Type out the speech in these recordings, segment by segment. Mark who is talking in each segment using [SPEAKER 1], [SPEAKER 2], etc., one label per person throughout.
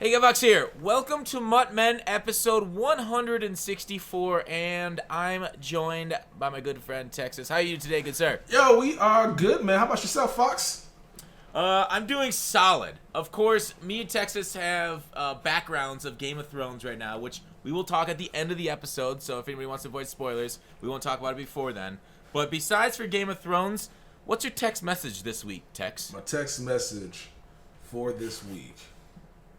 [SPEAKER 1] Hey, GutFoxx here. Welcome to Mut Men episode 164, and I'm joined by my good friend Texas. How are you today, good sir?
[SPEAKER 2] Yo, we are good, man. How about yourself, Fox?
[SPEAKER 1] I'm doing solid. Of course, me and Texas have backgrounds of Game of Thrones right now, which we will talk at the end of the episode, so if anybody wants to avoid spoilers, we won't talk about it before then. But besides for Game of Thrones, what's your text message this week, Tex?
[SPEAKER 2] My text message for this week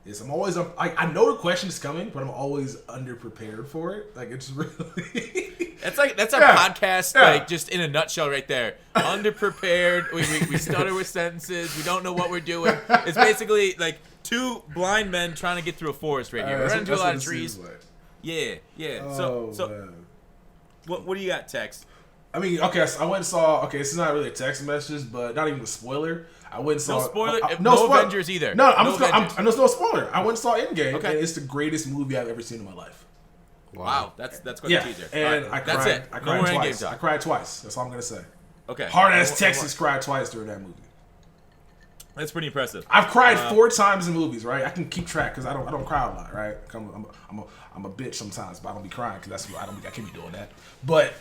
[SPEAKER 2] is I'm always I know the question is coming, but I'm always underprepared for it. Like, it's really
[SPEAKER 1] That's our podcast, like, just in a nutshell right there. Underprepared. We stutter with sentences. We don't know what we're doing. It's basically like two blind men trying to get through a forest right here. We're running through a lot of trees.
[SPEAKER 2] Like.
[SPEAKER 1] Yeah.
[SPEAKER 2] Oh,
[SPEAKER 1] so
[SPEAKER 2] man.
[SPEAKER 1] what do you got, Tex?
[SPEAKER 2] I mean, okay, so I went and saw. Okay, this is not really a text message, but not even a spoiler. I went and saw.
[SPEAKER 1] No spoiler.
[SPEAKER 2] No spoiler.
[SPEAKER 1] Avengers either.
[SPEAKER 2] No,
[SPEAKER 1] Avengers.
[SPEAKER 2] no spoiler. I went and saw Endgame,
[SPEAKER 1] Okay.
[SPEAKER 2] and it's the greatest movie I've ever seen in my life.
[SPEAKER 1] Wow, that's quite a teaser.
[SPEAKER 2] And
[SPEAKER 1] All right,
[SPEAKER 2] I cried.
[SPEAKER 1] that's it.
[SPEAKER 2] I
[SPEAKER 1] No
[SPEAKER 2] cried
[SPEAKER 1] more
[SPEAKER 2] twice.
[SPEAKER 1] Endgame talk.
[SPEAKER 2] I cried twice. That's all I'm gonna say.
[SPEAKER 1] Okay.
[SPEAKER 2] Hard ass Texas cried twice during that movie.
[SPEAKER 1] That's pretty impressive.
[SPEAKER 2] I've cried 4 times in movies, right? I can keep track because I don't cry a lot, right? I'm a bitch sometimes, but I don't be crying because I can't be doing that. But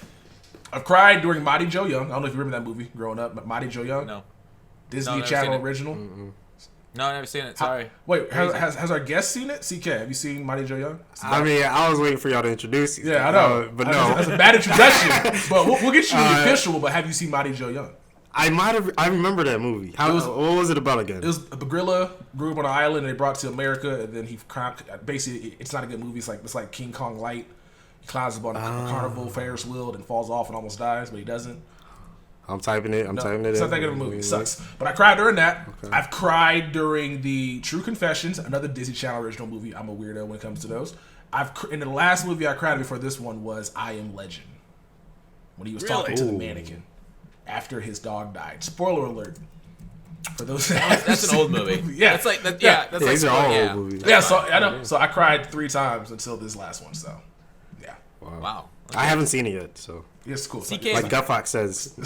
[SPEAKER 2] I've cried during Mighty Joe Young. I don't know if you remember that movie growing up, Mighty Joe Young.
[SPEAKER 1] No.
[SPEAKER 2] Disney
[SPEAKER 1] never
[SPEAKER 2] Channel
[SPEAKER 1] seen it.
[SPEAKER 2] original.
[SPEAKER 1] No, I've never seen it. Sorry.
[SPEAKER 2] Wait,
[SPEAKER 1] Crazy.
[SPEAKER 2] has our guest seen it? CK, have you seen Mighty Joe Young?
[SPEAKER 3] I mean, I was waiting for y'all to introduce you.
[SPEAKER 2] Yeah, I know.
[SPEAKER 3] But no.
[SPEAKER 2] That's a bad introduction. But we'll get you the official. But have you seen Mighty Joe Young?
[SPEAKER 3] I remember that movie. What was it about again?
[SPEAKER 2] It was a gorilla grew up on an island and they brought it to America, and then he basically, it's not a good movie. It's like King Kong Light. He climbs up on a carnival Ferris wheel and falls off and almost dies, but he doesn't.
[SPEAKER 3] I'm typing it. Typing it.
[SPEAKER 2] It's not that good of a movie. It sucks. But I cried during that. Okay. I've cried during the True Confessions, another Disney Channel original movie. I'm a weirdo when it comes to those. In the last movie I cried before this one was I Am Legend, when he was talking to the mannequin after his dog died. Spoiler alert. For those
[SPEAKER 1] that's an old movie.
[SPEAKER 2] Yeah,
[SPEAKER 1] that's like that. Yeah, that's like
[SPEAKER 3] these are all old movies.
[SPEAKER 2] Yeah, so I know. So I cried 3 times until this last one. So yeah.
[SPEAKER 1] Wow.
[SPEAKER 3] Okay. I haven't seen it yet, so
[SPEAKER 2] It's cool.
[SPEAKER 1] CK,
[SPEAKER 3] like GutFoxx says,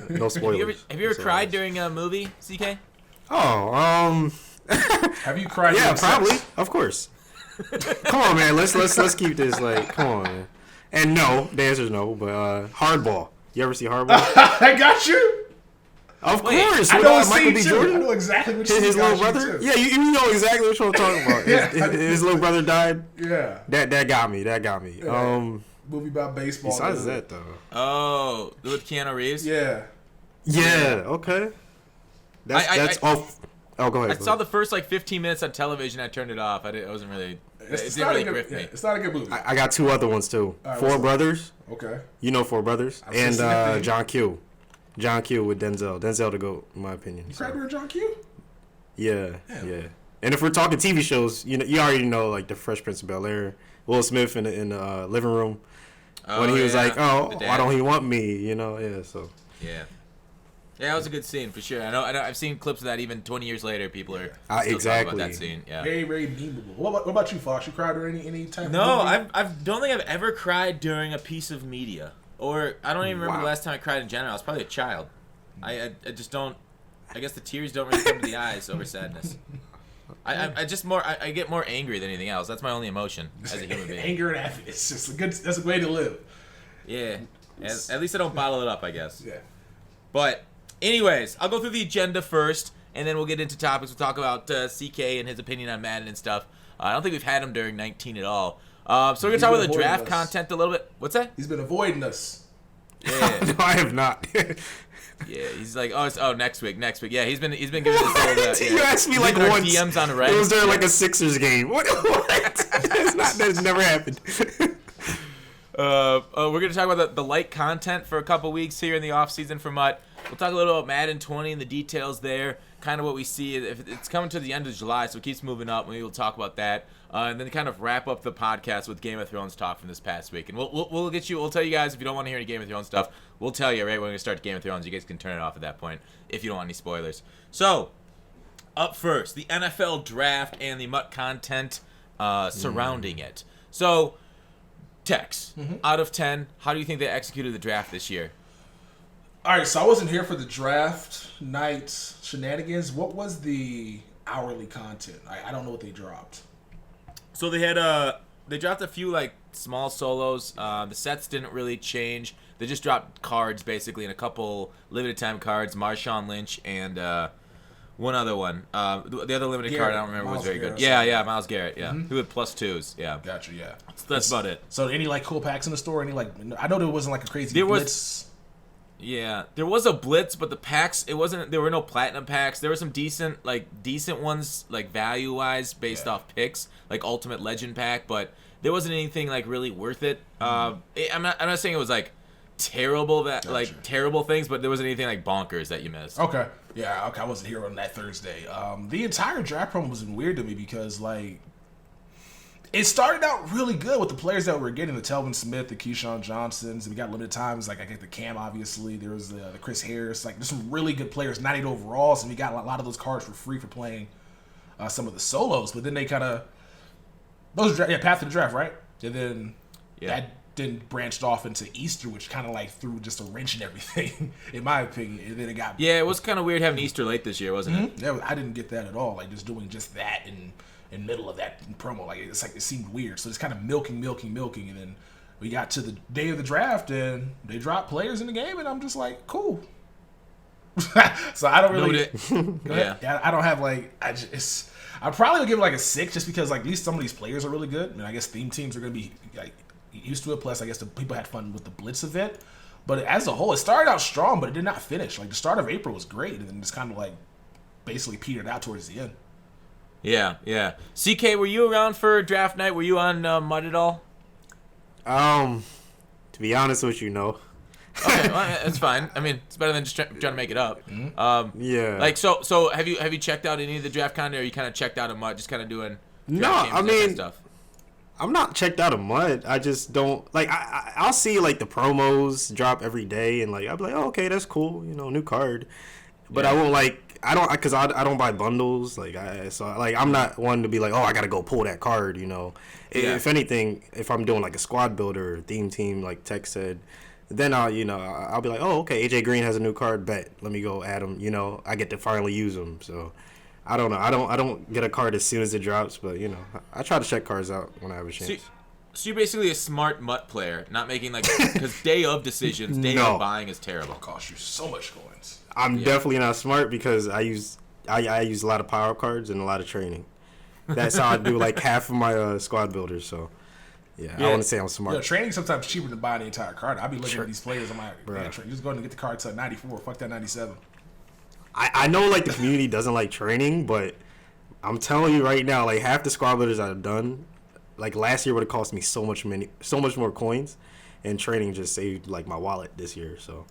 [SPEAKER 3] no spoilers.
[SPEAKER 1] Have you ever cried during a movie, CK?
[SPEAKER 3] Oh,
[SPEAKER 2] have you cried?
[SPEAKER 3] Yeah, probably. Sex? Of course. Come on, man. Let's keep this like. Come on, man. And no, the answer is no. But Hardball. You ever see Hardball?
[SPEAKER 2] I got you.
[SPEAKER 3] Of course.
[SPEAKER 2] I know
[SPEAKER 3] Michael B. Jordan.
[SPEAKER 2] I know exactly what
[SPEAKER 3] his little brother. Yeah, you know exactly what I'm talking about. His little brother died.
[SPEAKER 2] Yeah.
[SPEAKER 3] That got me.
[SPEAKER 2] Yeah. Movie about baseball.
[SPEAKER 3] Besides that, though.
[SPEAKER 1] Oh, with Keanu Reeves?
[SPEAKER 2] Yeah.
[SPEAKER 3] Yeah, okay. That's off. Oh, go ahead.
[SPEAKER 1] I saw the first 15 minutes on television. I turned it off. I wasn't really. It didn't really grip me.
[SPEAKER 2] It's not a good movie.
[SPEAKER 3] I got 2 other ones too. Right, Four Brothers.
[SPEAKER 2] Okay.
[SPEAKER 3] You know Four Brothers, and John Q. John Q with Denzel. Denzel to go, in my opinion.
[SPEAKER 2] You cried during John Q?
[SPEAKER 3] Yeah. And if we're talking TV shows, you already know like the Fresh Prince of Bel-Air, Will Smith in the living room when he was like, "Oh, why don't he want me?" So.
[SPEAKER 1] Yeah, that was a good scene for sure. I know. I've seen clips of that even 20 years later. People are still talking about that scene. Yeah.
[SPEAKER 2] Very, very memeable. What about you, Fox? You cried during any type?
[SPEAKER 1] No,
[SPEAKER 2] of movie?
[SPEAKER 1] I don't think I've ever cried during a piece of media, or I don't even remember the last time I cried in general. I was probably a child. I just don't. I guess the tears don't really come to the eyes over sadness. I get more angry than anything else. That's my only emotion as a human being.
[SPEAKER 2] Anger and happiness. It's just that's a way to live.
[SPEAKER 1] Yeah. At least I don't bottle it up, I guess.
[SPEAKER 2] Yeah.
[SPEAKER 1] But anyways, I'll go through the agenda first, and then we'll get into topics. We'll talk about CK and his opinion on Madden and stuff. I don't think we've had him during 19 at all. So we're going to talk about the draft content a little bit. What's that?
[SPEAKER 2] He's been avoiding us.
[SPEAKER 1] Yeah.
[SPEAKER 3] No, I have not.
[SPEAKER 1] Yeah, he's like, next week. Yeah, he's been giving this little.
[SPEAKER 3] You asked me like once.
[SPEAKER 1] DMs on Reddit.
[SPEAKER 3] It was during like a Sixers game. What? That's never happened.
[SPEAKER 1] We're gonna talk about the light content for a couple weeks here in the off season for Mut. We'll talk a little about Madden 20 and the details there, kind of what we see. If it's coming to the end of July, so it keeps moving up. Maybe we'll talk about that, and then kind of wrap up the podcast with Game of Thrones talk from this past week. And we'll get you. We'll tell you guys if you don't want to hear any Game of Thrones stuff. We'll tell you right when we start Game of Thrones. You guys can turn it off at that point if you don't want any spoilers. So, up first, the NFL draft and the Mut content surrounding it. So, Tex, out of 10, how do you think they executed the draft this year?
[SPEAKER 2] All right, so I wasn't here for the draft night shenanigans. What was the hourly content? I don't know what they dropped.
[SPEAKER 1] So they dropped a few like small solos. The sets didn't really change. They just dropped cards basically, and a couple limited time cards. Marshawn Lynch and one other one. The other limited card I don't remember was very good. Yeah, Myles Garrett. Yeah, who had +2s. Yeah,
[SPEAKER 2] gotcha. Yeah,
[SPEAKER 1] so that's about it.
[SPEAKER 2] So any like cool packs in the store? Any like I know there wasn't like a crazy blitz.
[SPEAKER 1] Yeah, there was a blitz, but the packs it wasn't. There were no platinum packs. There were some decent ones like value wise based off picks, like Ultimate Legend pack, but there wasn't anything like really worth it. I'm not saying it was like terrible terrible things, but there wasn't anything like bonkers that you missed.
[SPEAKER 2] Okay, yeah, okay. I wasn't here on that Thursday. The entire draft promo was weird to me because like. It started out really good with the players that we were getting, the Telvin Smith, the Keyshawn Johnsons, and we got limited times. Like I get the Cam, obviously. There was the Chris Harris. Like there's some really good players, 98 overalls, and we got a lot of those cards for free for playing some of the solos. But then they kind of path to the draft, right? And then that then branched off into Easter, which kind of like threw just a wrench in everything, in my opinion. And then it got
[SPEAKER 1] it was kind of weird having Easter late this year, wasn't it?
[SPEAKER 2] Yeah, I didn't get that at all. Like just doing just that in middle of that promo, like it seemed weird. So it's kind of milking, and then we got to the day of the draft, and they dropped players in the game, and I'm just like, cool. So I don't really. I don't have like I probably would give it like a 6 just because like at least some of these players are really good. I mean, I guess theme teams are gonna be like used to it. Plus, I guess the people had fun with the Blitz event. But as a whole, it started out strong, but it did not finish. Like the start of April was great, and then just kind of like basically petered out towards the end.
[SPEAKER 1] Yeah. CK, were you around for draft night? Were you on Mud at all?
[SPEAKER 3] To be honest with you, no.
[SPEAKER 1] Okay, well, that's fine. I mean, it's better than just trying to make it up.
[SPEAKER 3] Yeah.
[SPEAKER 1] Like, so have you checked out any of the draft content, or are you kind of checked out of Mud, just kind of doing draft games and stuff?
[SPEAKER 3] I'm not checked out of Mud. I just don't like. I'll see like the promos drop every day, and like I'll be like, oh, okay, that's cool, new card. But I won't like. I don't buy bundles. I'm not one to be like, oh, I gotta go pull that card. If anything, if I'm doing like a squad builder or theme team, like Tech said, then I'll be like, oh, okay, AJ Green has a new card. Bet, let me go add him. I get to finally use him. So I don't know. I don't get a card as soon as it drops, but I try to check cards out when I have a chance.
[SPEAKER 1] So you're basically a smart Mutt player, not making because day of decisions, of buying is terrible.
[SPEAKER 2] It'll cost you so much coins.
[SPEAKER 3] I'm definitely not smart because I use a lot of power cards and a lot of training. That's how I do like half of my squad builders. So I want to say I'm smart.
[SPEAKER 2] Training sometimes cheaper than buying the entire card. I'll be looking at these players. I'm like, just going to get the card to 94. Fuck that 97.
[SPEAKER 3] I know like the community doesn't like training, but I'm telling you right now, like half the squad builders I've done, like last year would have cost me so much more coins, and training just saved like my wallet this year. So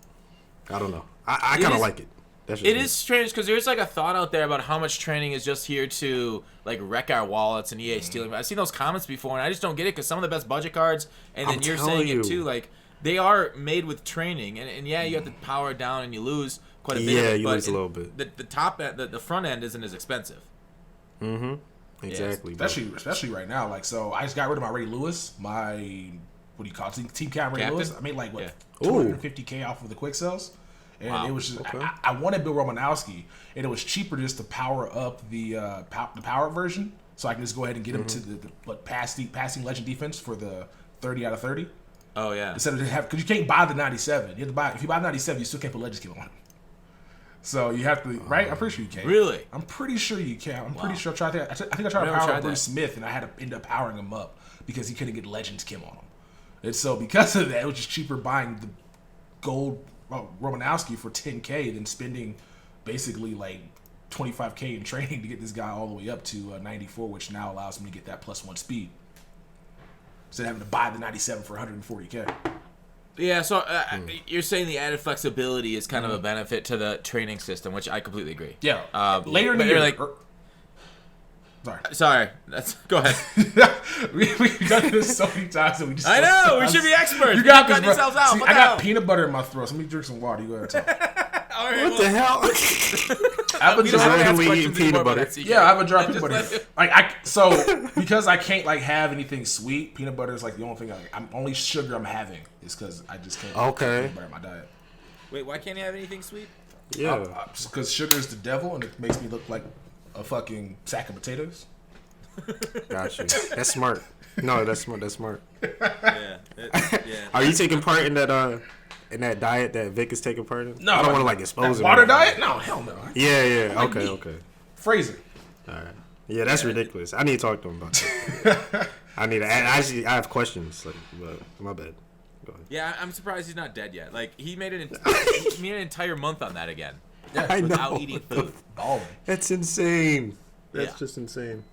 [SPEAKER 3] I don't know. I kind of like it.
[SPEAKER 1] It is strange because there's like a thought out there about how much training is just here to like wreck our wallets and EA stealing. I've seen those comments before, and I just don't get it because some of the best budget cards, and then you're saying it too, like they are made with training, and you have to power it down and you lose quite a bit.
[SPEAKER 3] Yeah, you lose a little bit.
[SPEAKER 1] The top end, the front end isn't as expensive.
[SPEAKER 3] Exactly.
[SPEAKER 2] Especially right now. Like, so I just got rid of my Ray Lewis, my what do you call it? Team Cap Ray Lewis. I made like $250K off of the quick sells. And it was just I wanted Bill Romanowski, and it was cheaper just to power up the power version, so I can just go ahead and get him to the passing legend defense for the 30 out of 30.
[SPEAKER 1] Oh yeah.
[SPEAKER 2] Instead of because you can't buy the 97, you have to buy if you buy the 97, you still can't put legend skill on him. So you have to right. I'm pretty sure you can.
[SPEAKER 1] Really?
[SPEAKER 2] I'm pretty sure you can. I'm pretty sure I tried that. I think I tried to power up Bruce Smith, and I had to end up powering him up because he couldn't get legend skim on him. And so because of that, it was just cheaper buying the gold Romanowski for 10K than spending basically like 25K in training to get this guy all the way up to 94, which now allows me to get that +1 speed instead of having to buy the 97 for 140K.
[SPEAKER 1] Yeah, so you're saying the added flexibility is kind of a benefit to the training system, which I completely agree.
[SPEAKER 2] Yeah. Later in the year,
[SPEAKER 1] Sorry. Go ahead.
[SPEAKER 2] We've done this so many times that we just.
[SPEAKER 1] I know. We should be experts.
[SPEAKER 2] You got
[SPEAKER 1] cutting yourselves out.
[SPEAKER 2] See, I got peanut butter in my throat. So let me drink some water. You go ahead and talk.
[SPEAKER 3] What the hell?
[SPEAKER 2] I have a
[SPEAKER 3] jar eating peanut butter.
[SPEAKER 2] Yeah, I have a jar of peanut butter. So because I can't like have anything sweet, peanut butter is like the only thing. I'm only sugar I'm having is because I just can't. Have peanut butter in my diet.
[SPEAKER 1] Wait, why can't you have anything sweet?
[SPEAKER 2] Yeah, because sugar is the devil, and it makes me look like a fucking sack of potatoes.
[SPEAKER 3] Got you. That's smart. No, that's smart. That's smart.
[SPEAKER 1] Yeah.
[SPEAKER 3] Are you taking part in that diet that Vic is taking part in?
[SPEAKER 2] No,
[SPEAKER 3] I don't want to like expose him.
[SPEAKER 2] Water diet? No, hell no.
[SPEAKER 3] Yeah.
[SPEAKER 2] Like me.
[SPEAKER 3] Okay.
[SPEAKER 2] Fraser.
[SPEAKER 3] All right. Yeah, that's ridiculous. I need to talk to him about that. I have questions. Like, but my bad. Go ahead.
[SPEAKER 1] Yeah, I'm surprised he's not dead yet. Like he made an entire month on that again.
[SPEAKER 3] I
[SPEAKER 1] without
[SPEAKER 3] know.
[SPEAKER 1] eating food.
[SPEAKER 3] That's insane. That's
[SPEAKER 1] Yeah.
[SPEAKER 3] just insane.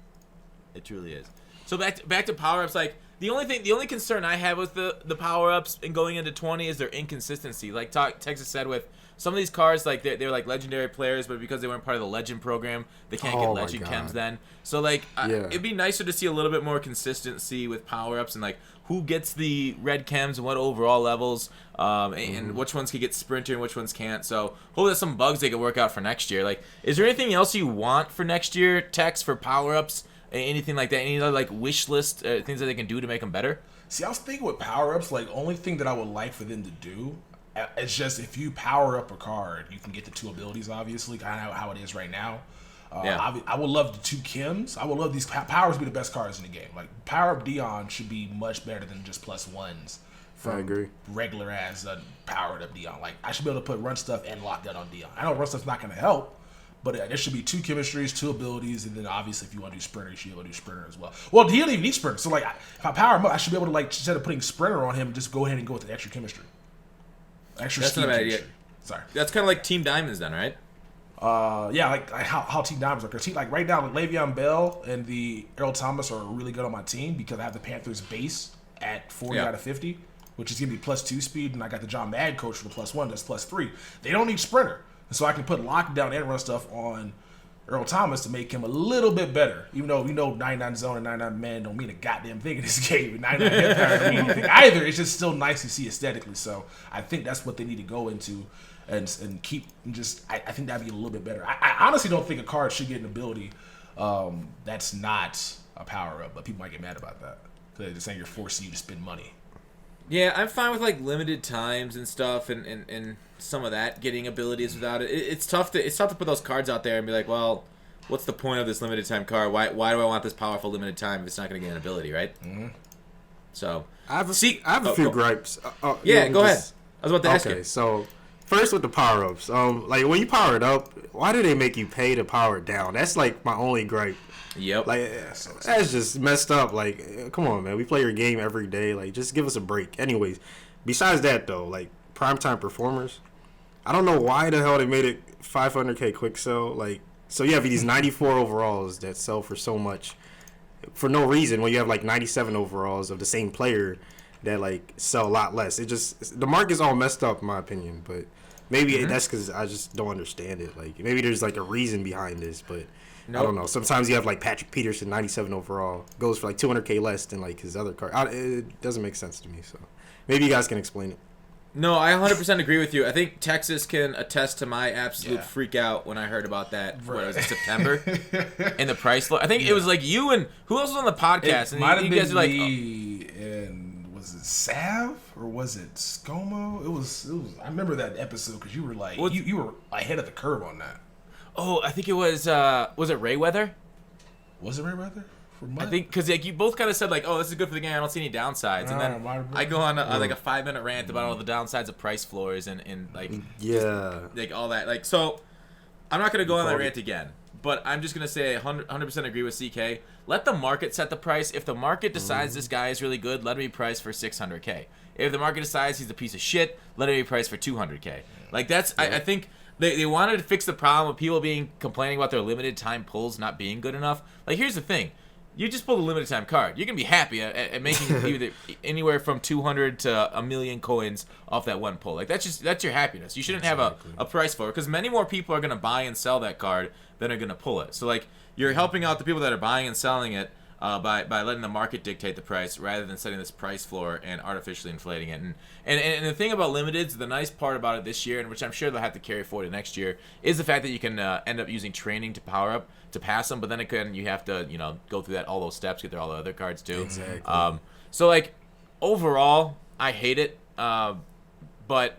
[SPEAKER 1] It truly is. So back to power-ups. Like the only concern I have with the power-ups and going into 20 is their inconsistency. Like Texas said, with some of these cards, like they're like legendary players, but because they weren't part of the legend program, they can't get legend chems then. So like it'd be nicer to see a little bit more consistency with power-ups and like who gets the red chems and what overall levels, and which ones can get sprinter and which ones can't. So hopefully there's some bugs they can work out for next year. Like, is there anything else you want for next year, Tex, for power-ups? Anything like that? Any other like wish list things that they can do to make them better?
[SPEAKER 2] See, I was thinking with power-ups, like, only thing that I would like for them to do is just if you power up a card, you can get the 2 abilities, obviously, kind of how it is right now. I would love the 2 Kims. I would love these powers to be the best cards in the game. Like, Power Up Dion should be much better than just +1s from
[SPEAKER 3] I agree.
[SPEAKER 2] regular as powered up Dion. Like, I should be able to put run stuff and lockdown on Dion. I know run stuff's not going to help, but there should be 2 chemistries, 2 abilities, and then obviously if you want to do Sprinter, you should be able to do Sprinter as well. Well, he don't even need Sprinter. So, like, if I power him up, I should be able to, like, instead of putting Sprinter on him, just go ahead and go with the extra chemistry. Extra
[SPEAKER 1] That's
[SPEAKER 2] speed
[SPEAKER 1] not a bad
[SPEAKER 2] chemistry.
[SPEAKER 1] idea.
[SPEAKER 2] Sorry.
[SPEAKER 1] That's kind of like Team Diamonds then, right?
[SPEAKER 2] Yeah, like how Team Diamonds are. Cause like right now, like Le'Veon Bell and the Earl Thomas are really good on my team because I have the Panthers base at 40 out of 50, which is gonna be +2 speed, and I got the John Madden coach for the +1, that's +3. They don't need Sprinter, and so I can put lockdown and run stuff on Earl Thomas to make him a little bit better. Even though 99 zone and 99 man don't mean a goddamn thing in this game, and 99 hit power don't mean anything either. It's just still nice to see aesthetically. So I think that's what they need to go into. And keep just I think that'd be a little bit better. I honestly don't think a card should get an ability that's not a power up, but people might get mad about that because they're saying you're forcing you to spend money.
[SPEAKER 1] Yeah, I'm fine with like limited times and stuff, and some of that getting abilities without it. It's tough to put those cards out there and be like, well, what's the point of this limited time card? Why do I want this powerful limited time if it's not going to get an ability, right? Mm-hmm. So
[SPEAKER 3] I have a few gripes.
[SPEAKER 1] Go ahead. I was about to ask you.
[SPEAKER 3] Okay, so. First with the power-ups, like when you power it up, why do they make you pay to power it down? That's like my only gripe.
[SPEAKER 1] Yep.
[SPEAKER 3] Like that's just messed up. Like, come on, man, we play your game every day. Like, just give us a break. Anyways, besides that though, like primetime performers, I don't know why the hell they made it 500K quick sell. Like, so you have these 94 overalls that sell for so much for no reason when you have like 97 overalls of the same player that like sell a lot less. The market's all messed up in my opinion, but. Maybe that's because I just don't understand it. Like, maybe there's, like, a reason behind this, but I don't know. Sometimes you have, like, Patrick Peterson, 97 overall, goes for, like, 200K less than, like, his other card. It doesn't make sense to me, so maybe you guys can explain it.
[SPEAKER 1] No, I 100% agree with you. I think Texas can attest to my absolute freak out when I heard about that. What was it, September? And the price. I think it was, like, you and who else was on the podcast?
[SPEAKER 2] It might have been
[SPEAKER 1] like,
[SPEAKER 2] me and... Was it Sav or was it ScoMo? It was. I remember that episode because you were like you were ahead of the curve on that.
[SPEAKER 1] Oh, I think it was it Rayweather?
[SPEAKER 2] Was it Rayweather?
[SPEAKER 1] I think because like you both kind of said like, oh, this is good for the game. I don't see any downsides, and then I go on like a 5-minute rant about all the downsides of price floors and like like all that. Like, so I'm not gonna go on that rant again. But I'm just going to say 100% agree with CK. Let the market set the price. If the market decides this guy is really good, let him be priced for 600K. If the market decides he's a piece of shit, let him be priced for 200K. Like, that's, I think they wanted to fix the problem of people complaining about their limited time pulls not being good enough. Like, here's the thing. You just pull the limited time card. You can be happy at making either anywhere from 200 to a million coins off that one pull. Like, that's your happiness. You shouldn't have a price for it because many more people are going to buy and sell that card than are going to pull it. So, like, you're helping out the people that are buying and selling it by letting the market dictate the price rather than setting this price floor and artificially inflating it. And the thing about limiteds, the nice part about it this year, and which I'm sure they'll have to carry forward to next year, is the fact that you can end up using training to power up to pass them, but then you have to go through all those steps, get through all the other cards too.
[SPEAKER 3] Exactly.
[SPEAKER 1] So like overall, I hate it, but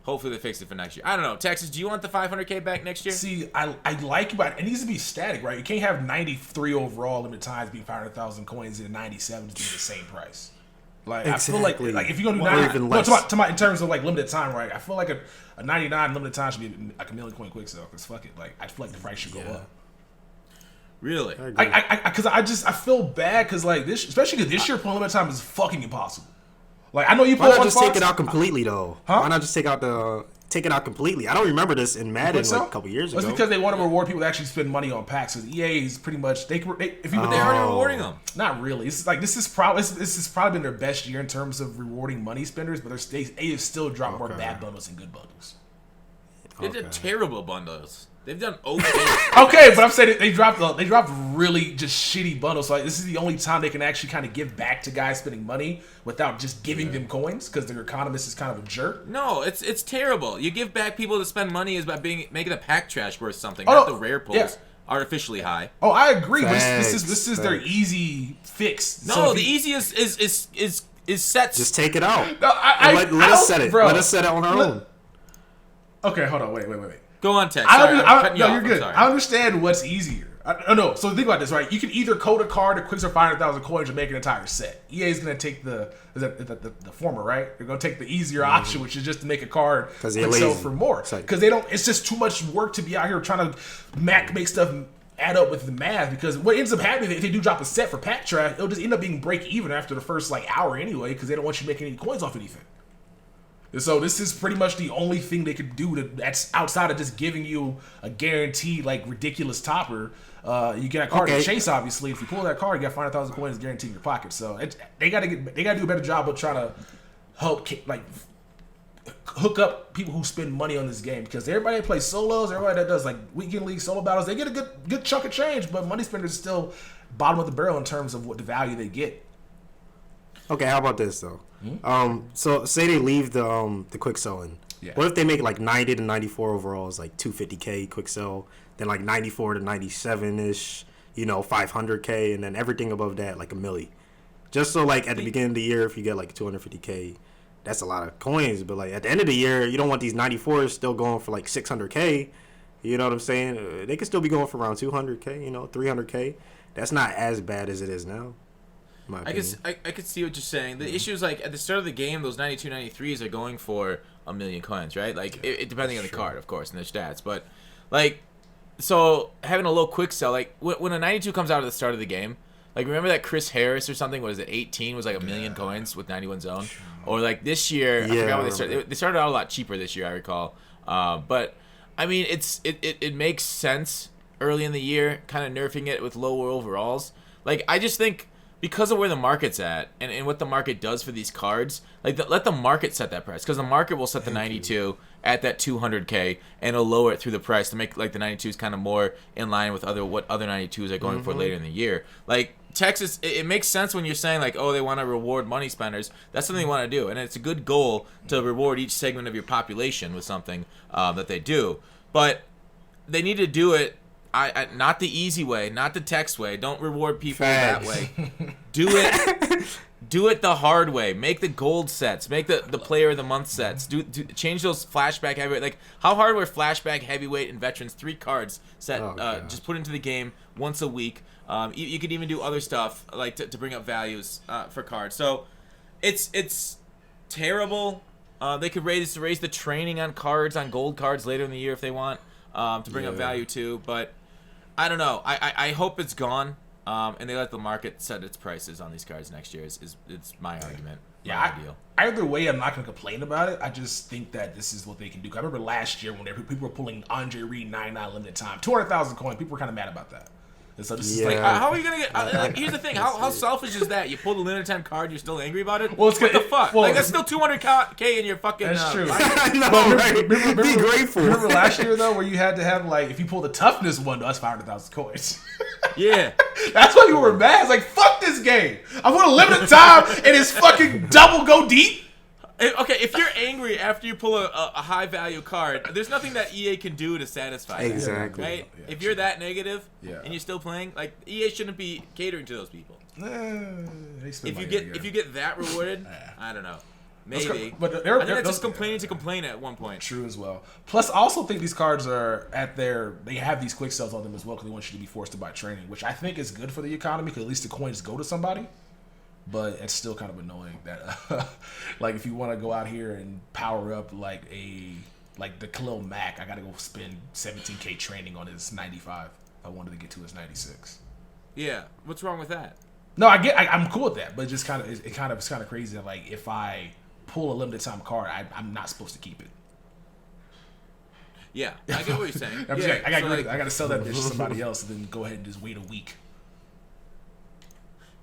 [SPEAKER 1] hopefully they fix it for next year. I don't know. Texas, do you want the 500K back next year?
[SPEAKER 2] See, I like it, but it needs to be static, right? You can't have 93 overall limited times being 500,000 coins and 97 just being the same price. Like
[SPEAKER 3] Exactly.
[SPEAKER 2] I feel like if you're gonna do
[SPEAKER 3] even less.
[SPEAKER 2] in terms of like limited time, right? I feel like a 99 limited time should be like a million coin quick sell because fuck it, like I feel like the price should go up.
[SPEAKER 1] Really?
[SPEAKER 2] Because I feel bad because like especially because this year pulling limited time is fucking impossible. Like I know you pull
[SPEAKER 3] Why not
[SPEAKER 2] one
[SPEAKER 3] just
[SPEAKER 2] box,
[SPEAKER 3] take it out completely though?
[SPEAKER 2] Huh?
[SPEAKER 3] Why not just take it out completely? I don't remember this in Madden
[SPEAKER 2] so?
[SPEAKER 3] like a couple years ago.
[SPEAKER 2] It's because they want to reward people that actually spend money on packs. Because EA is pretty much if you
[SPEAKER 1] But they're already rewarding them.
[SPEAKER 2] Not really. It's like this has probably been their best year in terms of rewarding money spenders, but they have still dropped more bad bundles than good bundles.
[SPEAKER 1] They did terrible bundles. They've done okay.
[SPEAKER 2] Okay, but I'm saying they dropped really just shitty bundles. So like, this is the only time they can actually kind of give back to guys spending money without just giving them coins because their economist is kind of a jerk.
[SPEAKER 1] No, it's terrible. You give back people to spend money is by making the pack trash worth something, not the rare pulls artificially high.
[SPEAKER 2] Oh, I agree.
[SPEAKER 3] Facts,
[SPEAKER 2] but this is their easy fix.
[SPEAKER 1] No,
[SPEAKER 2] So
[SPEAKER 1] the easiest is sets.
[SPEAKER 3] Just take it out.
[SPEAKER 2] No,
[SPEAKER 3] let us set it.
[SPEAKER 2] Bro.
[SPEAKER 3] Let us set it on our own.
[SPEAKER 2] Okay, hold on. Wait.
[SPEAKER 1] Go on, Tex.
[SPEAKER 2] No, you're
[SPEAKER 1] I'm
[SPEAKER 2] good.
[SPEAKER 1] sorry.
[SPEAKER 2] I understand what's easier. No, so think about this, right? You can either code a card that quick sell 500,000 coins or make an entire set. EA is going to take the former, right? They're going to take the easier option, which is just to make a card quick sell for more. Because it's just too much work to be out here trying to make stuff add up with the math. Because what ends up happening if they do drop a set for pack trash, it'll just end up being break even after the first hour anyway, because they don't want you making any coins off anything. So this is pretty much the only thing they could do that's outside of just giving you a guaranteed ridiculous topper. You get a card to chase. Obviously, if you pull that card, you got 500,000 coins guaranteed in your pocket. So they got to do a better job of trying to help hook up people who spend money on this game, because everybody that plays solos, everybody that does weekend league solo battles, they get a good chunk of change, but money spenders still bottom of the barrel in terms of what the value they get.
[SPEAKER 3] Okay, how about this though? So say they leave the quick selling. Yeah. What if they make 90 to 94 overall is 250K quick sell, then 94 to 97 ish, 500K, and then everything above that a milli. Just so at the beginning of the year, if you get 250K, that's a lot of coins. But at the end of the year, you don't want these 94s still going for 600K. You know what I'm saying? They could still be going for around 200K, 300K. That's not as bad as it is now. I
[SPEAKER 1] could see what you're saying. The issue is at the start of the game, those 92, 93s are going for a million coins, right? It depending on the card, of course, and their stats. But so having a low quick sell, when a 92 comes out at the start of the game, remember that Chris Harris or something, what is it, 18 was a million coins with 91 zone, or this year, I forgot when they started. They started out a lot cheaper this year, I recall. But I mean, it makes sense early in the year, kind of nerfing it with lower overalls. I just think, because of where the market's at and what the market does for these cards, let the market set that price, because the market will set the 92 at that 200K and it'll lower it through the price to make the 92s kind of more in line with what other 92s are going for later in the year. Texas, it makes sense when you're saying oh, they want to reward money spenders. That's something they want to do, and it's a good goal to reward each segment of your population with something that they do. But they need to do it. Not the easy way, not the text way. Don't reward people that way. Do it the hard way. Make the gold sets. Make the player of the month sets. Change those flashback heavyweight. How hard were flashback heavyweight and veterans 3 cards set? Just put into the game once a week. You could even do other stuff to bring up values for cards. So it's terrible. They could raise the training on cards, on gold cards later in the year if they want to bring up value too. But I don't know. I hope it's gone, and they let the market set its prices on these cards next year. It's my argument.
[SPEAKER 2] Yeah, either way, I'm not going to complain about it. I just think that this is what they can do. I remember last year when people were pulling Andre Reed 99 limited time, 200,000 coins. People were kind of mad about that. And so this is
[SPEAKER 1] how are you gonna get? Here's the thing: how selfish is that? You pull the limited time card, you're still angry about it.
[SPEAKER 2] Well,
[SPEAKER 1] what the fuck? That's still 200K in your fucking.
[SPEAKER 2] That's true.
[SPEAKER 3] I know, right? Be grateful.
[SPEAKER 2] Remember last year though, where you had to have if you pull the toughness one, that's 500,000 coins.
[SPEAKER 1] Yeah,
[SPEAKER 2] that's why you were mad. It's fuck this game. I want a limited time and it's fucking double go deep.
[SPEAKER 1] Okay, if you're angry after you pull a high value card, there's nothing that EA can do to satisfy that.
[SPEAKER 3] Exactly.
[SPEAKER 1] Right? Yeah, if you're that negative and you're still playing, EA shouldn't be catering to those people. If you get that rewarded, I don't know. Maybe.
[SPEAKER 2] But
[SPEAKER 1] I think that's just complaining to complain at one point.
[SPEAKER 2] True as well. Plus, I also think these cards are they have these quick sells on them as well because they want you to be forced to buy training, which I think is good for the economy because at least the coins go to somebody. But it's still kind of annoying that, like, if you want to go out here and power up like the Khalil Mack, I got to go spend $17K training on his 95 if I wanted to get to his 96.
[SPEAKER 1] Yeah. What's wrong with that?
[SPEAKER 2] No, I'm cool with that, but it's kind of crazy that, like, if I pull a limited time card, I'm not supposed to keep it.
[SPEAKER 1] Yeah, I get what you're saying.
[SPEAKER 2] I got to sell that bitch to somebody else and then go ahead and just wait a week.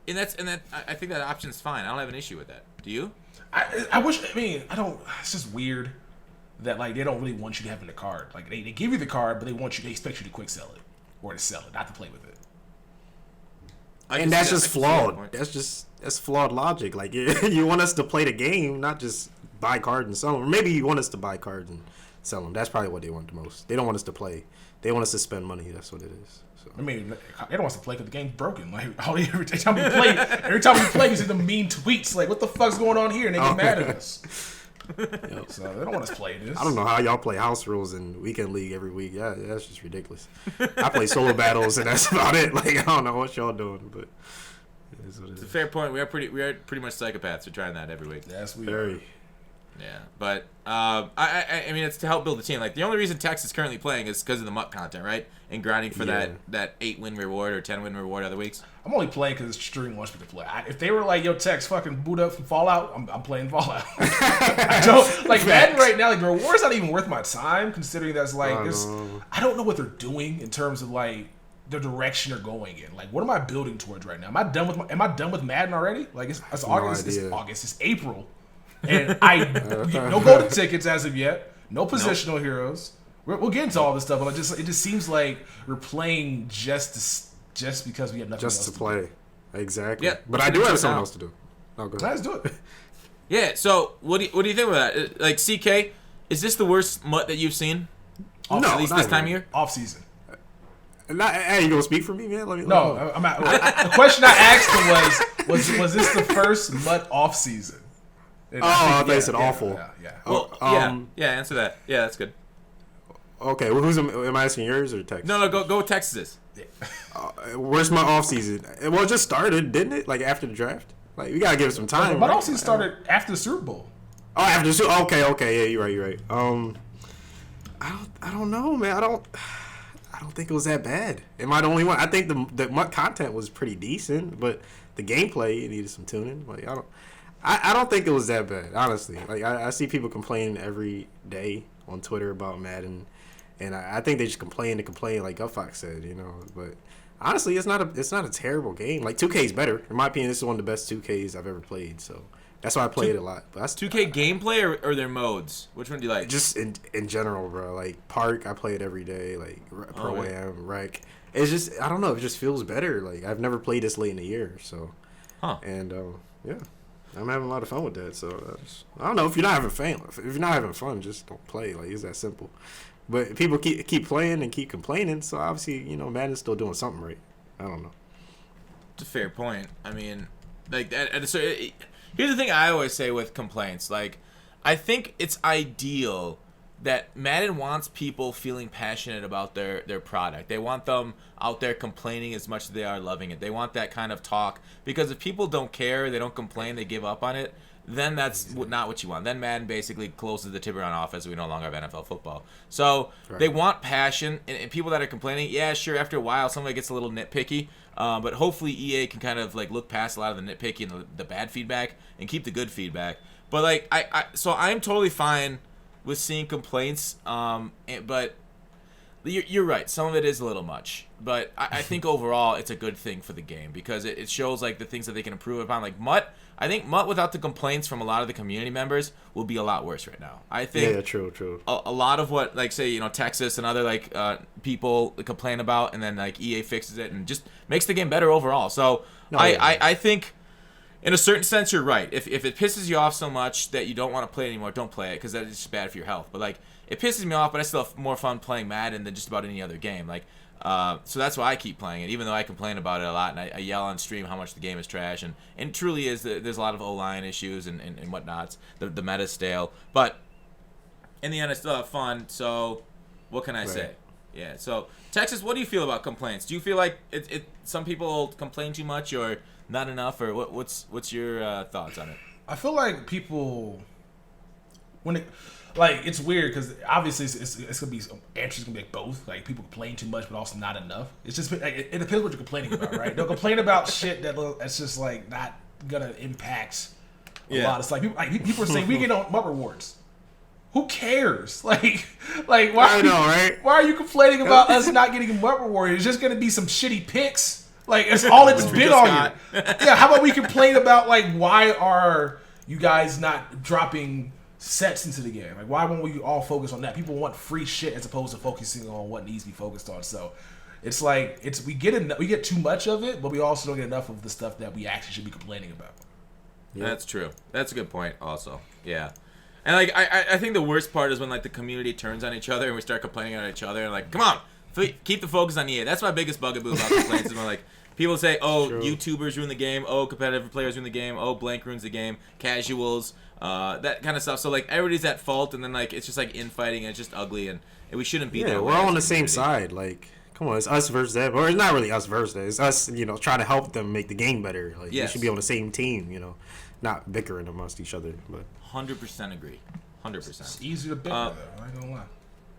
[SPEAKER 1] And I think that option is fine. I don't have an issue with that. Do you?
[SPEAKER 2] I wish. I mean, I don't. It's just weird that, like, they don't really want you to have the card. Like, they give you the card, but they expect you to quick sell it or to sell it, not to play with it.
[SPEAKER 3] And that's just flawed. That's flawed logic. Like, you want us to play the game, not just buy cards and sell them. Or maybe you want us to buy cards and sell them. That's probably what they want the most. They don't want us to play. They want us to spend money. That's what it is. So.
[SPEAKER 2] I mean, they don't want us to play because the game's broken. Like, every time we play, you see the mean tweets. Like, what the fuck's going on here? And they get mad at us. Yep. So they don't want us to play this.
[SPEAKER 3] I don't know how y'all play house rules and weekend league every week. Yeah, that's just ridiculous. I play solo battles and that's about it. Like, I don't know what y'all doing, but it is what it is.
[SPEAKER 1] It's a fair point. We are pretty much psychopaths. We're trying that every week.
[SPEAKER 2] Yes, we
[SPEAKER 3] are.
[SPEAKER 1] Yeah, but I mean, it's to help build the team. Like, the only reason Tex is currently playing is because of the Mut content, right? And grinding for that 8-win reward or 10-win reward other weeks.
[SPEAKER 2] I'm only playing because stream wants me to play. If they were like, yo, Tex, fucking boot up from Fallout, I'm playing Fallout. I don't like Madden right now. Like, the reward's not even worth my time, considering that's like I don't know what they're doing in terms of, like, the direction they're going in. Like, what am I building towards right now? Am I done with Madden already? Like, it's August. It's August. It's April. And no golden tickets as of yet. No positional heroes. We'll get into all this stuff, but it just seems like we're playing just because we have nothing else
[SPEAKER 3] to play. Exactly.
[SPEAKER 1] Yeah,
[SPEAKER 3] but I do have something else to do. Oh, go ahead.
[SPEAKER 2] Let's do it.
[SPEAKER 1] Yeah. So what do you think about that? Like, CK, is this the worst Mut that you've seen?
[SPEAKER 3] No,
[SPEAKER 1] at least this time of year.
[SPEAKER 2] Offseason.
[SPEAKER 3] Hey, you gonna speak for me, man?
[SPEAKER 2] The question I asked him was this the first Mut offseason?
[SPEAKER 3] I thought you said awful.
[SPEAKER 2] Yeah.
[SPEAKER 1] Well, answer that. Yeah, that's good.
[SPEAKER 3] Okay, well, am I asking yours or Texas?
[SPEAKER 1] No, go Texas.
[SPEAKER 3] Where's my off season? Well, it just started, didn't it? Like, after the draft. Like, we gotta give it some time.
[SPEAKER 2] My off season started after the Super Bowl.
[SPEAKER 3] Oh, after the Super. Okay. Yeah, you're right. I don't know, man. I don't think it was that bad. Am I the only one? I think the Mut content was pretty decent, but the gameplay needed some tuning. Like, I don't think it was that bad, honestly. Like, I see people complaining every day on Twitter about Madden, and I think they just complain like GutFoxx said, you know. But honestly, it's not a terrible game. Like, 2K is better. In my opinion, this is one of the best 2Ks I've ever played, so that's why I play it a lot. But that's
[SPEAKER 1] 2K gameplay or their modes? Which one do you like?
[SPEAKER 3] Just in general, bro. Like, Park, I play it every day. Like, Pro-Am, Rec. It's just, I don't know, it just feels better. Like, I've never played this late in the year, so. And, yeah. I'm having a lot of fun with that, so I don't know. If you're not having fun, just don't play. Like, it's that simple. But people keep playing and keep complaining, so obviously, you know, Madden's still doing something right. I don't know.
[SPEAKER 1] It's a fair point. I mean, like, here's the thing I always say with complaints. Like, I think it's ideal that Madden wants people feeling passionate about their product. They want them out there complaining as much as they are loving it. They want that kind of talk, because if people don't care, they don't complain, they give up on it, then that's not what you want. Then Madden basically closes the Tiburon off as we no longer have NFL football. So They want passion, and people that are complaining, yeah, sure, after a while somebody gets a little nitpicky, but hopefully EA can kind of, like, look past a lot of the nitpicky and the bad feedback and keep the good feedback. But, like, so I'm totally fine with seeing complaints, but you're right. Some of it is a little much, but I think overall it's a good thing for the game, because it shows, like, the things that they can improve upon. Like Mut, I think Mut without the complaints from a lot of the community members will be a lot worse right now. I think
[SPEAKER 3] true.
[SPEAKER 1] A lot of what, like, say, you know, Texas and other, like, people complain about, and then, like, EA fixes it and just makes the game better overall. So I think, in a certain sense, you're right. If it pisses you off so much that you don't want to play it anymore, don't play it, because that's just bad for your health. But, like, it pisses me off, but I still have more fun playing Madden than just about any other game. Like, So that's why I keep playing it, even though I complain about it a lot, and I yell on stream how much the game is trash, and it truly is. There's a lot of O-line issues and whatnots. The meta's stale, but in the end, I still have fun. So what can I say? Yeah. So Texas, what do you feel about complaints? Do you feel like some people complain too much or not enough, or what's your thoughts on it?
[SPEAKER 2] I feel like people it's weird because obviously it's gonna be answers gonna be like both. Like people complain too much, but also not enough. It's just like it depends what you're complaining about, right? They'll complain about shit that's just like not gonna impact a lot of stuff. People are saying we get on Mut rewards. Who cares? Like why?
[SPEAKER 3] I know, right?
[SPEAKER 2] Why are you complaining about us not getting a Mut reward? It's just gonna be some shitty picks. Like it's all it's been all year. Yeah. How about we complain about why are you guys not dropping sets into the game? Like, why won't we all focus on that? People want free shit as opposed to focusing on what needs to be focused on. So, it's like we get too much of it, but we also don't get enough of the stuff that we actually should be complaining about.
[SPEAKER 1] Yeah. That's true. That's a good point. Also, yeah. And I think the worst part is when the community turns on each other and we start complaining on each other and come on, keep the focus on EA. That's my biggest bugaboo about complaints. Is when people say, oh, YouTubers ruin the game. Oh, competitive players ruin the game. Oh, blank ruins the game. Casuals. That kind of stuff. So everybody's at fault, and then it's just infighting, and it's just ugly, and we shouldn't be there.
[SPEAKER 3] Yeah, we're all on the same side. Come on, it's us versus them, or it's not really us versus them. It's us, trying to help them make the game better. We should be on the same team, not bickering amongst each other. But
[SPEAKER 1] 100% agree. 100%.
[SPEAKER 2] It's easier to bicker though. I ain't gonna lie.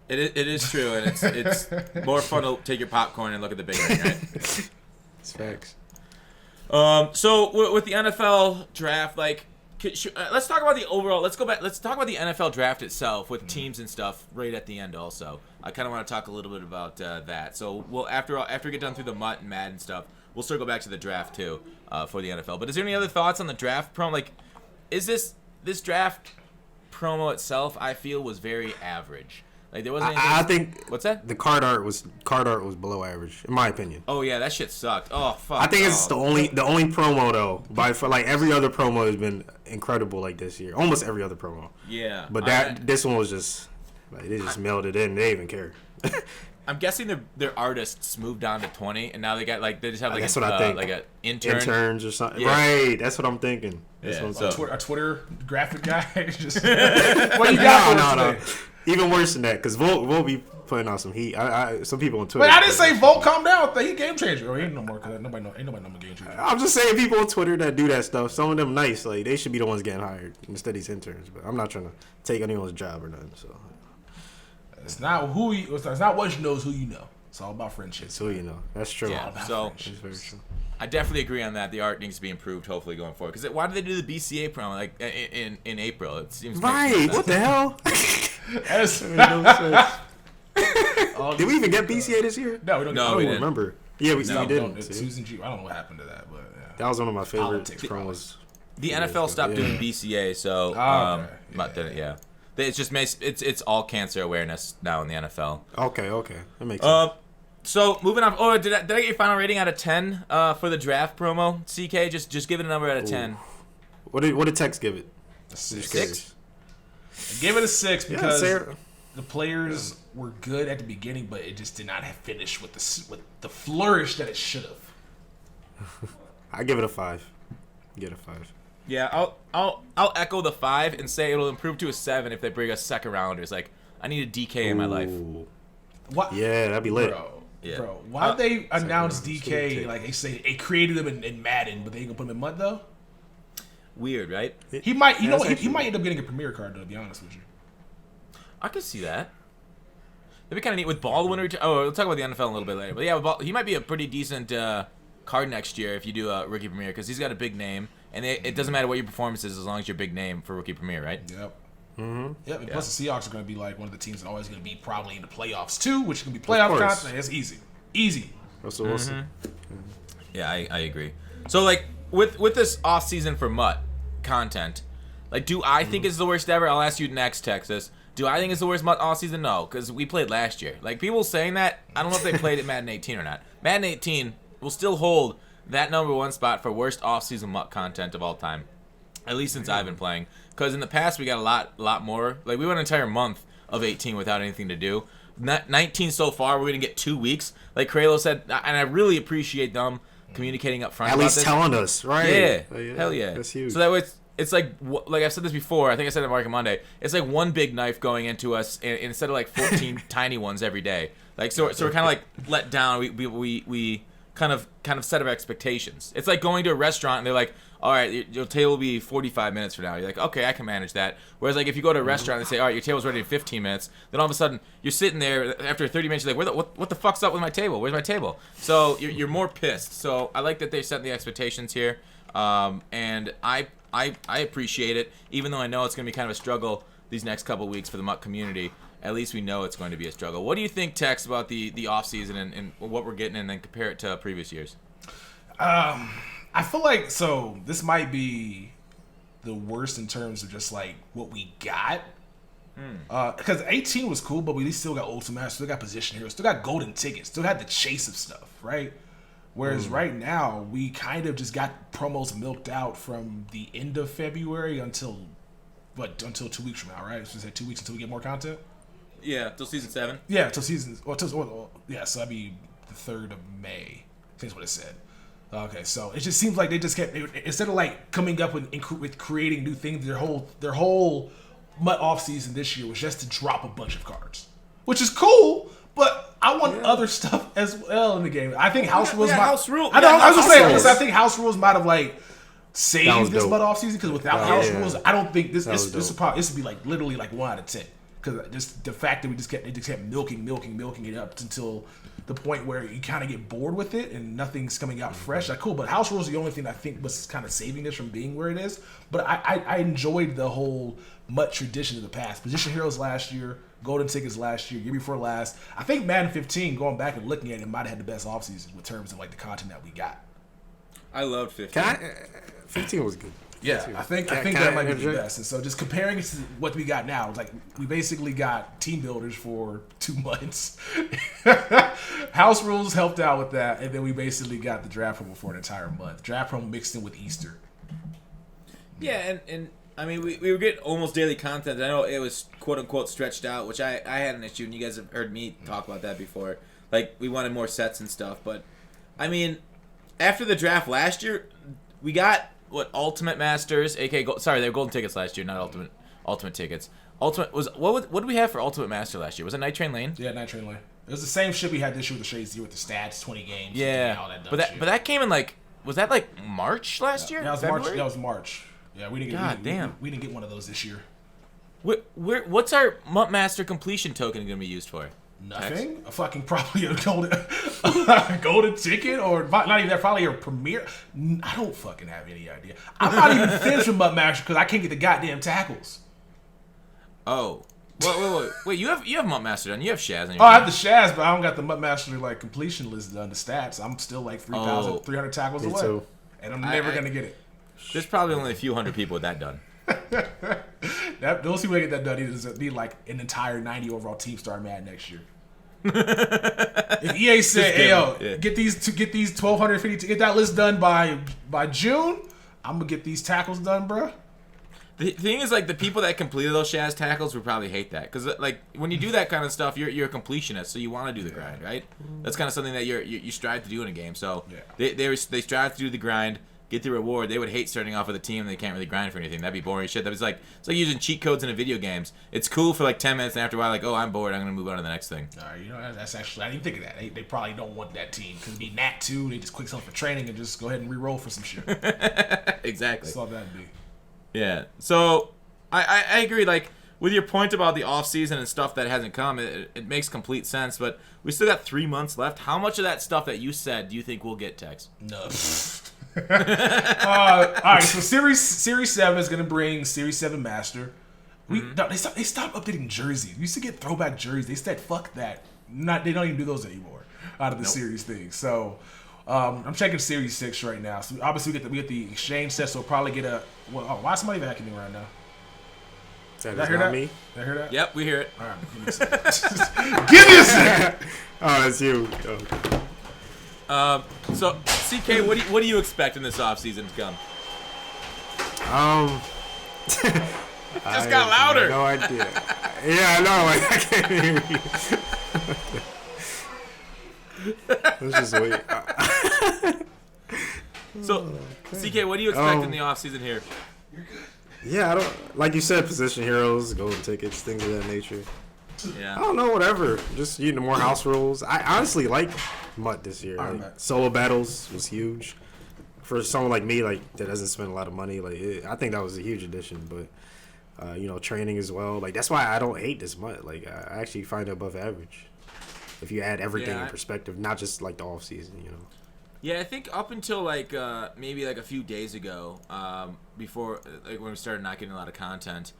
[SPEAKER 1] It is true, and it's more fun to take your popcorn and look at the big ring, right?
[SPEAKER 3] It's facts.
[SPEAKER 1] So with the NFL draft, let's talk about the overall. Let's go back. Let's talk about the NFL draft itself with teams and stuff right at the end. Also, I kind of want to talk a little bit about that. So we'll after we get done through the Mut and Madden stuff, we'll circle back to the draft too for the NFL. But is there any other thoughts on the draft promo? Is this draft promo itself? I feel was very average. There wasn't anything.
[SPEAKER 3] I think
[SPEAKER 1] what's that?
[SPEAKER 3] The card art was below average, in my opinion.
[SPEAKER 1] Oh yeah, that shit sucked. Oh fuck.
[SPEAKER 3] I think it's the only promo though. Every other promo has been incredible this year. Almost every other promo.
[SPEAKER 1] Yeah.
[SPEAKER 3] But this one was just they just mailed it in. They didn't even care.
[SPEAKER 1] I'm guessing their artists moved on to 20, and now they got they just have
[SPEAKER 3] that's what I think.
[SPEAKER 1] An intern.
[SPEAKER 3] Interns or something.
[SPEAKER 1] Yeah.
[SPEAKER 3] Right. That's what I'm thinking.
[SPEAKER 1] Yeah.
[SPEAKER 2] A Twitter graphic guy. Just what you got?
[SPEAKER 3] No. Even worse than that, because Volt be putting out some heat. Some people on Twitter.
[SPEAKER 2] Wait, I didn't say Volt. Calm down. He game changer. Or he ain't no more. Cause ain't nobody know game changer.
[SPEAKER 3] I'm just saying people on Twitter that do that stuff. Some of them nice. They should be the ones getting hired instead of these interns. But I'm not trying to take anyone's job or nothing. So
[SPEAKER 2] it's not it's not what you know. It's who you know. It's all about friendship.
[SPEAKER 3] It's who you know. That's true.
[SPEAKER 1] Yeah. So
[SPEAKER 3] it's very true.
[SPEAKER 1] I definitely agree on that. The art needs to be improved, hopefully going forward. Because why did they do the BCA promo in April? It seems
[SPEAKER 3] right. What the hell?
[SPEAKER 2] That's
[SPEAKER 3] no sense. Did we even get BCA this year?
[SPEAKER 2] No, we don't.
[SPEAKER 1] No,
[SPEAKER 3] we didn't remember. Yeah, we didn't.
[SPEAKER 2] Susan G. I don't know what happened to that, but yeah.
[SPEAKER 3] That was one of my favorite promos.
[SPEAKER 1] The NFL stopped doing BCA, so Mut did it. Yeah, it's just it's all cancer awareness now in the NFL.
[SPEAKER 3] Okay, that makes sense.
[SPEAKER 1] So moving on. Oh, did I get your final rating out of 10 for the draft promo? CK, just give it a number out of 10.
[SPEAKER 3] What did Tex give it?
[SPEAKER 2] A 6. I gave it a 6 because the players were good at the beginning, but it just did not have finished with the flourish that it should have.
[SPEAKER 3] I give it a 5. Get a 5.
[SPEAKER 1] Yeah, I'll echo the 5 and say it'll improve to a 7 if they bring us second rounders. I need a DK in my life.
[SPEAKER 2] What?
[SPEAKER 3] Yeah, that'd be lit.
[SPEAKER 2] Bro, why they announce DK they say they created him in Madden, but they ain't gonna put him in Mut though?
[SPEAKER 1] Weird, right?
[SPEAKER 2] He might, he might end up getting a Premier card though. To be honest with you,
[SPEAKER 1] I could see that. That'd be kind of neat with Baldwin. We'll talk about the NFL a little bit later. But yeah, he might be a pretty decent card next year if you do a Rookie Premier because he's got a big name, and it doesn't matter what your performance is as long as you're a big name for Rookie Premier, right?
[SPEAKER 2] Yep. Mm-hmm. Yep. And plus, the Seahawks are going to be one of the teams that are always going to be probably in the playoffs too, which is going to be playoff content. It's easy.
[SPEAKER 3] Russell Wilson.
[SPEAKER 1] Yeah, I agree. So with this off season for Mut content, do I think it's the worst ever? I'll ask you next, Texas. Do I think it's the worst Mut off season? No, because we played last year. People saying that, I don't know if they played at Madden 18 or not. Madden 18 will still hold that number 1 spot for worst off season Mut content of all time, at least since I've been playing. Because in the past we got a lot more. We went an entire month of 18 without anything to do. 19 so far. We're gonna get 2 weeks, like Kralo said, and I really appreciate them communicating up front.
[SPEAKER 3] At
[SPEAKER 1] about
[SPEAKER 3] least
[SPEAKER 1] this.
[SPEAKER 3] telling us, right?
[SPEAKER 1] Yeah, hell yeah.
[SPEAKER 3] That's huge.
[SPEAKER 1] So that way it's like I've said this before. I think I said it on Market Monday. It's like one big knife going into us, and instead of like 14 tiny ones every day. Like so we're kind of like let down. We kind of set of expectations. It's like going to a restaurant and they're like, all right, your table will be 45 minutes from now. You're like, okay, I can manage that. Whereas like if you go to a restaurant and they say, all right, your table's ready in 15 minutes, then all of a sudden you're sitting there after 30 minutes. You're like, what the fuck's up with my table? Where's my table? So you're more pissed. So I like that they set the expectations here, and I appreciate it, even though I know it's going to be kind of a struggle these next couple weeks for the Mut community. At least we know it's going to be a struggle. What do you think, Tex, about the off season and what we're getting, and then compare it to previous years?
[SPEAKER 2] I feel like this might be the worst in terms of just like what we got. Because 18 was cool, but we still got Ultimate, still got Position Heroes, still got Golden Tickets, still had the chase of stuff, right? Whereas right now, we kind of just got promos milked out from the end of February until 2 weeks from now, right? So it's like 2 weeks until we get more content?
[SPEAKER 1] Yeah, till season 7.
[SPEAKER 2] Yeah, till season. So that'd be the 3rd of May. That's what it said. Okay, so it just seems like they just kept instead of like coming up with creating new things. Their whole Mut Offseason this year was just to drop a bunch of cards, which is cool. But I want other stuff as well in the game. I think House Rules.
[SPEAKER 1] House Rules.
[SPEAKER 2] I know. I was
[SPEAKER 3] House
[SPEAKER 2] gonna say.
[SPEAKER 3] Rules.
[SPEAKER 2] I think House Rules might have like saved this
[SPEAKER 3] dope.
[SPEAKER 2] Mut Offseason because without House Rules, I don't think this would be like literally like 1 out of 10. Because just the fact that they just kept milking it up until the point where you kind of get bored with it and nothing's coming out fresh. Like, cool, but House Rules is the only thing I think was kind of saving this from being where it is. But I enjoyed the whole Mut tradition of the past. Position Heroes last year, Golden Tickets last year before last. I think Madden 15, going back and looking at it, might have had the best offseason with terms of like the content that we got.
[SPEAKER 1] I loved 15.
[SPEAKER 3] 15 was good.
[SPEAKER 2] Yeah, I think that might be the best. And so just comparing it to what we got now, it's like we basically got team builders for 2 months. House Rules helped out with that, and then we basically got the draft promo for an entire month. Draft promo mixed in with Easter.
[SPEAKER 1] Yeah, and I mean, we were getting almost daily content. I know it was quote-unquote stretched out, which I had an issue, and you guys have heard me talk about that before. Like, we wanted more sets and stuff. But, I mean, after the draft last year, we got... Ultimate Masters, aka sorry, they were Golden Tickets last year, not Ultimate Tickets. Ultimate was what did we have for Ultimate Master last year? Was it Night Train Lane?
[SPEAKER 2] Yeah, Night Train Lane. It was the same shit we had this year with the Shades with the stats, 20 games.
[SPEAKER 1] Yeah,
[SPEAKER 2] all that
[SPEAKER 1] but that came in like was that like March last year?
[SPEAKER 2] Yeah, that was
[SPEAKER 1] February?
[SPEAKER 2] March. That was March. Yeah, we didn't get. We didn't get one of those this year.
[SPEAKER 1] What's our Mut Master completion token going to be used for?
[SPEAKER 2] Nothing. A fucking probably a golden ticket or not even that. Probably a premiere. I don't fucking have any idea. I'm not even finished with Mut Master because I can't get the goddamn tackles.
[SPEAKER 1] Oh, wait. You have Mut Master done. You have Shaz on your.
[SPEAKER 2] Oh, I have the Shaz, but I don't got the Mut Master like completion list done. The stats. I'm still like 3,300 tackles away,
[SPEAKER 3] too.
[SPEAKER 2] and I'm never gonna get it.
[SPEAKER 1] There's probably only a few hundred people with that done.
[SPEAKER 2] Those people that get that done need like an entire 90 overall team star Madden next year. If EA said, "Hey yo, get these 1,250 get that list done by June," I'm gonna get these tackles done, bro.
[SPEAKER 1] The thing is, like, the people that completed those Shaz tackles would probably hate that because, like, when you do that kind of stuff, you're a completionist, so you want to do the grind, right? That's kind of something that you strive to do in a game. So they strive to do the grind. Get the reward. They would hate starting off with a team and they can't really grind for anything. That'd be boring shit. It's like using cheat codes in a video games. It's cool for like 10 minutes and after a while, like, oh, I'm bored. I'm gonna move on to the next thing.
[SPEAKER 2] That's actually I didn't think of that. They probably don't want that team because it'd be Nat 2. They just quick sell for training and just go ahead and re-roll for some shit.
[SPEAKER 1] Exactly.
[SPEAKER 2] That's all that'd be.
[SPEAKER 1] Yeah. So I agree. Like with your point about the off season and stuff that hasn't come, it makes complete sense. But we still got 3 months left. How much of that stuff that you said do you think we'll get, Tex?
[SPEAKER 2] No. All right, so Series 7 is gonna bring Series 7 Master. They stopped updating jerseys. We used to get throwback jerseys. They said fuck that. They don't even do those anymore out of the series thing. So I'm checking Series 6 right now. So obviously we get the exchange set. So we'll probably get a. Why is somebody vacuuming right now?
[SPEAKER 3] Did I hear that? Me?
[SPEAKER 2] Did I hear that?
[SPEAKER 1] Yep, we hear it.
[SPEAKER 2] All right, give me a second. Give me a second.
[SPEAKER 3] Oh, that's you. Okay.
[SPEAKER 1] So CK, what do you expect in this offseason to come?
[SPEAKER 3] Just
[SPEAKER 1] got louder.
[SPEAKER 3] No idea. Yeah, I know. I can't hear you. Let's just wait.
[SPEAKER 1] So, CK, what do you expect in the offseason here?
[SPEAKER 3] Yeah, I don't like you said, position heroes, golden tickets, things of that nature.
[SPEAKER 1] Yeah.
[SPEAKER 3] I don't know, whatever. Just more house rules. I honestly like Mut this year. Like, solo battles was huge for someone like me, like that doesn't spend a lot of money. Like I think that was a huge addition. But training as well. Like that's why I don't hate this Mut. Like I actually find it above average if you add everything in perspective, not just like the off season.
[SPEAKER 1] Yeah, I think up until maybe a few days ago, before when we started not getting a lot of content,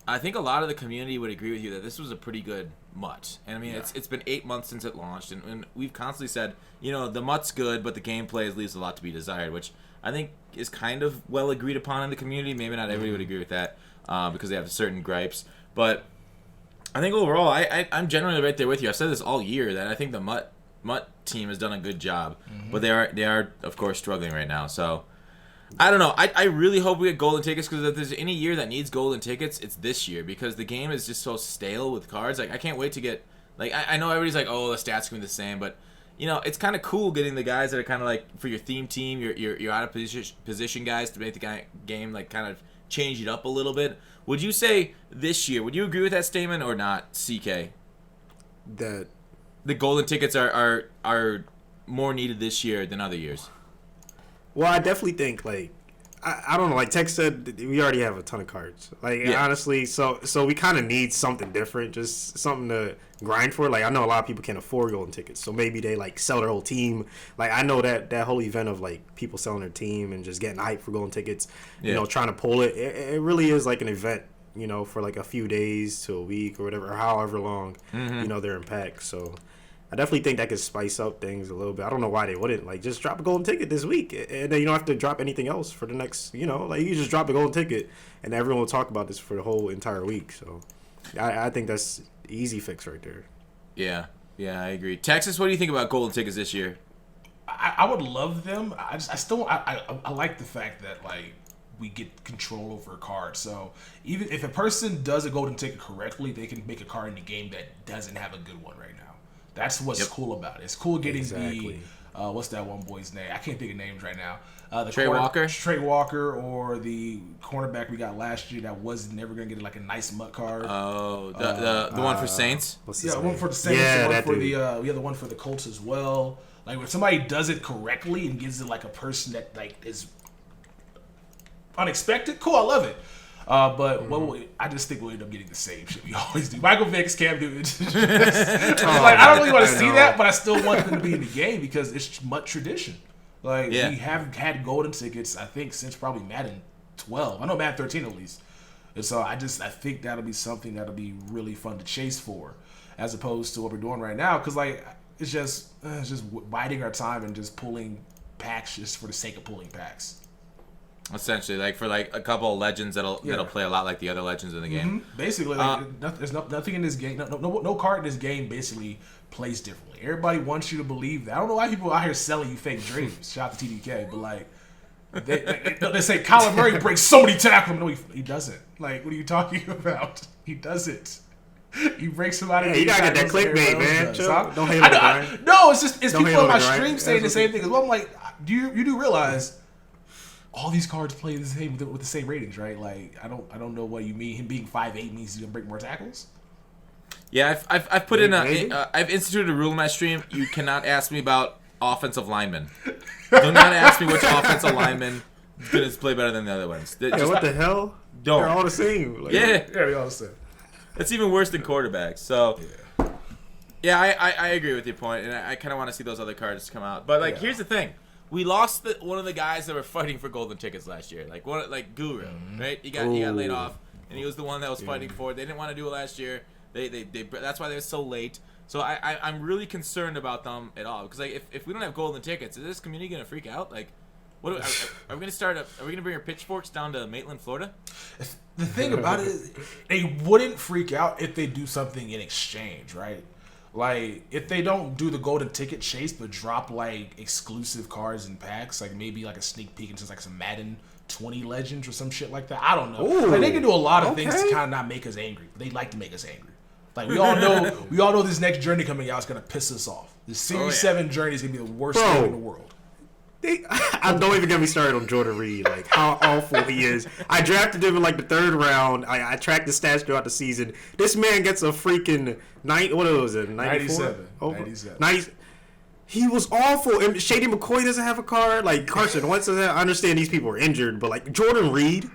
[SPEAKER 1] I think a lot of the community would agree with you that this was a pretty good Mut. And I mean, it's been 8 months since it launched, and we've constantly said, the Mut's good, but the gameplay leaves a lot to be desired, which I think is kind of well agreed upon in the community. Maybe not everybody would agree with that because they have certain gripes, but I think overall, I'm generally right there with you. I've said this all year that I think the Mut team has done a good job, but they are of course struggling right now. So I don't know. I really hope we get golden tickets, because if there's any year that needs golden tickets, it's this year, because the game is just so stale with cards. Like I can't wait to get I know everybody's like, oh, the stats can be the same, but it's kind of cool getting the guys that are kind of like for your theme team, your out of position guys to make the game kind of change it up a little bit. Would you say this year? Would you agree with that statement or not, CK?
[SPEAKER 3] That
[SPEAKER 1] the golden tickets are more needed this year than other years.
[SPEAKER 3] Well, I definitely think I don't know. Like Tech said, we already have a ton of cards. Honestly, so we kind of need something different, just something to grind for. Like I know a lot of people can't afford golden tickets, so maybe they sell their whole team. Like I know that whole event of people selling their team and just getting hyped for golden tickets. Trying to pull it. It really is like an event. For a few days to a week or whatever, or however long. They're in packs. So I definitely think that could spice up things a little bit. I don't know why they wouldn't. Just drop a golden ticket this week, and then you don't have to drop anything else for the next, you just drop a golden ticket, and everyone will talk about this for the whole entire week. So I think that's an easy fix right there.
[SPEAKER 1] Yeah, I agree. Texas, what do you think about golden tickets this year?
[SPEAKER 2] I would love them. I like the fact that, we get control over a card. So even if a person does a golden ticket correctly, they can make a card in the game that doesn't have a good one right now. That's what's cool about it. It's cool getting the what's that one boy's name? I can't think of names right now.
[SPEAKER 1] Trey
[SPEAKER 2] Walker, or the cornerback we got last year that was never gonna get a nice Mut card.
[SPEAKER 1] Oh, the one for Saints.
[SPEAKER 2] One for the Saints. We have the one for the Colts as well. When somebody does it correctly and gives it a person that is unexpected, cool. I love it. But I just think we'll end up getting the same shit we always do. Michael Vick's Cam Newton. I don't really want to see that, but I still want them to be in the game because it's Mut tradition. We have had golden tickets, I think, since probably Madden 12. I know Madden 13 at least. And so I think that'll be something that'll be really fun to chase for, as opposed to what we're doing right now. Because it's just biding our time and just pulling packs just for the sake of pulling packs.
[SPEAKER 1] Essentially, for a couple of legends that'll play a lot like the other legends in the game.
[SPEAKER 2] Basically, there's nothing in this game. No card in this game basically plays differently. Everybody wants you to believe that. I don't know why people out here selling you fake dreams. Shout out to TDK, but they say Kyler Murray breaks so many tackles. No, he doesn't. What are you talking about? He doesn't. He breaks somebody.
[SPEAKER 3] Yeah, you gotta get that clickbait, man. Don't hate on the grind.
[SPEAKER 2] No, it's people on my stream saying the same thing as well. I'm like, you do realize all these cards play the same with the same ratings, right? I don't know what you mean. Him being 5'8" means he's gonna break more tackles.
[SPEAKER 1] Yeah, I've put in I've instituted a rule in my stream. You cannot ask me about offensive linemen. Do not ask me which offensive lineman is gonna play better than the other ones.
[SPEAKER 3] What the hell?
[SPEAKER 1] Don't.
[SPEAKER 3] They're all the same.
[SPEAKER 2] They're all the same.
[SPEAKER 1] It's even worse than quarterbacks. So yeah, I agree with your point, and I kind of want to see those other cards come out. But here's the thing. We lost one of the guys that were fighting for golden tickets last year, Guru, right? He got laid off, and he was the one that was fighting for it. They didn't want to do it last year. They that's why they were so late. So I'm really concerned about them at all, because if we don't have golden tickets, is this community gonna freak out? What are we gonna start? Are we gonna bring our pitchforks down to Maitland, Florida?
[SPEAKER 2] The thing about it is, they wouldn't freak out if they do something in exchange, right? If they don't do the golden ticket chase, but drop exclusive cards and packs, maybe a sneak peek into some Madden 20 Legends or some shit like that. I don't know. They can do a lot of things to kind of not make us angry. They like to make us angry. Like we all know this next journey coming out is gonna piss us off. The Series 7 journey is gonna be the worst thing in the world.
[SPEAKER 3] I don't even get me started on Jordan Reed, like how awful he is. I drafted him in like the 3rd round. I tracked the stats throughout the season. This man gets a freaking
[SPEAKER 2] 97.
[SPEAKER 3] 90. He was awful. And Shady McCoy doesn't have a card. Like Carson Wentz doesn't have, I understand these people are injured, but like Jordan Reed,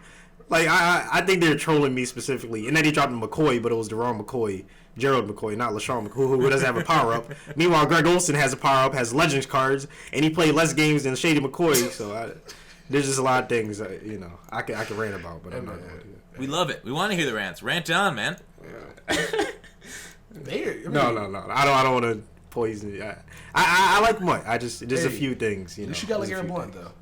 [SPEAKER 3] like I think they're trolling me specifically. And then he dropped McCoy, but it was the wrong McCoy. Gerald McCoy, not LaShawn McCoy, who doesn't have a power-up. Meanwhile, Greg Olsen has a power-up, has Legends cards, and he played less games than Shady McCoy. So there's just a lot of things, I can rant about, but I'm not going to do that.
[SPEAKER 1] We love it. We want to hear the rants. Rant on, man.
[SPEAKER 3] No. I don't want to poison you. I like Mutt. There's a few things,
[SPEAKER 2] You should got like Aaron Blunt, though.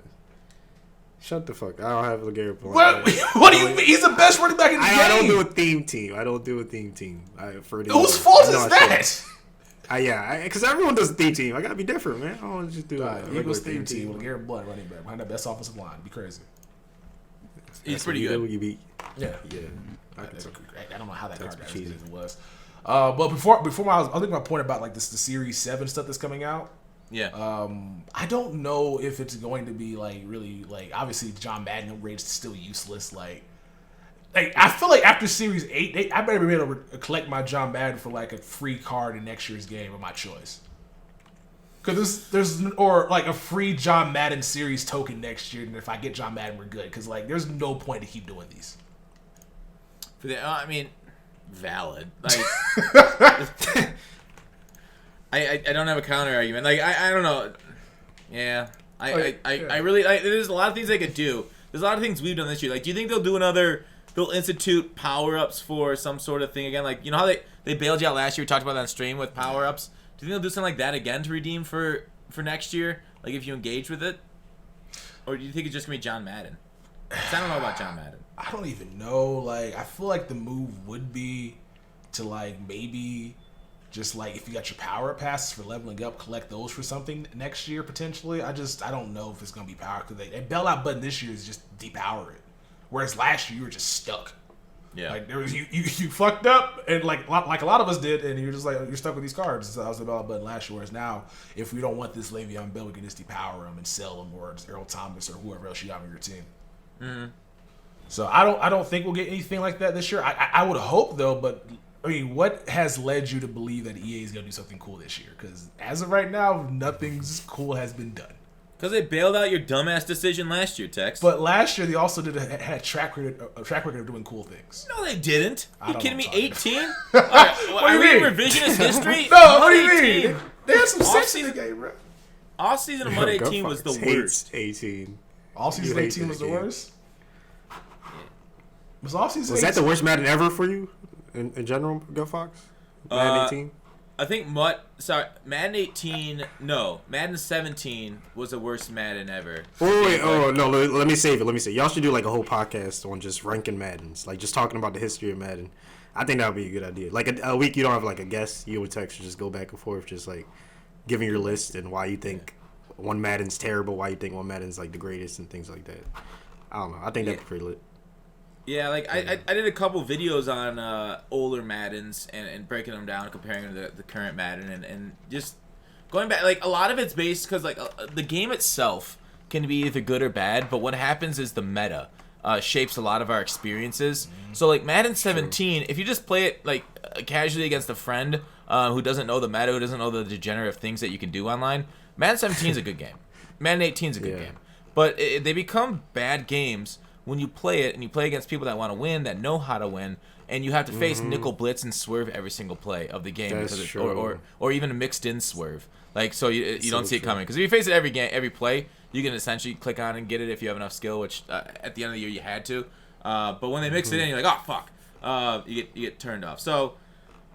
[SPEAKER 3] Shut the fuck. I don't have LeGarrette Blunt.
[SPEAKER 2] What do you mean? He's the best running back in the game.
[SPEAKER 3] I don't do a theme team.
[SPEAKER 2] Whose fault is that?
[SPEAKER 3] Because everyone does a theme team. I gotta be different, man. I don't want to just do
[SPEAKER 2] Eagles theme team with Garrett Blunt running back behind the best offensive line. Be crazy.
[SPEAKER 1] He's pretty good.
[SPEAKER 2] Yeah.
[SPEAKER 3] I
[SPEAKER 2] don't know how that card got as good as it was. But before I think my point about like the Series 7 stuff that's coming out.
[SPEAKER 1] Yeah.
[SPEAKER 2] I don't know if it's going to be like really like obviously John Madden upgrades is still useless. Like I feel like after Series 8, I better be able to collect my John Madden for like a free card in next year's game of my choice. Because there's or like a free John Madden Series token next year, and if I get John Madden, we're good. Because like there's no point to keep doing these.
[SPEAKER 1] Valid. Like. I don't have a counter argument. Like I don't know. Yeah. I really there's a lot of things they could do. There's a lot of things we've done this year. Like, do you think they'll institute power-ups for some sort of thing again? Like, you know how they bailed you out last year? We talked about that on stream with power-ups. Do you think they'll do something like that again to redeem for next year? Like, if you engage with it? Or do you think it's just going to be John Madden? 'Cause I don't know about John Madden.
[SPEAKER 2] I don't even know. Like, I feel like the move would be to, like, maybe just, like, if you got your power-up passes for leveling up, collect those for something next year, potentially. I don't know if it's going to be power. Because they bailout button this year is just depower it. Whereas last year, you were just stuck.
[SPEAKER 1] Yeah.
[SPEAKER 2] Like, there was you fucked up, and like a lot of us did, and you're just like, you're stuck with these cards. So that was the bailout button last year. Whereas now, if we don't want this Le'Veon Bell, we can just depower him and sell him, or Earl Thomas, or whoever else you got on your team.
[SPEAKER 1] Mm-hmm.
[SPEAKER 2] So I don't think we'll get anything like that this year. I would hope, though, but I mean, what has led you to believe that EA is going to do something cool this year? Because as of right now, nothing's cool has been done.
[SPEAKER 1] Because they bailed out your dumbass decision last year, Tex.
[SPEAKER 2] But last year, they also had a track record of doing cool things.
[SPEAKER 1] No, they didn't. You kidding me? 18?
[SPEAKER 2] What do you mean?
[SPEAKER 1] Revisionist history?
[SPEAKER 2] No, what do you mean? They had some sex in the game, bro.
[SPEAKER 1] Off-season of Mut 18 was the worst.
[SPEAKER 3] 18.
[SPEAKER 2] Off-season 18 was the worst?
[SPEAKER 3] Was that the worst Madden ever for you in general, GutFoxx? Madden 18?
[SPEAKER 1] I think Madden 18, no. Madden 17 was the worst Madden ever.
[SPEAKER 3] Let me save it. Y'all should do like a whole podcast on just ranking Maddens, like just talking about the history of Madden. I think that would be a good idea. Like a week you don't have like a guest, you and Tex just go back and forth, just like giving your list and why you think one Madden's terrible, why you think one Madden's like the greatest and things like that. I don't know. I think that'd be pretty lit.
[SPEAKER 1] Yeah, like I did a couple videos on older Maddens and breaking them down, comparing them to the current Madden, and just going back. Like, a lot of it's based because like the game itself can be either good or bad, but what happens is the meta shapes a lot of our experiences. So like Madden 17, if you just play it like casually against a friend who doesn't know the meta, who doesn't know the degenerative things that you can do online, Madden 17 is a good game. Madden 18 is a good game, but they become bad games when you play it and you play against people that want to win, that know how to win, and you have to face nickel blitz and swerve every single play of the game, or even a mixed in swerve. Like, so you don't see it coming. Because if you face it every play, you can essentially click on and get it if you have enough skill, which at the end of the year you had to. But when they mix it in, you're like, oh fuck, you get turned off. So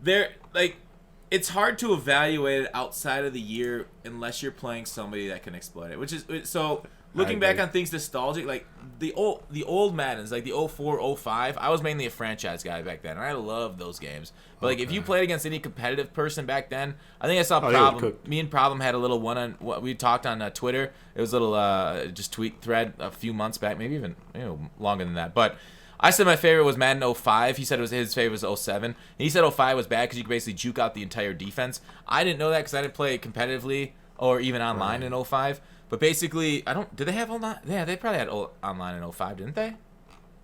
[SPEAKER 1] it's hard to evaluate it outside of the year unless you're playing somebody that can exploit it. Which is so. Looking back on things nostalgic, like the old Maddens, like the 04, 05, I was mainly a franchise guy back then, and I loved those games. But like if you played against any competitive person back then, I think I saw Problem. Me and Problem had a little we talked on Twitter. It was a little just tweet thread a few months back, maybe even longer than that. But I said my favorite was Madden 05. He said his favorite was 07. And he said 05 was bad because you could basically juke out the entire defense. I didn't know that because I didn't play competitively or even online in 05. But basically, did they have online? Yeah, they probably had online in 05, didn't they?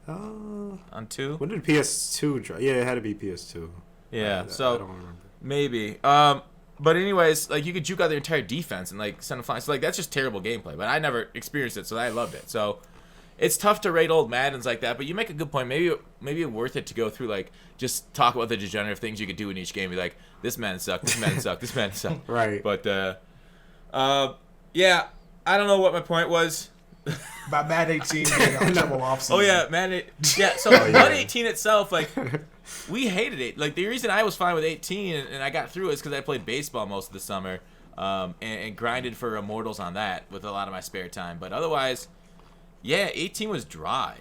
[SPEAKER 1] On 2?
[SPEAKER 3] When did PS2 drop? Yeah, it had to be PS2.
[SPEAKER 1] Yeah,
[SPEAKER 3] I
[SPEAKER 1] so
[SPEAKER 3] don't remember.
[SPEAKER 1] maybe. But anyways, like you could juke out their entire defense and like send them flying. So like that's just terrible gameplay. But I never experienced it, so I loved it. So it's tough to rate old Maddens like that. But you make a good point. Maybe it's worth it to go through like just talk about the degenerative things you could do in each game. Be like, this Madden sucked. This Madden sucked. This Madden sucked.
[SPEAKER 3] Right.
[SPEAKER 1] But yeah, I don't know what my point was.
[SPEAKER 2] About Madden 18 being a terrible offseason.
[SPEAKER 1] Oh yeah, Madden. Yeah. So Mut 18 itself, like. We hated it. Like the reason I was fine with 18 and I got through it is because I played baseball most of the summer, and grinded for Immortals on that with a lot of my spare time. But otherwise, yeah, 18 was dry,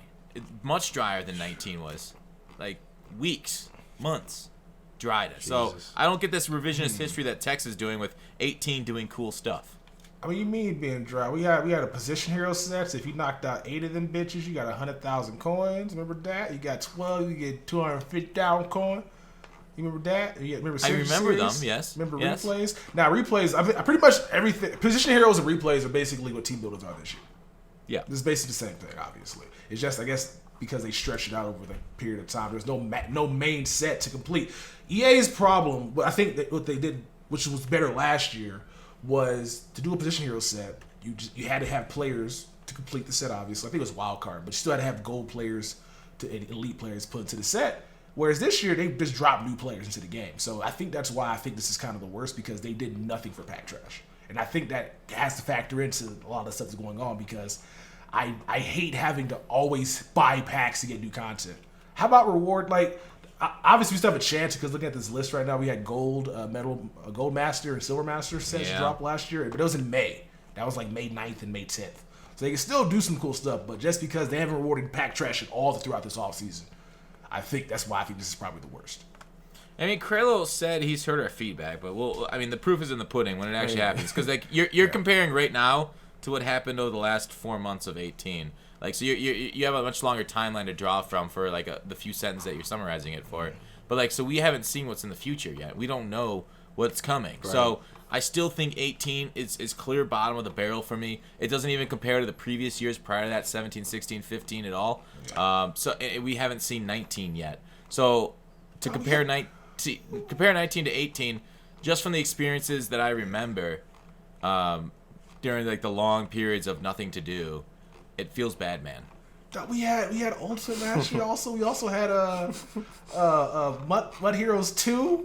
[SPEAKER 1] much drier than 19 was. Like weeks, months, dried it. So I don't get this revisionist history that Tex is doing with 18 doing cool stuff.
[SPEAKER 2] I mean, you mean being dry? We had a position hero sets. If you knocked out 8 of them bitches, you got 100,000 coins. Remember that? You got 12, you get 250,000 coin. You remember that?
[SPEAKER 1] I remember them. Yes.
[SPEAKER 2] Remember
[SPEAKER 1] yes.
[SPEAKER 2] replays? Now replays. I pretty much everything. Position heroes and replays are basically what team builders are this year.
[SPEAKER 1] Yeah.
[SPEAKER 2] This is basically the same thing. Obviously, it's just I guess because they stretched it out over the period of time. There's no main set to complete. EA's problem, but I think that what they did, which was better last year, was to do a position hero set. You had to have players to complete the set. Obviously, I think it was wild card, but you still had to have gold players and elite players put into the set. Whereas this year they just dropped new players into the game. So I think that's why I think this is kind of the worst because they did nothing for pack trash, and I think that has to factor into a lot of the stuff that's going on because I hate having to always buy packs to get new content. How about reward like? Obviously, we still have a chance because looking at this list right now, we had gold, gold master and silver master sets drop last year, but it was in May. That was like May 9th and May 10th. So they can still do some cool stuff, but just because they haven't rewarded pack trash at all throughout this offseason, I think that's why I think this is probably the worst.
[SPEAKER 1] I mean, Kralo said he's heard our feedback, but the proof is in the pudding when it actually happens. Because like you're comparing right now to what happened over the last 4 months of 18. Like, so you have a much longer timeline to draw from for, like, the few sentences that you're summarizing it for. But, like, so we haven't seen what's in the future yet. We don't know what's coming. Right. So I still think 18 is clear bottom of the barrel for me. It doesn't even compare to the previous years prior to that, 17, 16, 15 at all. Yeah. We haven't seen 19 yet. So to compare 19 to 18, just from the experiences that I remember during, like, the long periods of nothing to do, it feels bad, man.
[SPEAKER 2] We had Ultimate Mastery also. We also had Mut Heroes 2.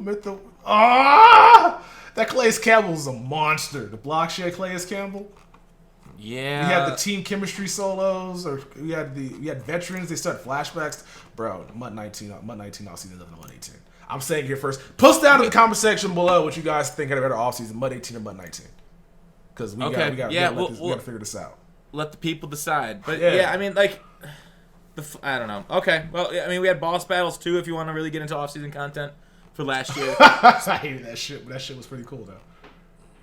[SPEAKER 2] That Calais Campbell is a monster. The block share Calais Campbell.
[SPEAKER 1] Yeah.
[SPEAKER 2] We had the team chemistry solos, or we had veterans. They started flashbacks. Bro, Mut 19 offseason than Mut 18. I'm saying here first. Post down in the comment section below what you guys think had a better offseason, Mut 18 or Mut 19. Because we gotta figure this out.
[SPEAKER 1] Let the people decide. But yeah I mean, like, I don't know. Okay, well, I mean, we had boss battles too. If you want to really get into off-season content for last year,
[SPEAKER 2] I hated that shit, but that shit was pretty cool though.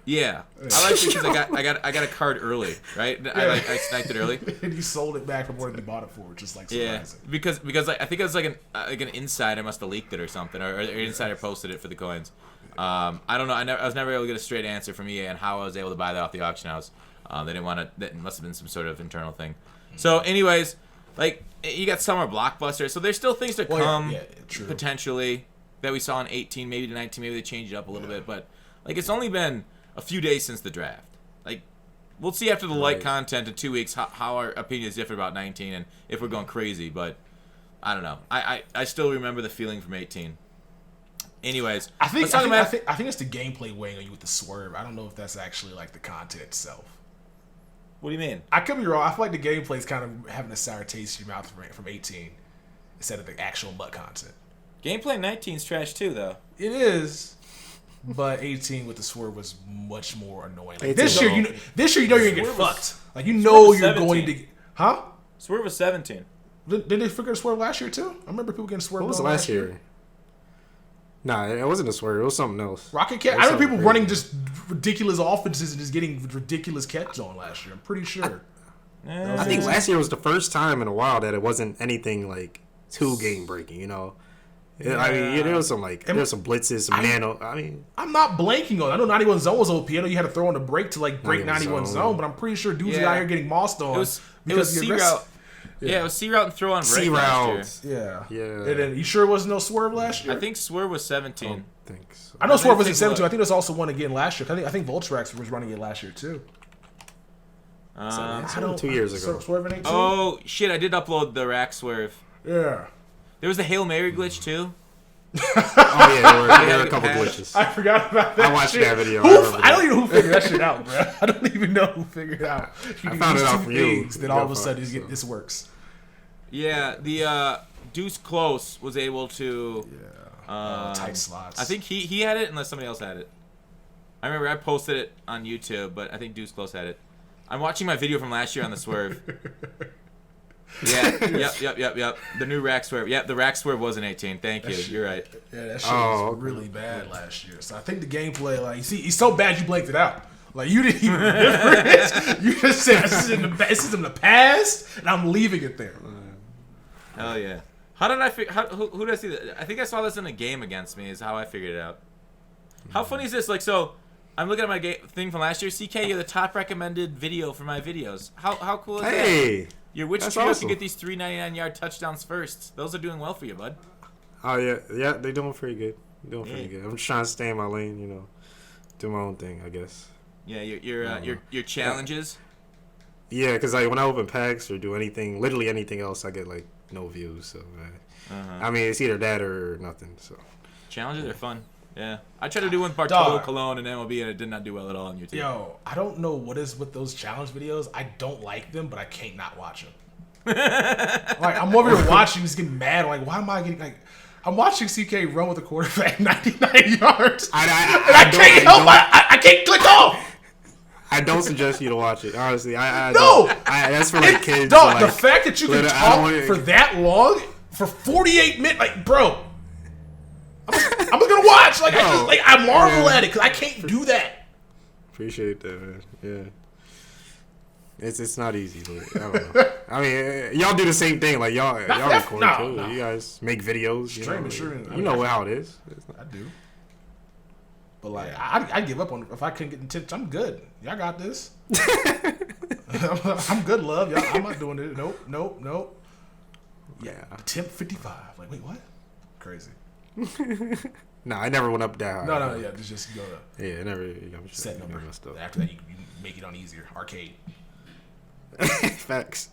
[SPEAKER 1] Yeah, I like it because I got a card early, right? I sniped it early,
[SPEAKER 2] and you sold it back from where you bought it for, just like surprising.
[SPEAKER 1] Yeah, because I think it was like an insider must have leaked it or something, or an insider posted it for the coins. I don't know. I was never able to get a straight answer from EA on how I was able to buy that off the auction house. They didn't want to. That must have been some sort of internal thing. So, anyways, like, you got summer blockbuster, so there's still things to come potentially that we saw in 18, maybe to 19, maybe they change it up a little bit, but like it's only been a few days since the draft. Like, we'll see after the light content in 2 weeks how our opinion is different about 19 and if we're going crazy, but I don't know. I still remember the feeling from 18. Anyways,
[SPEAKER 2] I think it's the gameplay weighing on you with the swerve. I don't know if that's actually like the content itself.
[SPEAKER 1] What do you mean?
[SPEAKER 2] I could be wrong. I feel like the gameplay is kind of having a sour taste in your mouth from 18 instead of the actual Mut content.
[SPEAKER 1] Gameplay 19 is trash too, though.
[SPEAKER 2] It is, but 18 with the swerve was much more annoying. Like, this year, you know you're gonna get fucked. Like, you know you're going to, huh?
[SPEAKER 1] Swerve was 17.
[SPEAKER 2] Did they figure a swerve last year too? I remember people getting swerved.
[SPEAKER 3] What was last year? Nah, it wasn't a swerve. It was something else.
[SPEAKER 2] Rocket catch. I remember people running just ridiculous offenses and just getting ridiculous catches on last year. I'm pretty sure.
[SPEAKER 3] I think last year was the first time in a while that it wasn't anything like too game breaking. You know. Yeah. I mean, there was some there's some blitzes, some nano. I mean,
[SPEAKER 2] I'm not blanking on. I know 91 zone was OP. I know you had to throw on the break to like break 91 zone, but I'm pretty sure dudes out here getting mossed on.
[SPEAKER 1] It was C route. Yeah, it was C route and throw on break
[SPEAKER 3] C route.
[SPEAKER 2] Yeah. And then you sure it wasn't no swerve last year?
[SPEAKER 1] I think swerve was 17.
[SPEAKER 3] I don't think so.
[SPEAKER 2] I know swerve was in 17. I think there's also one again last year. I think Voltrax was running it last year too.
[SPEAKER 3] I don't 2 years ago.
[SPEAKER 2] Swerve in 18?
[SPEAKER 1] Oh shit! I did upload the rack swerve.
[SPEAKER 2] Yeah.
[SPEAKER 1] There was the Hail Mary glitch too.
[SPEAKER 3] Oh yeah, there were a couple glitches.
[SPEAKER 2] I forgot about that.
[SPEAKER 3] I watched
[SPEAKER 2] shit.
[SPEAKER 3] that video.
[SPEAKER 2] I don't even know who figured that shit out, bro. I don't even know who figured it out.
[SPEAKER 3] I found it out from you.
[SPEAKER 2] Then all of a sudden, this works.
[SPEAKER 1] Yeah, the Deuce Close was able to.
[SPEAKER 2] Tight slots.
[SPEAKER 1] I think he had it, unless somebody else had it. I remember I posted it on YouTube, but I think Deuce Close had it. I'm watching my video from last year on the swerve. Yeah, yep. The new rack swerve. Yep, the rack swerve was an 18. Thank you. You're right.
[SPEAKER 2] Yeah, that shit was really bad last year. So I think the gameplay, like, you see, it's so bad you blanked it out. Like, you didn't even remember it. You just said, this is in the past, and I'm leaving it there.
[SPEAKER 1] Hell yeah. How did I who did I see that? I think I saw this in a game against me is how I figured it out. How funny is this? Like, so I'm looking at my thing from last year. CK, you're the top recommended video for my videos. How cool is that? Your which trio can get these 399-yard touchdowns first? Those are doing well for you, bud.
[SPEAKER 3] Oh yeah, they're doing pretty good. I'm just trying to stay in my lane, you know, do my own thing, I guess.
[SPEAKER 1] Yeah, your challenges.
[SPEAKER 3] Yeah, because like when I open packs or do anything, literally anything else, I get like no views. So I mean, it's either that or nothing. So
[SPEAKER 1] challenges are fun. Yeah, I tried to do one with Bartolo Colon and MLB, and it did not do well at all on YouTube.
[SPEAKER 2] Yo, I don't know what is with those challenge videos. I don't like them, but I can't not watch them. Like, I'm over here watching, just getting mad. Like, why am I getting like? I'm watching CK run with a quarterback 99 yards, I can't help. I can't click off.
[SPEAKER 3] I don't suggest you to watch it. Honestly,
[SPEAKER 2] no.
[SPEAKER 3] That's for like kids.
[SPEAKER 2] Dog,
[SPEAKER 3] like,
[SPEAKER 2] the fact that you can talk for that long for 48 minutes, like, bro. I'm just gonna watch. Like, I marvel at it because I can't do that.
[SPEAKER 3] Appreciate that, man. Yeah, it's not easy, but I don't know. I mean, y'all do the same thing. Like y'all record too. No. You guys make videos. You know how it is.
[SPEAKER 2] I do. But like, I give up on it. If I couldn't get in tips, I'm good. Y'all got this. I'm good, love. Y'all, I'm not doing it. Nope. Yeah, temp 55. Like, wait, what? Crazy.
[SPEAKER 3] No, I never went up that high.
[SPEAKER 2] No, yeah, it's just go to
[SPEAKER 3] never
[SPEAKER 2] set number. After that, you make it on easier. Arcade.
[SPEAKER 3] Facts.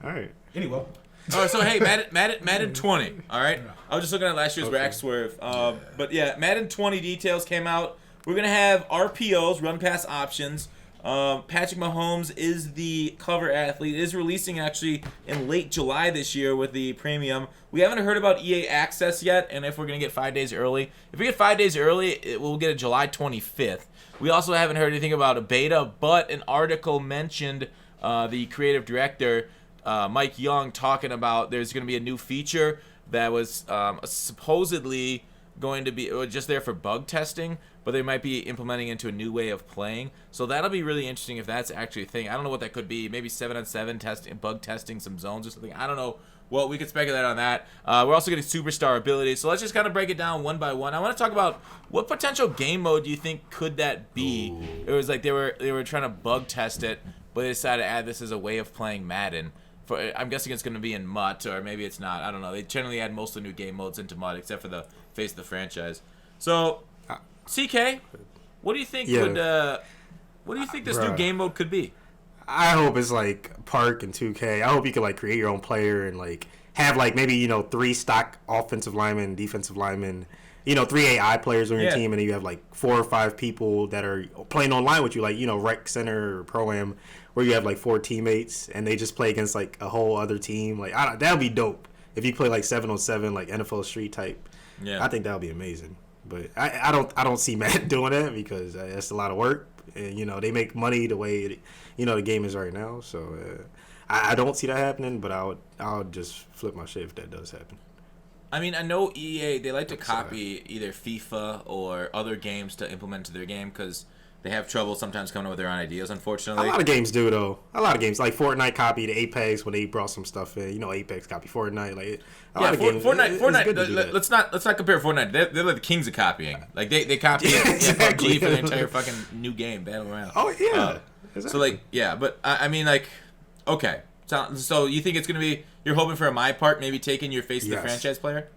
[SPEAKER 3] All right.
[SPEAKER 2] Anyway.
[SPEAKER 1] Oh, so hey, Madden 20. All right. I was just looking at last year's rack swerve. But yeah, Madden 20 details came out. We're gonna have RPOs, run pass options. Patrick Mahomes is the cover athlete. It is releasing actually in late July this year with the premium. We haven't heard about EA Access yet, and if we're going to get 5 days early. If we get 5 days early, we'll get it July 25th. We also haven't heard anything about a beta, but an article mentioned the creative director, Mike Young, talking about there's going to be a new feature that was supposedly going to be just there for bug testing, but they might be implementing into a new way of playing. So that'll be really interesting if that's actually a thing. I don't know what that could be. Maybe 7-on-7 testing, bug testing some zones or something. I don't know. Well, we could speculate on that. We're also getting superstar abilities. So let's just kind of break it down one by one. I want to talk about what potential game mode do you think could that be? It was like they were trying to bug test it, but they decided to add this as a way of playing Madden. I'm guessing it's going to be in Mut, or maybe it's not. I don't know. They generally add most of the new game modes into Mut, except for the face of the franchise. So, CK, what do you think what do you think this new game mode could be?
[SPEAKER 3] I hope it's like Park and 2K. I hope you could like create your own player and like have like maybe 3 stock offensive linemen, defensive linemen, 3 AI players on your team, and then you have like 4 or 5 people that are playing online with you, like rec center or pro-am, where you have like 4 teammates and they just play against like a whole other team. Like that would be dope if you play like 7-on-7, like NFL Street type. Yeah, I think that would be amazing. But I don't see Matt doing that because that's a lot of work, and they make money the way the game is right now. So I don't see that happening, but I would just flip my shit if that does happen.
[SPEAKER 1] I mean, I know EA, they like to copy either FIFA or other games to implement to their game because they have trouble sometimes coming up with their own ideas, unfortunately.
[SPEAKER 3] A lot of games do, though. A lot of games. Like Fortnite copied Apex when they brought some stuff in. You know, Apex copied Fortnite. Like, a lot of games.
[SPEAKER 1] Fortnite, let's not compare Fortnite. They're like the kings of copying. Like, they copy PUBG for their entire fucking new game, Battle Royale.
[SPEAKER 3] Oh, yeah.
[SPEAKER 1] Exactly. So, like, yeah. But, I mean, like, okay. So you think it's going to be, you're hoping for a my part, maybe taking your face of the franchise player?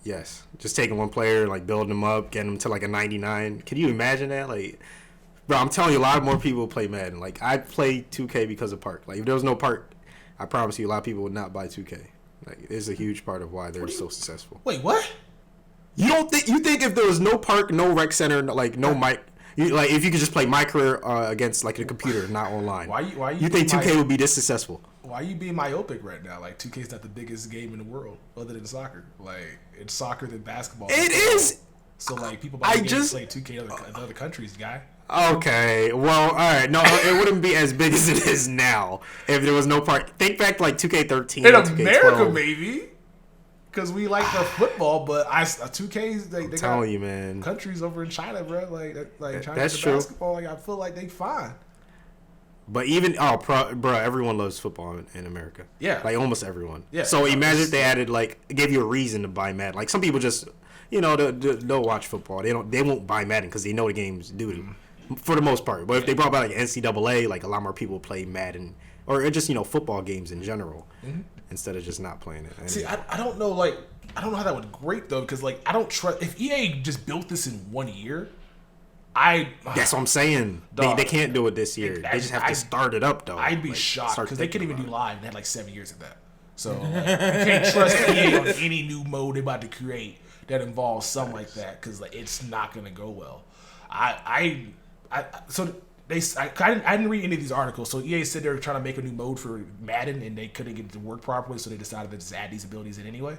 [SPEAKER 3] Yes. Just taking one player, like, building them up, getting them to, like, a 99. Can you imagine that? Like... Bro, I'm telling you, a lot more people play Madden. Like, I play 2K because of Park. Like, if there was no Park, I promise you, a lot of people would not buy 2K. Like, it's a huge part of why they're so successful.
[SPEAKER 2] Wait, what?
[SPEAKER 3] You think if there was no Park, no rec center, like no mic, if you could just play my career against like a computer, not online? Why you think 2K would be this successful?
[SPEAKER 2] Why are you being myopic right now? Like 2K is not the biggest game in the world other than soccer. Like it's soccer than basketball.
[SPEAKER 3] It is.
[SPEAKER 2] So like people buy games play 2K in other countries, guy.
[SPEAKER 3] Okay, well, all right. No, it wouldn't be as big as it is now if there was no Park. Think back to like 2K13.
[SPEAKER 2] In America, maybe. Because we like the football, but 2Ks they got
[SPEAKER 3] you, man.
[SPEAKER 2] Countries over in China, bro. Like China
[SPEAKER 3] that's true.
[SPEAKER 2] Basketball. Like I feel like they fine.
[SPEAKER 3] But even bro, everyone loves football in America.
[SPEAKER 2] Yeah,
[SPEAKER 3] like almost everyone.
[SPEAKER 2] Yeah.
[SPEAKER 3] So imagine if they added gave you a reason to buy Madden. Like some people just they'll watch football. They won't buy Madden because they know the game's doo-doo for the most part. But if they brought back like NCAA, like a lot more people play Madden or just football games in general instead of just not playing it. Anyway.
[SPEAKER 2] See, I don't know I don't know how that would great though because I don't trust if EA just built this in 1 year.
[SPEAKER 3] That's what I'm saying. They can't do it this year. They just have to start it up though.
[SPEAKER 2] I'd be shocked because they couldn't even do live and they had like 7 years of that. So you can't trust EA on any new mode they're about to create that involves something like that because it's not going to go well. I didn't read any of these articles. So EA said they were trying to make a new mode for Madden and they couldn't get it to work properly, so they decided to just add these abilities in anyway.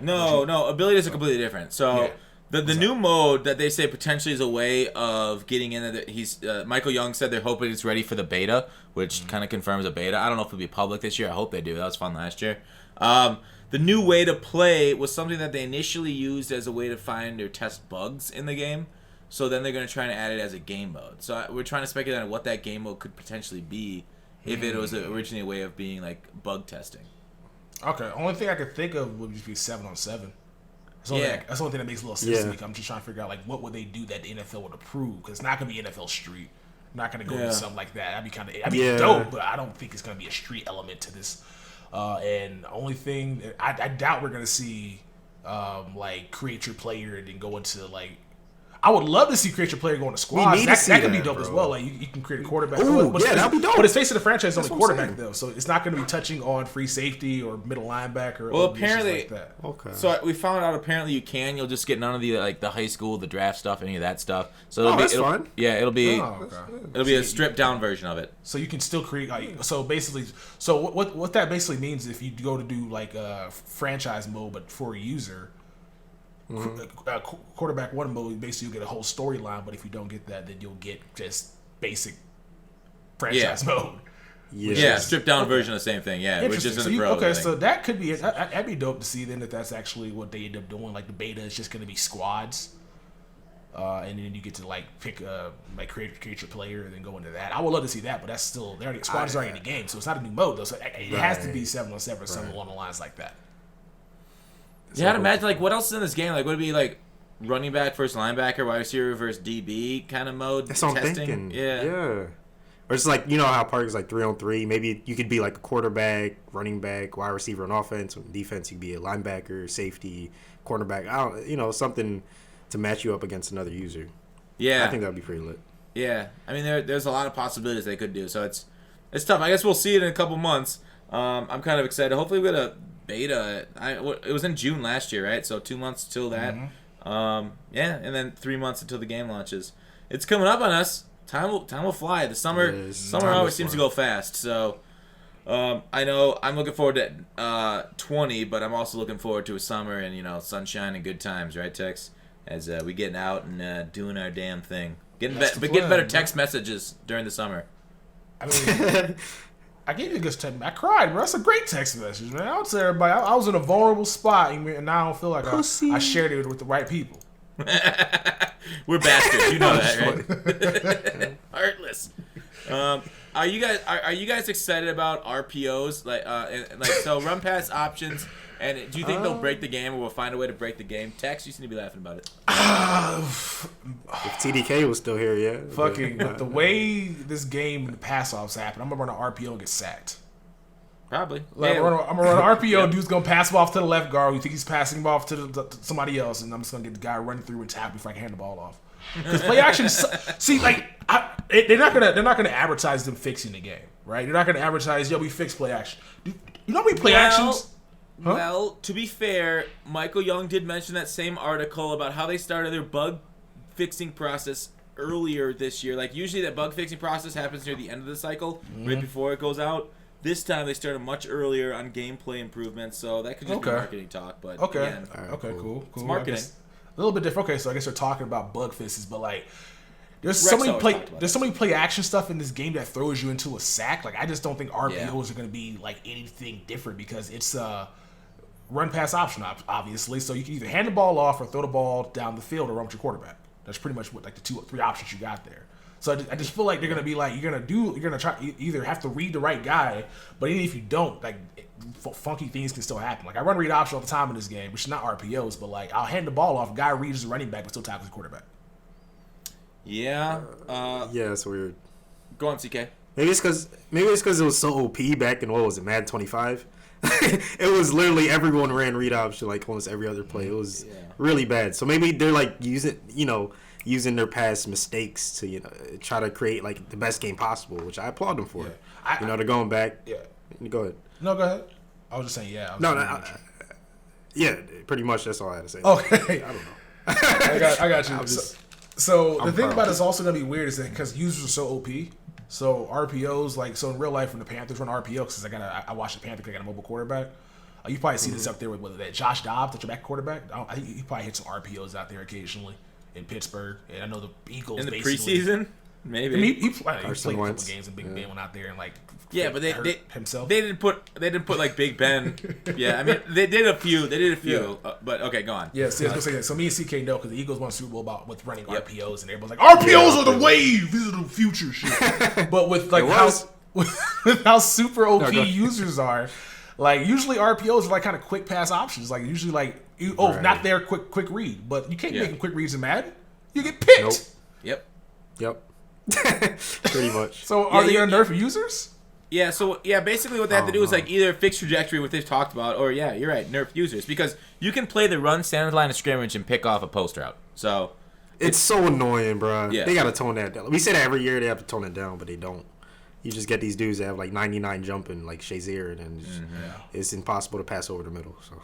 [SPEAKER 1] No, abilities are completely different. So the new mode that they say potentially is a way of getting in there. Michael Young said they're hoping it's ready for the beta, which kind of confirms a beta. I don't know if it'll be public this year. I hope they do. That was fun last year. The new way to play was something that they initially used as a way to find or test bugs in the game. So then they're going to try and add it as a game mode. So we're trying to speculate on what that game mode could potentially be if it was originally a way of being like bug testing.
[SPEAKER 2] Okay, only thing I could think of would just be 7-on-7. That's the only thing that makes a little sense to me. I'm just trying to figure out what would they do that the NFL would approve because it's not going to be NFL Street. I'm not going to go to something like that. That'd be dope, but I don't think it's going to be a street element to this. And the only thing I doubt we're going to see create your player and then go into I would love to see create your player go into squads. That could be dope as well. Like you can create a quarterback.
[SPEAKER 3] That'd be dope.
[SPEAKER 2] But it's face of the franchise only quarterback though, so it's not going to be touching on free safety or middle linebacker.
[SPEAKER 1] Well, apparently,
[SPEAKER 2] like that.
[SPEAKER 3] Okay.
[SPEAKER 1] So we found out apparently you can. You'll just get none of the high school, the draft stuff, any of that stuff. So
[SPEAKER 3] that's fun.
[SPEAKER 1] Yeah, it'll be a stripped down version of it.
[SPEAKER 2] So you can still create. So basically, what that basically means if you go to do a franchise mode, but for a user. Quarterback one mode, basically you get a whole storyline, but if you don't get that, then you'll get just basic franchise mode.
[SPEAKER 1] Stripped down version of the same thing. Yeah, which is in the pro.
[SPEAKER 2] So that could be that'd be dope to see then if that's actually what they end up doing. Like the beta is just going to be squads, and then you get to pick create your player and then go into that. I would love to see that, but that's still squads are already in the game, so it's not a new mode though. So it has to be 7-on-7 or something along the lines like that.
[SPEAKER 1] Yeah, I'd imagine what else is in this game? Would it be running back versus linebacker, wide receiver versus DB kind of mode?
[SPEAKER 3] That's what I'm thinking. Yeah. Or it's how Park is 3-on-3. Maybe you could be a quarterback, running back, wide receiver on offense. On defense, you could be a linebacker, safety, cornerback. Something to match you up against another user.
[SPEAKER 1] Yeah,
[SPEAKER 3] I think that would be pretty lit.
[SPEAKER 1] Yeah, I mean there's a lot of possibilities they could do. So it's tough. I guess we'll see it in a couple months. I'm kind of excited. Hopefully we get a beta. It was in June last year, right? So 2 months till that. And then 3 months until the game launches. It's coming up on us. Time will fly. The summer always seems to go fast. So I know I'm looking forward to 20, but I'm also looking forward to a summer and sunshine and good times, right, Tex? As we getting out and doing our damn thing, getting better text messages during the summer.
[SPEAKER 2] I mean. I gave you a good text. I cried, bro. That's a great text message, man. I would tell everybody I was in a vulnerable spot, and now I don't feel like I shared it with the right people.
[SPEAKER 1] We're bastards. You know that, right? Heartless. Are you guys excited about RPOs? So run pass options. And do you think they'll break the game, or will find a way to break the game? Tex, you seem to be laughing about it.
[SPEAKER 3] If TDK was still here, yeah.
[SPEAKER 2] Fucking the way this game pass-offs happen, I'm gonna run an RPO and get sacked.
[SPEAKER 1] Probably.
[SPEAKER 2] Like, I'm gonna run an RPO. Dude's gonna pass him off to the left guard. We think he's passing him off to somebody else, and I'm just gonna get the guy running through and tap before I can hand the ball off. Because play action, see, like they're not gonna advertise them fixing the game, right? They're not gonna advertise, yo, we fix play action. You know how many play actions? Huh?
[SPEAKER 1] Well, to be fair, Michael Young did mention that same article about how they started their bug fixing process earlier this year. Like, usually that bug fixing process happens near the end of the cycle, right before it goes out. This time they started much earlier on gameplay improvements, so that could just be marketing talk. But again,
[SPEAKER 2] cool.
[SPEAKER 1] It's marketing.
[SPEAKER 2] A little bit different. Okay, so I guess they're talking about bug fixes, but like, there's so many play action stuff in this game that throws you into a sack. Like, I just don't think RPOs are going to be like anything different because it's run pass option, obviously. So you can either hand the ball off or throw the ball down the field or run with your quarterback. That's pretty much what, like, the 2 or 3 options you got there. So I just feel like they're gonna be like, you're gonna try either have to read the right guy, but even if you don't, like, funky things can still happen. Like, I run read option all the time in this game, which is not RPOs, but like, I'll hand the ball off, guy reads the running back but still tackles the quarterback.
[SPEAKER 1] Yeah.
[SPEAKER 3] Yeah, it's weird.
[SPEAKER 1] Go on, CK.
[SPEAKER 3] Maybe it's because it was so OP back in, what was it, Madden 25. It was literally everyone ran read option like almost every other play. It was really bad. So maybe they're like using their past mistakes to try to create like the best game possible, which I applaud them for. Yeah. They're going back. Yeah. Go ahead.
[SPEAKER 2] No, go ahead. I was just saying, yeah.
[SPEAKER 3] Yeah, pretty much. That's all I had to say.
[SPEAKER 2] Okay.
[SPEAKER 3] I don't know.
[SPEAKER 2] I got you. So the thing about it's also gonna be weird is that because users are so OP. So RPOs, like, so in real life when the Panthers run RPO, because I watched the Panthers, I got a mobile quarterback. You probably see this up there with that Josh Dobbs, that's your back quarterback. I think he probably hit some RPOs out there occasionally in Pittsburgh. And I know the Eagles
[SPEAKER 1] in the preseason, maybe.
[SPEAKER 2] I mean, he played a couple games and Big Ben went out there and like
[SPEAKER 1] but they
[SPEAKER 2] himself.
[SPEAKER 1] They didn't put like Big Ben. Yeah, I mean they did a few. But okay, go on.
[SPEAKER 2] Yeah, see, I was gonna say, so me and CK know because the Eagles won a Super Bowl with running RPOs, and everyone's like, RPOs are the wave. These are the future shit. But with like how super OP users are, like usually RPOs are like kind of quick pass options. Like usually like not their quick read, but you can't make quick reads in Madden. You get picked.
[SPEAKER 1] Nope.
[SPEAKER 3] Yep. Pretty much.
[SPEAKER 2] So are they gonna nerf users?
[SPEAKER 1] Yeah, so basically what they have to do is like either fix trajectory, what they've talked about, or you're right, nerf users, because you can play the run standard line of scrimmage and pick off a post route. So
[SPEAKER 3] it's so annoying, bro. Yeah. They gotta tone that down. We say that every year they have to tone it down, but they don't. You just get these dudes that have like 99 jumping like Shazier, and then it's impossible to pass over the middle. So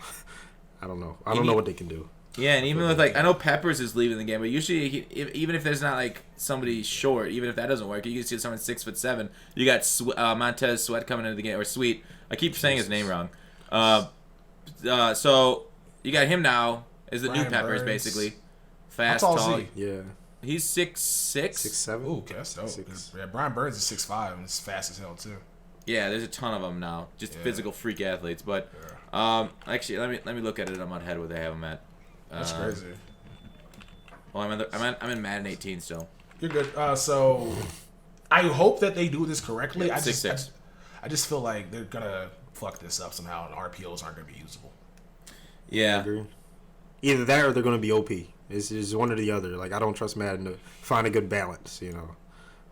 [SPEAKER 3] I don't know. I don't know what they can do.
[SPEAKER 1] Yeah, and even with like, I know Peppers is leaving the game, but usually even if there's not like somebody short, even if that doesn't work, you can see someone 6'7". You got Montez Sweat coming into the game, or Sweet. I keep saying his name wrong. So you got him now as the
[SPEAKER 2] Brian
[SPEAKER 1] new Peppers,
[SPEAKER 2] Burns.
[SPEAKER 1] basically. Fast,
[SPEAKER 2] How tall
[SPEAKER 1] tall.
[SPEAKER 2] is he?
[SPEAKER 3] Yeah.
[SPEAKER 1] He's 6'6".
[SPEAKER 3] 6'7".
[SPEAKER 2] Ooh, that's dope. Yeah, Brian Burns is 6'5" and he's fast as hell too.
[SPEAKER 1] Yeah, there's a ton of them now, just physical freak athletes. But actually, let me look at it on my head where they have them at.
[SPEAKER 2] That's crazy.
[SPEAKER 1] Well, I'm in Madden 18 still.
[SPEAKER 2] You're good. So I hope that they do this correctly.
[SPEAKER 1] Yeah,
[SPEAKER 2] I just feel like they're gonna fuck this up somehow, and RPOs aren't gonna be usable.
[SPEAKER 1] Yeah.
[SPEAKER 3] I agree. Either that or they're gonna be OP. It's just one or the other. Like, I don't trust Madden to find a good balance.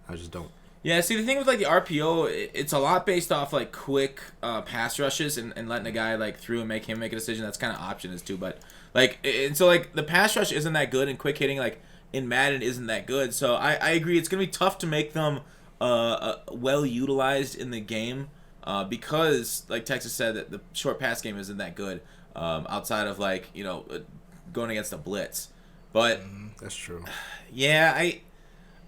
[SPEAKER 3] I just don't.
[SPEAKER 1] Yeah, see, the thing with like the RPO, it's a lot based off like quick pass rushes and letting a guy like through and make him make a decision. That's kind of option is too, but like, and so like the pass rush isn't that good, and quick hitting like in Madden isn't that good. So I agree, it's gonna be tough to make them well utilized in the game because like Texas said that the short pass game isn't that good outside of like going against a blitz. But
[SPEAKER 3] that's true.
[SPEAKER 1] Yeah,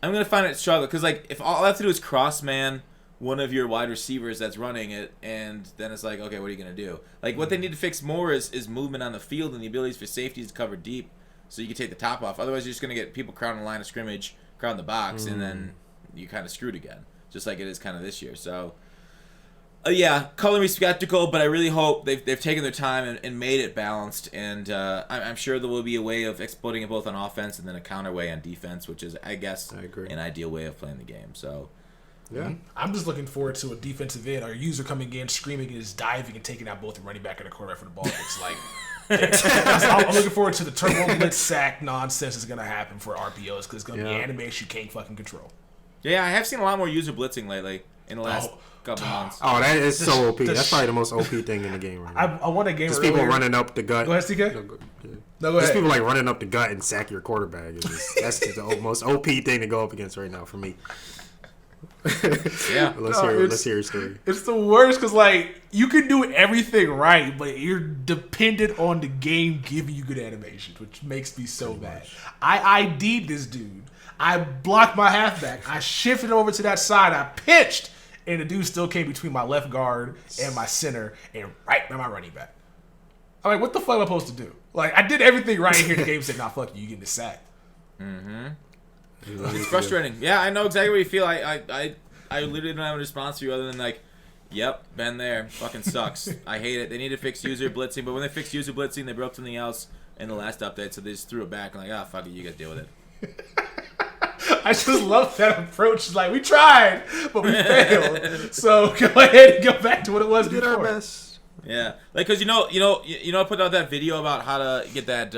[SPEAKER 1] I'm going to find it struggle because, like, if all I have to do is cross-man one of your wide receivers that's running it, and then it's like, okay, what are you going to do? Like, what they need to fix more is movement on the field and the abilities for safeties to cover deep so you can take the top off. Otherwise, you're just going to get people crowding the line of scrimmage, crowding the box, and then you kind of screwed again, just like it is kind of this year. So, Yeah, color me skeptical, but I really hope they've taken their time and made it balanced. And I'm sure there will be a way of exploiting it both on offense and then a counter way on defense, which is, I guess, an ideal way of playing the game. So,
[SPEAKER 2] yeah, I'm just looking forward to a defensive end or a user coming in, screaming, and just diving and taking out both the running back and the quarterback for the ball. It's like I'm looking forward to the turbo blitz sack nonsense that's gonna happen for RPOs because it's gonna be animation you can't fucking control.
[SPEAKER 1] Yeah, I have seen a lot more user blitzing lately in the last couple months.
[SPEAKER 3] Oh, that is so OP. That's probably the most OP thing in the game right now.
[SPEAKER 2] I won a game.
[SPEAKER 3] Just people running up the gut.
[SPEAKER 2] Go ahead, CK.
[SPEAKER 3] No, go
[SPEAKER 2] ahead.
[SPEAKER 3] Just people like running up the gut and sack your quarterback. That's just the most OP thing to go up against right now for me.
[SPEAKER 1] Yeah,
[SPEAKER 3] let's hear your story.
[SPEAKER 2] It's the worst because like you can do everything right, but you're dependent on the game giving you good animations, which makes me so mad. I ID'd this dude. I blocked my halfback. I shifted over to that side. I pitched, and the dude still came between my left guard and my center, and right by my running back. I'm like, what the fuck am I supposed to do? Like, I did everything right here. The game said, "Nah, fuck you. You getting the sack."
[SPEAKER 1] Mm-hmm. It's frustrating. Yeah, I know exactly what you feel. I literally don't have a response to you other than like, yep, been there. Fucking sucks. I hate it. They need to fix user blitzing, but when they fixed user blitzing, they broke something else in the last update, so they just threw it back. I'm like, fuck it, you guys deal with it.
[SPEAKER 2] I just love that approach. It's like, we tried, but we failed. So go ahead and go back to what it was before.
[SPEAKER 3] Did our best.
[SPEAKER 1] Yeah, like because I put out that video about how to get that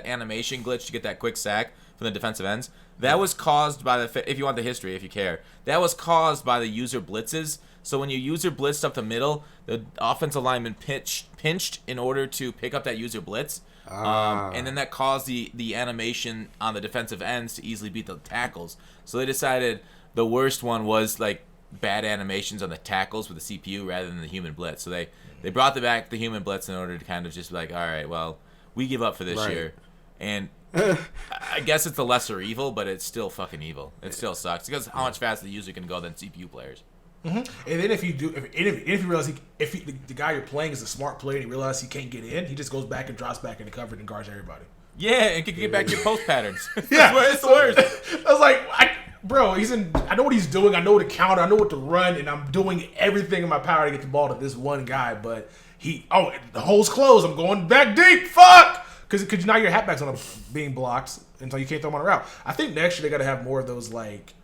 [SPEAKER 1] animation glitch to get that quick sack from the defensive ends. That was caused by if you want the history, if you care, that was caused by the user blitzes. So when you user blitzed up the middle, the offensive lineman pinched in order to pick up that user blitz. And then that caused the animation on the defensive ends to easily beat the tackles. So they decided the worst one was like bad animations on the tackles with the CPU rather than the human blitz. So they brought back the human blitz in order to kind of just be like, all right, well, we give up for this year. And I guess it's the lesser evil, but it's still fucking evil. It still sucks because how much faster the user can go than CPU players.
[SPEAKER 2] Mm-hmm. And then if you realize the guy you're playing is a smart player and he realizes he can't get in, he just goes back and drops back in the cover and guards everybody.
[SPEAKER 1] Yeah, and can get back to your post patterns.
[SPEAKER 2] Yeah,
[SPEAKER 1] it's the worst.
[SPEAKER 2] I was like, I know what he's doing. I know the counter. I know what to run, and I'm doing everything in my power to get the ball to this one guy. But the hole's closed. I'm going back deep. Fuck, because now your halfback's on being blocked, and so you can't throw him on a route. I think next year they got to have more of those like.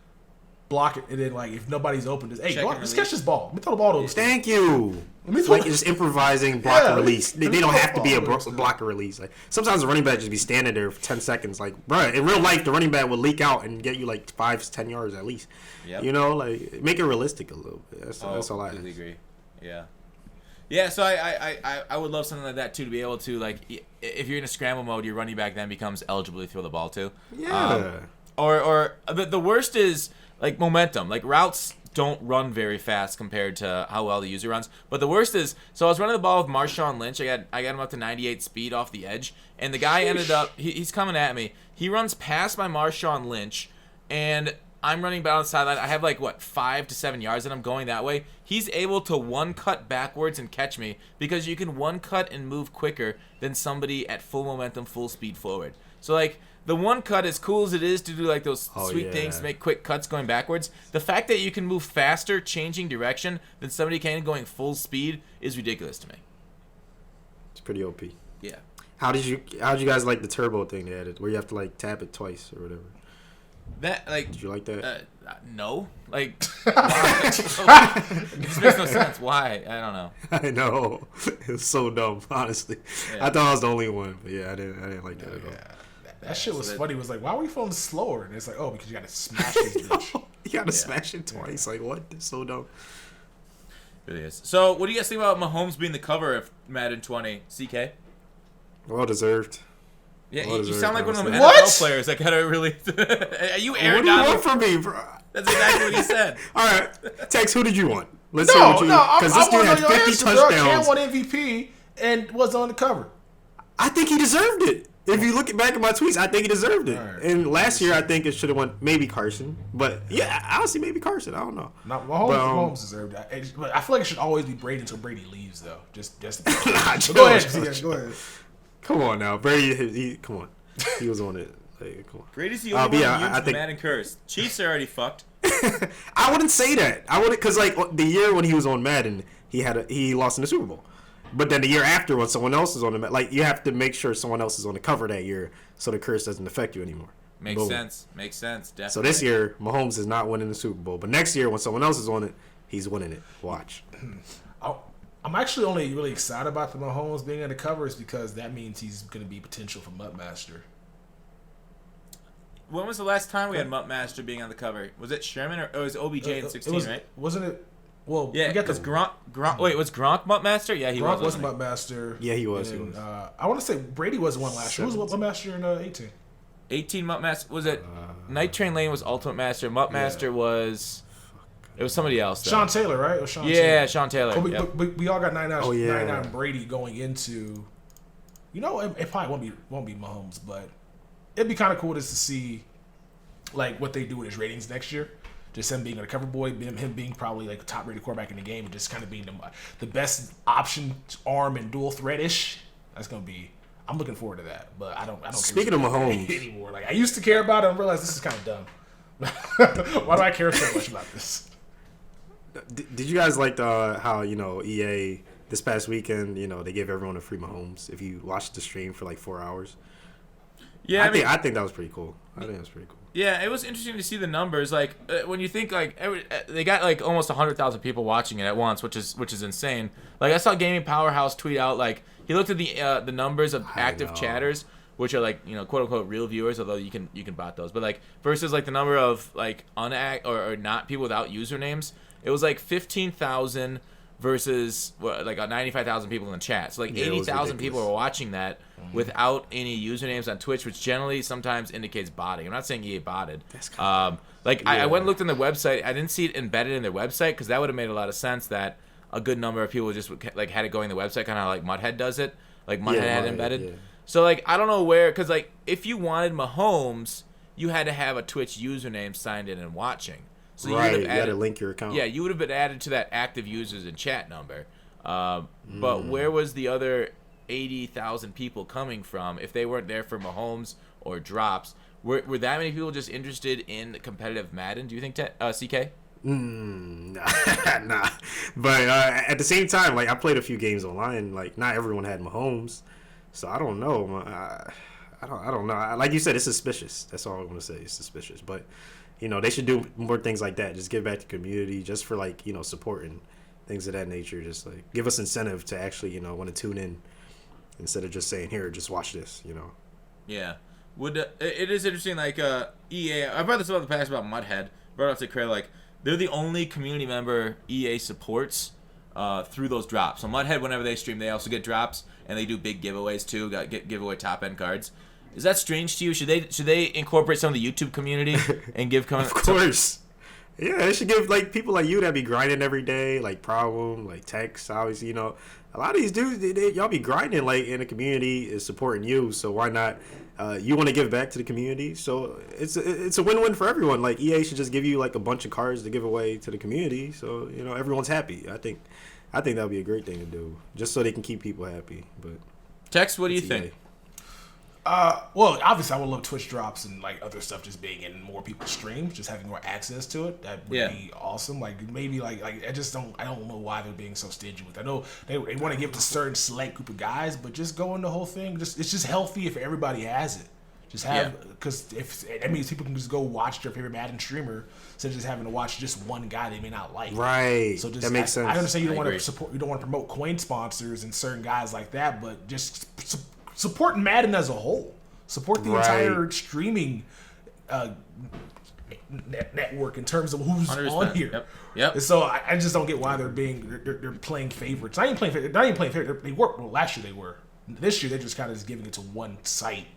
[SPEAKER 2] Block it, and then like if nobody's open, just hey, let's catch this ball. Let me throw the ball to him.
[SPEAKER 3] Thank you. It's like just improvising block and release. They don't have to be a block or release. Like sometimes the running back just be standing there for 10 seconds. Like, bro, in real life, the running back would leak out and get you like 5-10 yards at least. Yep. You know, like make it realistic a little bit. That's all I
[SPEAKER 1] completely agree. Yeah. Yeah, so I would love something like that too, to be able to like if you're in a scramble mode, your running back then becomes eligible to throw the ball to.
[SPEAKER 3] Yeah.
[SPEAKER 1] Or the worst is. Like momentum, like routes don't run very fast compared to how well the user runs. But the worst is, so I was running the ball with Marshawn Lynch. I got him up to 98 speed off the edge, and the guy ended up he's coming at me. He runs past my Marshawn Lynch, and I'm running down the sideline. I have like 5 to 7 yards, and I'm going that way. He's able to one cut backwards and catch me because you can one cut and move quicker than somebody at full momentum, full speed forward. So like. The one cut, as cool as it is to do like those sweet things, to make quick cuts going backwards, the fact that you can move faster, changing direction, than somebody can going full speed is ridiculous to me.
[SPEAKER 3] It's pretty OP.
[SPEAKER 1] Yeah.
[SPEAKER 3] How'd you guys like the turbo thing they added, where you have to like tap it twice or whatever?
[SPEAKER 1] That like. Did
[SPEAKER 3] you like that?
[SPEAKER 1] No. Like. Why? It just makes no sense. Why? I don't know.
[SPEAKER 3] I know. It was so dumb, honestly. Yeah. I thought I was the only one, but yeah, I didn't like that at all.
[SPEAKER 2] That shit was funny. It was like, why are we falling slower? And it's like, because you got to smash this bitch.
[SPEAKER 3] You got to smash it twice. Like, what? It's so dumb.
[SPEAKER 1] It really is. So, what do you guys think about Mahomes being the cover of Madden 20? CK?
[SPEAKER 3] Well deserved.
[SPEAKER 1] Yeah, you sound like one of them NFL players that gotta really. Are you Aaron Donald?
[SPEAKER 3] What do you want from me, bro?
[SPEAKER 1] That's exactly what he said.
[SPEAKER 3] All right, Tex, who did you want? Let's hear what you because this dude had 50 touchdowns.
[SPEAKER 2] Cam won MVP and was on the cover.
[SPEAKER 3] I think he deserved it. If you look back at my tweets, I think he deserved it. Right. And last year, I think it should have won maybe Carson. But yeah, honestly, maybe Carson. I don't know.
[SPEAKER 2] Mahomes deserved it. But I feel like it should always be Brady until Brady leaves, though. Just
[SPEAKER 3] go ahead. Come on now, Brady. Come on, he was on it. Like, come on.
[SPEAKER 1] Brady's the only one immune to the Madden curse. Chiefs are already fucked.
[SPEAKER 3] I wouldn't say that. I wouldn't because like the year when he was on Madden, he lost in the Super Bowl. But then the year after, when someone else is on the like, you have to make sure someone else is on the cover that year, so the curse doesn't affect you anymore.
[SPEAKER 1] Makes sense. Definitely.
[SPEAKER 3] So this year, Mahomes is not winning the Super Bowl, but next year, when someone else is on it, he's winning it. Watch.
[SPEAKER 2] I'm actually only really excited about the Mahomes being on the covers because that means he's going to be potential for Mut Master.
[SPEAKER 1] When was the last time we had Mut Master being on the cover? Was it Sherman or was it OBJ in 16? Right?
[SPEAKER 2] Wasn't it? Well,
[SPEAKER 1] yeah, because Gronk. Wait, was Gronk Mut Master? Yeah, he
[SPEAKER 2] Gronk
[SPEAKER 1] was.
[SPEAKER 2] was Mut Master.
[SPEAKER 3] Yeah, he was.
[SPEAKER 2] And, I want to say Brady was the one last year. Who was Mut Master in 18?
[SPEAKER 1] 18 Mut Master. Was it Night Train Lane was Ultimate Master? Mut Master was. It was somebody else. Though.
[SPEAKER 2] Sean Taylor, right? It was Sean
[SPEAKER 1] Taylor.
[SPEAKER 2] Sean
[SPEAKER 1] Taylor.
[SPEAKER 2] But we all got 99 Brady going into. You know, it probably won't be Mahomes, but it'd be kind of cool just to see, like, what they do with his ratings next year. Just him being a cover boy, him being probably like a top rated quarterback in the game, and just kind of being the best option arm and dual threat ish. That's gonna be. I'm looking forward to that, but I don't.
[SPEAKER 3] Speaking of Mahomes
[SPEAKER 2] anymore, like I used to care about it, and realize this is kind of dumb. Why do I care so much about this?
[SPEAKER 3] Did you guys like how EA this past weekend they gave everyone a free Mahomes if you watched the stream for like 4 hours?
[SPEAKER 1] Yeah,
[SPEAKER 3] I think that was pretty cool. I think that was pretty cool.
[SPEAKER 1] Yeah, it was interesting to see the numbers. Like when you think like they got like almost 100,000 people watching it at once, which is insane. Like I saw Gaming Powerhouse tweet out like he looked at the numbers of active chatters, which are like quote unquote real viewers, although you can bot those. But like versus like the number of like or not people without usernames, it was like 15,000 versus like 95,000 people in the chat. So like 80,000 people were watching that without any usernames on Twitch, which generally sometimes indicates botting. I'm not saying EA botted. I went and looked on their website. I didn't see it embedded in their website because that would have made a lot of sense that a good number of people just like had it going in the website, kind of like Muthead does it. Like Muthead had it embedded. Yeah. So like I don't know where, because like if you wanted Mahomes, you had to have a Twitch username signed in and watching. So you had
[SPEAKER 3] to link your account.
[SPEAKER 1] Yeah, you would have been added to that active users and chat number. But where was the other 80,000 people coming from if they weren't there for Mahomes or drops? Were that many people just interested in competitive Madden, do you think, CK?
[SPEAKER 3] Nah. But at the same time, like I played a few games online. Like not everyone had Mahomes, so I don't know. I don't know. Like you said, it's suspicious. That's all I want to say. It's suspicious. But they should do more things like that. Just give back to the community, just for like support and things of that nature. Just like give us incentive to actually want to tune in instead of just saying, here, just watch this.
[SPEAKER 1] Yeah. It is interesting. Like EA, I brought this up in the past about Muthead. Brought up to Craig, like they're the only community member EA supports through those drops. So Muthead, whenever they stream, they also get drops, and they do big giveaways too. Give away top end cards. Is that strange to you? Should they incorporate some of the YouTube community and give?
[SPEAKER 3] Of course. Yeah, they should give like people like you that be grinding every day, like Problem, like Tex. Obviously, a lot of these dudes, y'all be grinding like in the community is supporting you. So why not? You want to give back to the community, so it's a win-win for everyone. Like EA should just give you like a bunch of cards to give away to the community, so everyone's happy. I think that would be a great thing to do, just so they can keep people happy. But
[SPEAKER 1] Tex, what do you think?
[SPEAKER 2] Well, obviously, I would love Twitch drops and like other stuff just being in more people's streams, just having more access to it. That would be awesome. Like maybe like I don't know why they're being so stingy with it. I know they want to give it to a certain select group of guys, but just go in the whole thing. It's just healthy if everybody has it. Just have, because if that means people can just go watch their favorite Madden streamer instead of just having to watch just one guy they may not like.
[SPEAKER 3] Right.
[SPEAKER 2] So
[SPEAKER 3] that makes sense.
[SPEAKER 2] I understand you don't want to support, you don't want to promote coin sponsors and certain guys like that, but just support Madden as a whole. Support the entire streaming network in terms of who's 100%. On here.
[SPEAKER 1] Yep.
[SPEAKER 2] And so I just don't get why they're playing favorites. Not even playing favorites. They were. Well, last year they were. This year they're just kind of just giving it to one site,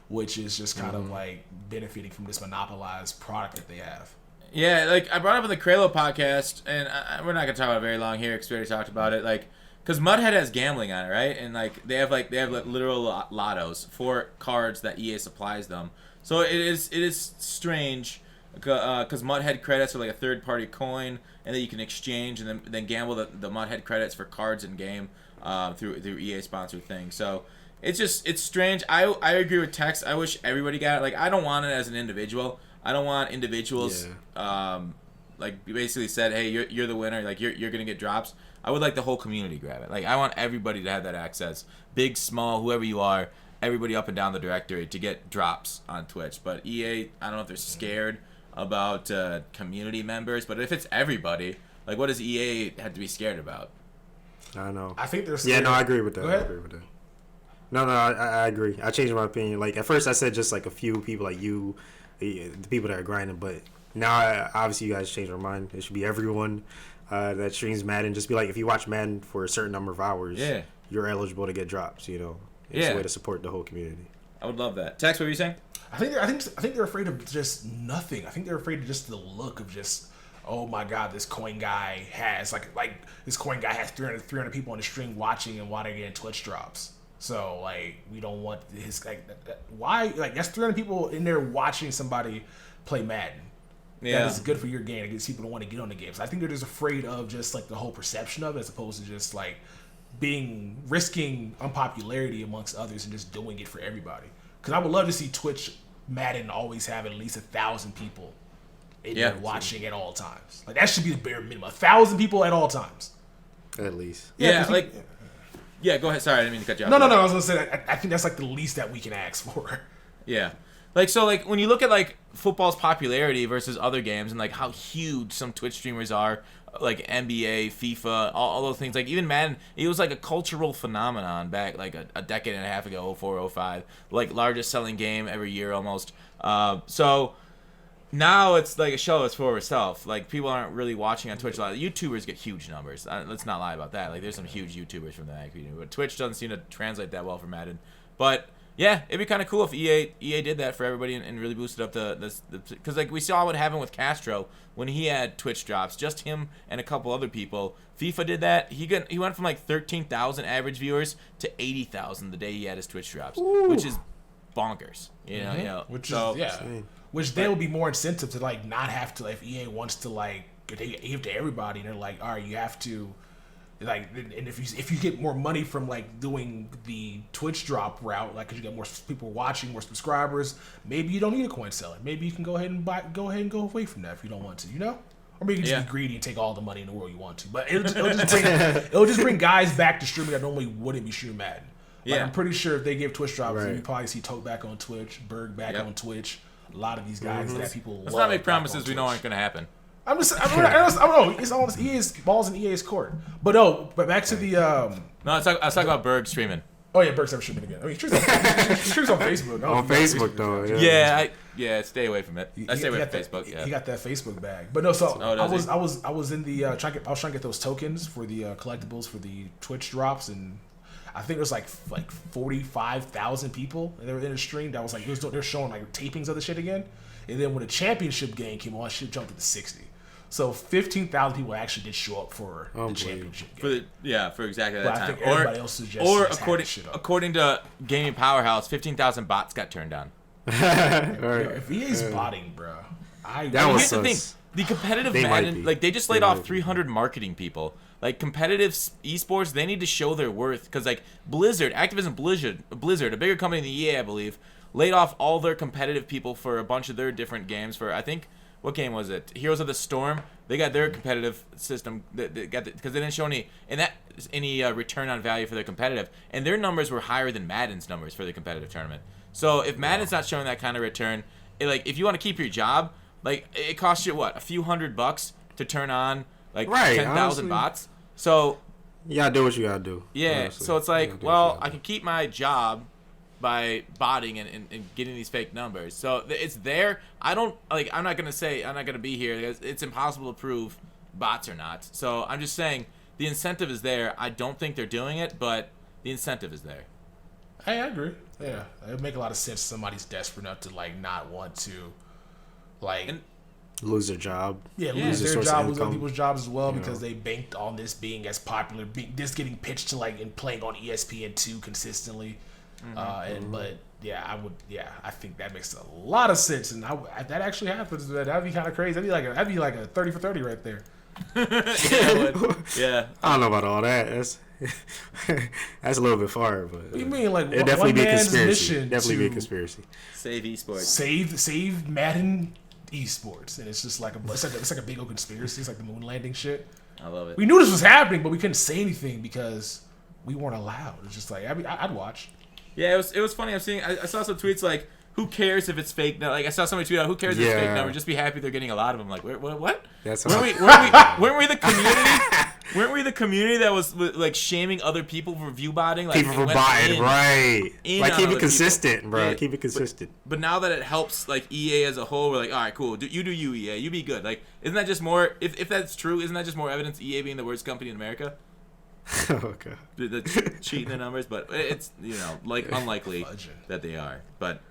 [SPEAKER 2] which is just kind of like benefiting from this monopolized product that they have.
[SPEAKER 1] Yeah, like I brought up in the Kralo podcast, and we're not gonna talk about it very long here because we already talked about it. Like, because Muthead has gambling on it, right? And like they have literal lottos for cards that EA supplies them. So it is strange because Muthead credits are like a third party coin, and that you can exchange and then gamble the Muthead credits for cards in game through EA sponsored things. So it's strange. I agree with Tex. I wish everybody got it. Like I don't want it as an individual. I don't want individuals like like basically said, hey, you're the winner, like you're gonna get drops. I would like the whole community grab it. Like I want everybody to have that access, big, small, whoever you are, everybody up and down the directory to get drops on Twitch. But EA, I don't know if they're scared about community members, but if it's everybody, like what does EA have to be scared about?
[SPEAKER 3] I know.
[SPEAKER 2] I think they're scared.
[SPEAKER 3] Yeah, no, I agree with that.
[SPEAKER 2] Go ahead.
[SPEAKER 3] I agree with that. No, I agree. I changed my opinion. Like at first, I said just like a few people, like you, the people that are grinding. But now, obviously, you guys changed your mind. It should be everyone that streams Madden. Just be like, if you watch Madden for a certain number of hours, you're eligible to get drops. You know, it's a way to support the whole community.
[SPEAKER 1] I would love that. Tex, what were you saying?
[SPEAKER 2] I think they're afraid of just nothing. I think they're afraid of just the look of just, oh my God, this coin guy has like this coin guy has 300 people on the stream watching and wanting to get Twitch drops. So like we don't want his like why like that's 300 people in there watching somebody play Madden. Yeah, that is good for your game. It gets people to want to get on the game. So I think they're just afraid of just like the whole perception of it, as opposed to just like risking unpopularity amongst others and just doing it for everybody. Because I would love to see Twitch Madden always have at least 1,000 people in there watching at all times. Like that should be the bare minimum. 1,000 people at all times.
[SPEAKER 3] At least.
[SPEAKER 1] Yeah, yeah, go ahead. Sorry, I didn't mean to cut you off.
[SPEAKER 2] No. I was gonna say I think that's like the least that we can ask for.
[SPEAKER 1] Yeah, like so, like when you look at like football's popularity versus other games, and like how huge some Twitch streamers are, like NBA, FIFA, all those things. Like even Madden, it was like a cultural phenomenon back like a decade and a half ago, 04, 05, like largest selling game every year almost. So. Now it's like a show that's for itself. Like people aren't really watching on Twitch a lot. YouTubers get huge numbers. Let's not lie about that. Like there's some huge YouTubers from the Madden community, but Twitch doesn't seem to translate that well for Madden. But yeah, it'd be kind of cool if EA did that for everybody and really boosted up the because like we saw what happened with Castro when he had Twitch drops. Just him and a couple other people. FIFA did that. He went from like 13,000 average viewers to 80,000 the day he had his Twitch drops, which is bonkers. You know,
[SPEAKER 2] which is Which there will be more incentive to like not have to, if EA wants to like give to everybody, and they're like, all right, you have to like, and if you get more money from like doing the Twitch drop route, like because you get more people watching, more subscribers, maybe you don't need a coin seller. Maybe you can go ahead and go away from that if you don't want to, you know. Or maybe you can just be greedy and take all the money in the world you want to. But it'll just bring guys back to streaming that normally wouldn't be streaming Madden. Like, I'm pretty sure if they give Twitch drops, you probably see Tote back on Twitch, Berg back on Twitch. A lot of these guys that people love.
[SPEAKER 1] Let's not make promises we know aren't going to happen.
[SPEAKER 2] I don't know. It's all EA's balls in EA's court. But back to the.
[SPEAKER 1] No, I was talking about Berg streaming.
[SPEAKER 2] Oh yeah, Berg's never streaming again. I mean, he streams on Facebook.
[SPEAKER 3] On Facebook though.
[SPEAKER 1] Yeah, stay away from it. I stay away from Facebook.
[SPEAKER 2] He got that Facebook bag. But no, so I was in the I was trying to get those tokens for the collectibles for the Twitch drops, and I think it was like 45,000 people and they were in the stream. That was like they're showing like tapings of the shit again, and then when the championship game came on, shit jumped to 60. So 15,000 people actually did show up for the championship game.
[SPEAKER 1] For exactly that time.
[SPEAKER 2] I think everybody else suggested
[SPEAKER 1] according to Gaming Powerhouse, 15,000 bots got turned on.
[SPEAKER 2] If EA's botting, bro,
[SPEAKER 3] here's
[SPEAKER 1] the thing: the competitive Madden, like they just laid off 300 marketing people. Like competitive esports, they need to show their worth because like Activision Blizzard, a bigger company than EA, I believe, laid off all their competitive people for a bunch of their different games. For I think what game was it? Heroes of the Storm. They got their competitive system because they didn't show any return on value for their competitive, and their numbers were higher than Madden's numbers for the competitive tournament. So if Madden's not showing that kind of return, if you want to keep your job, like it costs you what, a few $100 to turn on like 10,000 bots. So
[SPEAKER 3] you gotta do what you gotta do.
[SPEAKER 1] Yeah.
[SPEAKER 3] Honestly.
[SPEAKER 1] So it's like, well, I can keep my job by botting and getting these fake numbers. So it's there. I'm not gonna be here. It's impossible to prove bots or not. So I'm just saying the incentive is there. I don't think they're doing it, but the incentive is there.
[SPEAKER 2] Hey, I agree. Yeah, it would make a lot of sense. Somebody's desperate enough to like not want to
[SPEAKER 3] lose their job.
[SPEAKER 2] Yeah, lose their job, lose other people's jobs as well because they banked on this being as popular, this getting pitched to like and playing on ESPN2 consistently. I think that makes a lot of sense, and that actually happens. That'd be kind of crazy. That'd be like a 30 for 30 right there.
[SPEAKER 1] Yeah.
[SPEAKER 3] I don't know about all that. That's a little bit far, but
[SPEAKER 2] what do you mean? Like
[SPEAKER 3] it definitely be a conspiracy. Definitely be a conspiracy.
[SPEAKER 1] Save esports.
[SPEAKER 2] Save Madden esports, and it's just like it's like a big old conspiracy. It's like the moon landing shit.
[SPEAKER 1] I love it.
[SPEAKER 2] We knew this was happening, but we couldn't say anything because we weren't allowed. It's just like I'd watch.
[SPEAKER 1] Yeah, it was funny. I saw some tweets like, "Who cares if it's fake?" No, like I saw somebody tweet out, "Who cares if it's fake number? Just be happy they're getting a lot of them." Like, what? Weren't we the community? Weren't we the community that was like shaming other people for view botting? Like,
[SPEAKER 3] people for botting, right? Like keep it consistent,
[SPEAKER 1] people.
[SPEAKER 3] bro.
[SPEAKER 1] Yeah,
[SPEAKER 3] keep it consistent.
[SPEAKER 1] But now that it helps like EA as a whole, we're like, all right, cool. You do you, EA. You be good. Like, isn't that just more? If that's true, isn't that just more evidence EA being the worst company in America?
[SPEAKER 3] Okay.
[SPEAKER 1] The cheating the numbers, but it's like unlikely that they are. But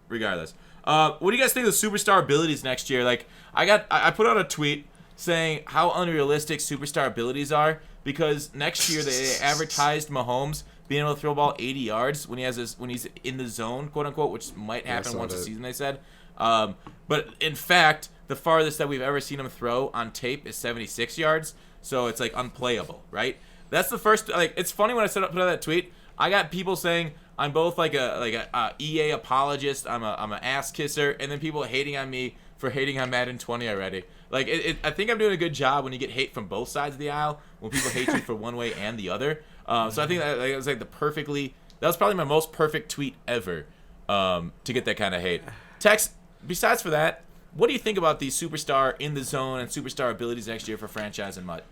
[SPEAKER 1] regardless, what do you guys think of the superstar abilities next year? Like, I put out a tweet saying how unrealistic superstar abilities are because next year they advertised Mahomes being able to throw a ball 80 yards when he's in the zone, quote unquote, which might happen once a season. They said, but in fact, the farthest that we've ever seen him throw on tape is 76 yards. So it's like unplayable, right? That's the first. Like, it's funny when I put out that tweet. I got people saying I'm both like a EA apologist. I'm an ass kisser, and then people hating on me for hating on Madden 20 already. Like, I think I'm doing a good job when you get hate from both sides of the aisle, when people hate you for one way and the other. So I think that was like that was probably my most perfect tweet ever to get that kind of hate. Tex, besides for that, what do you think about these superstar in the zone and superstar abilities next year for franchise and Mut?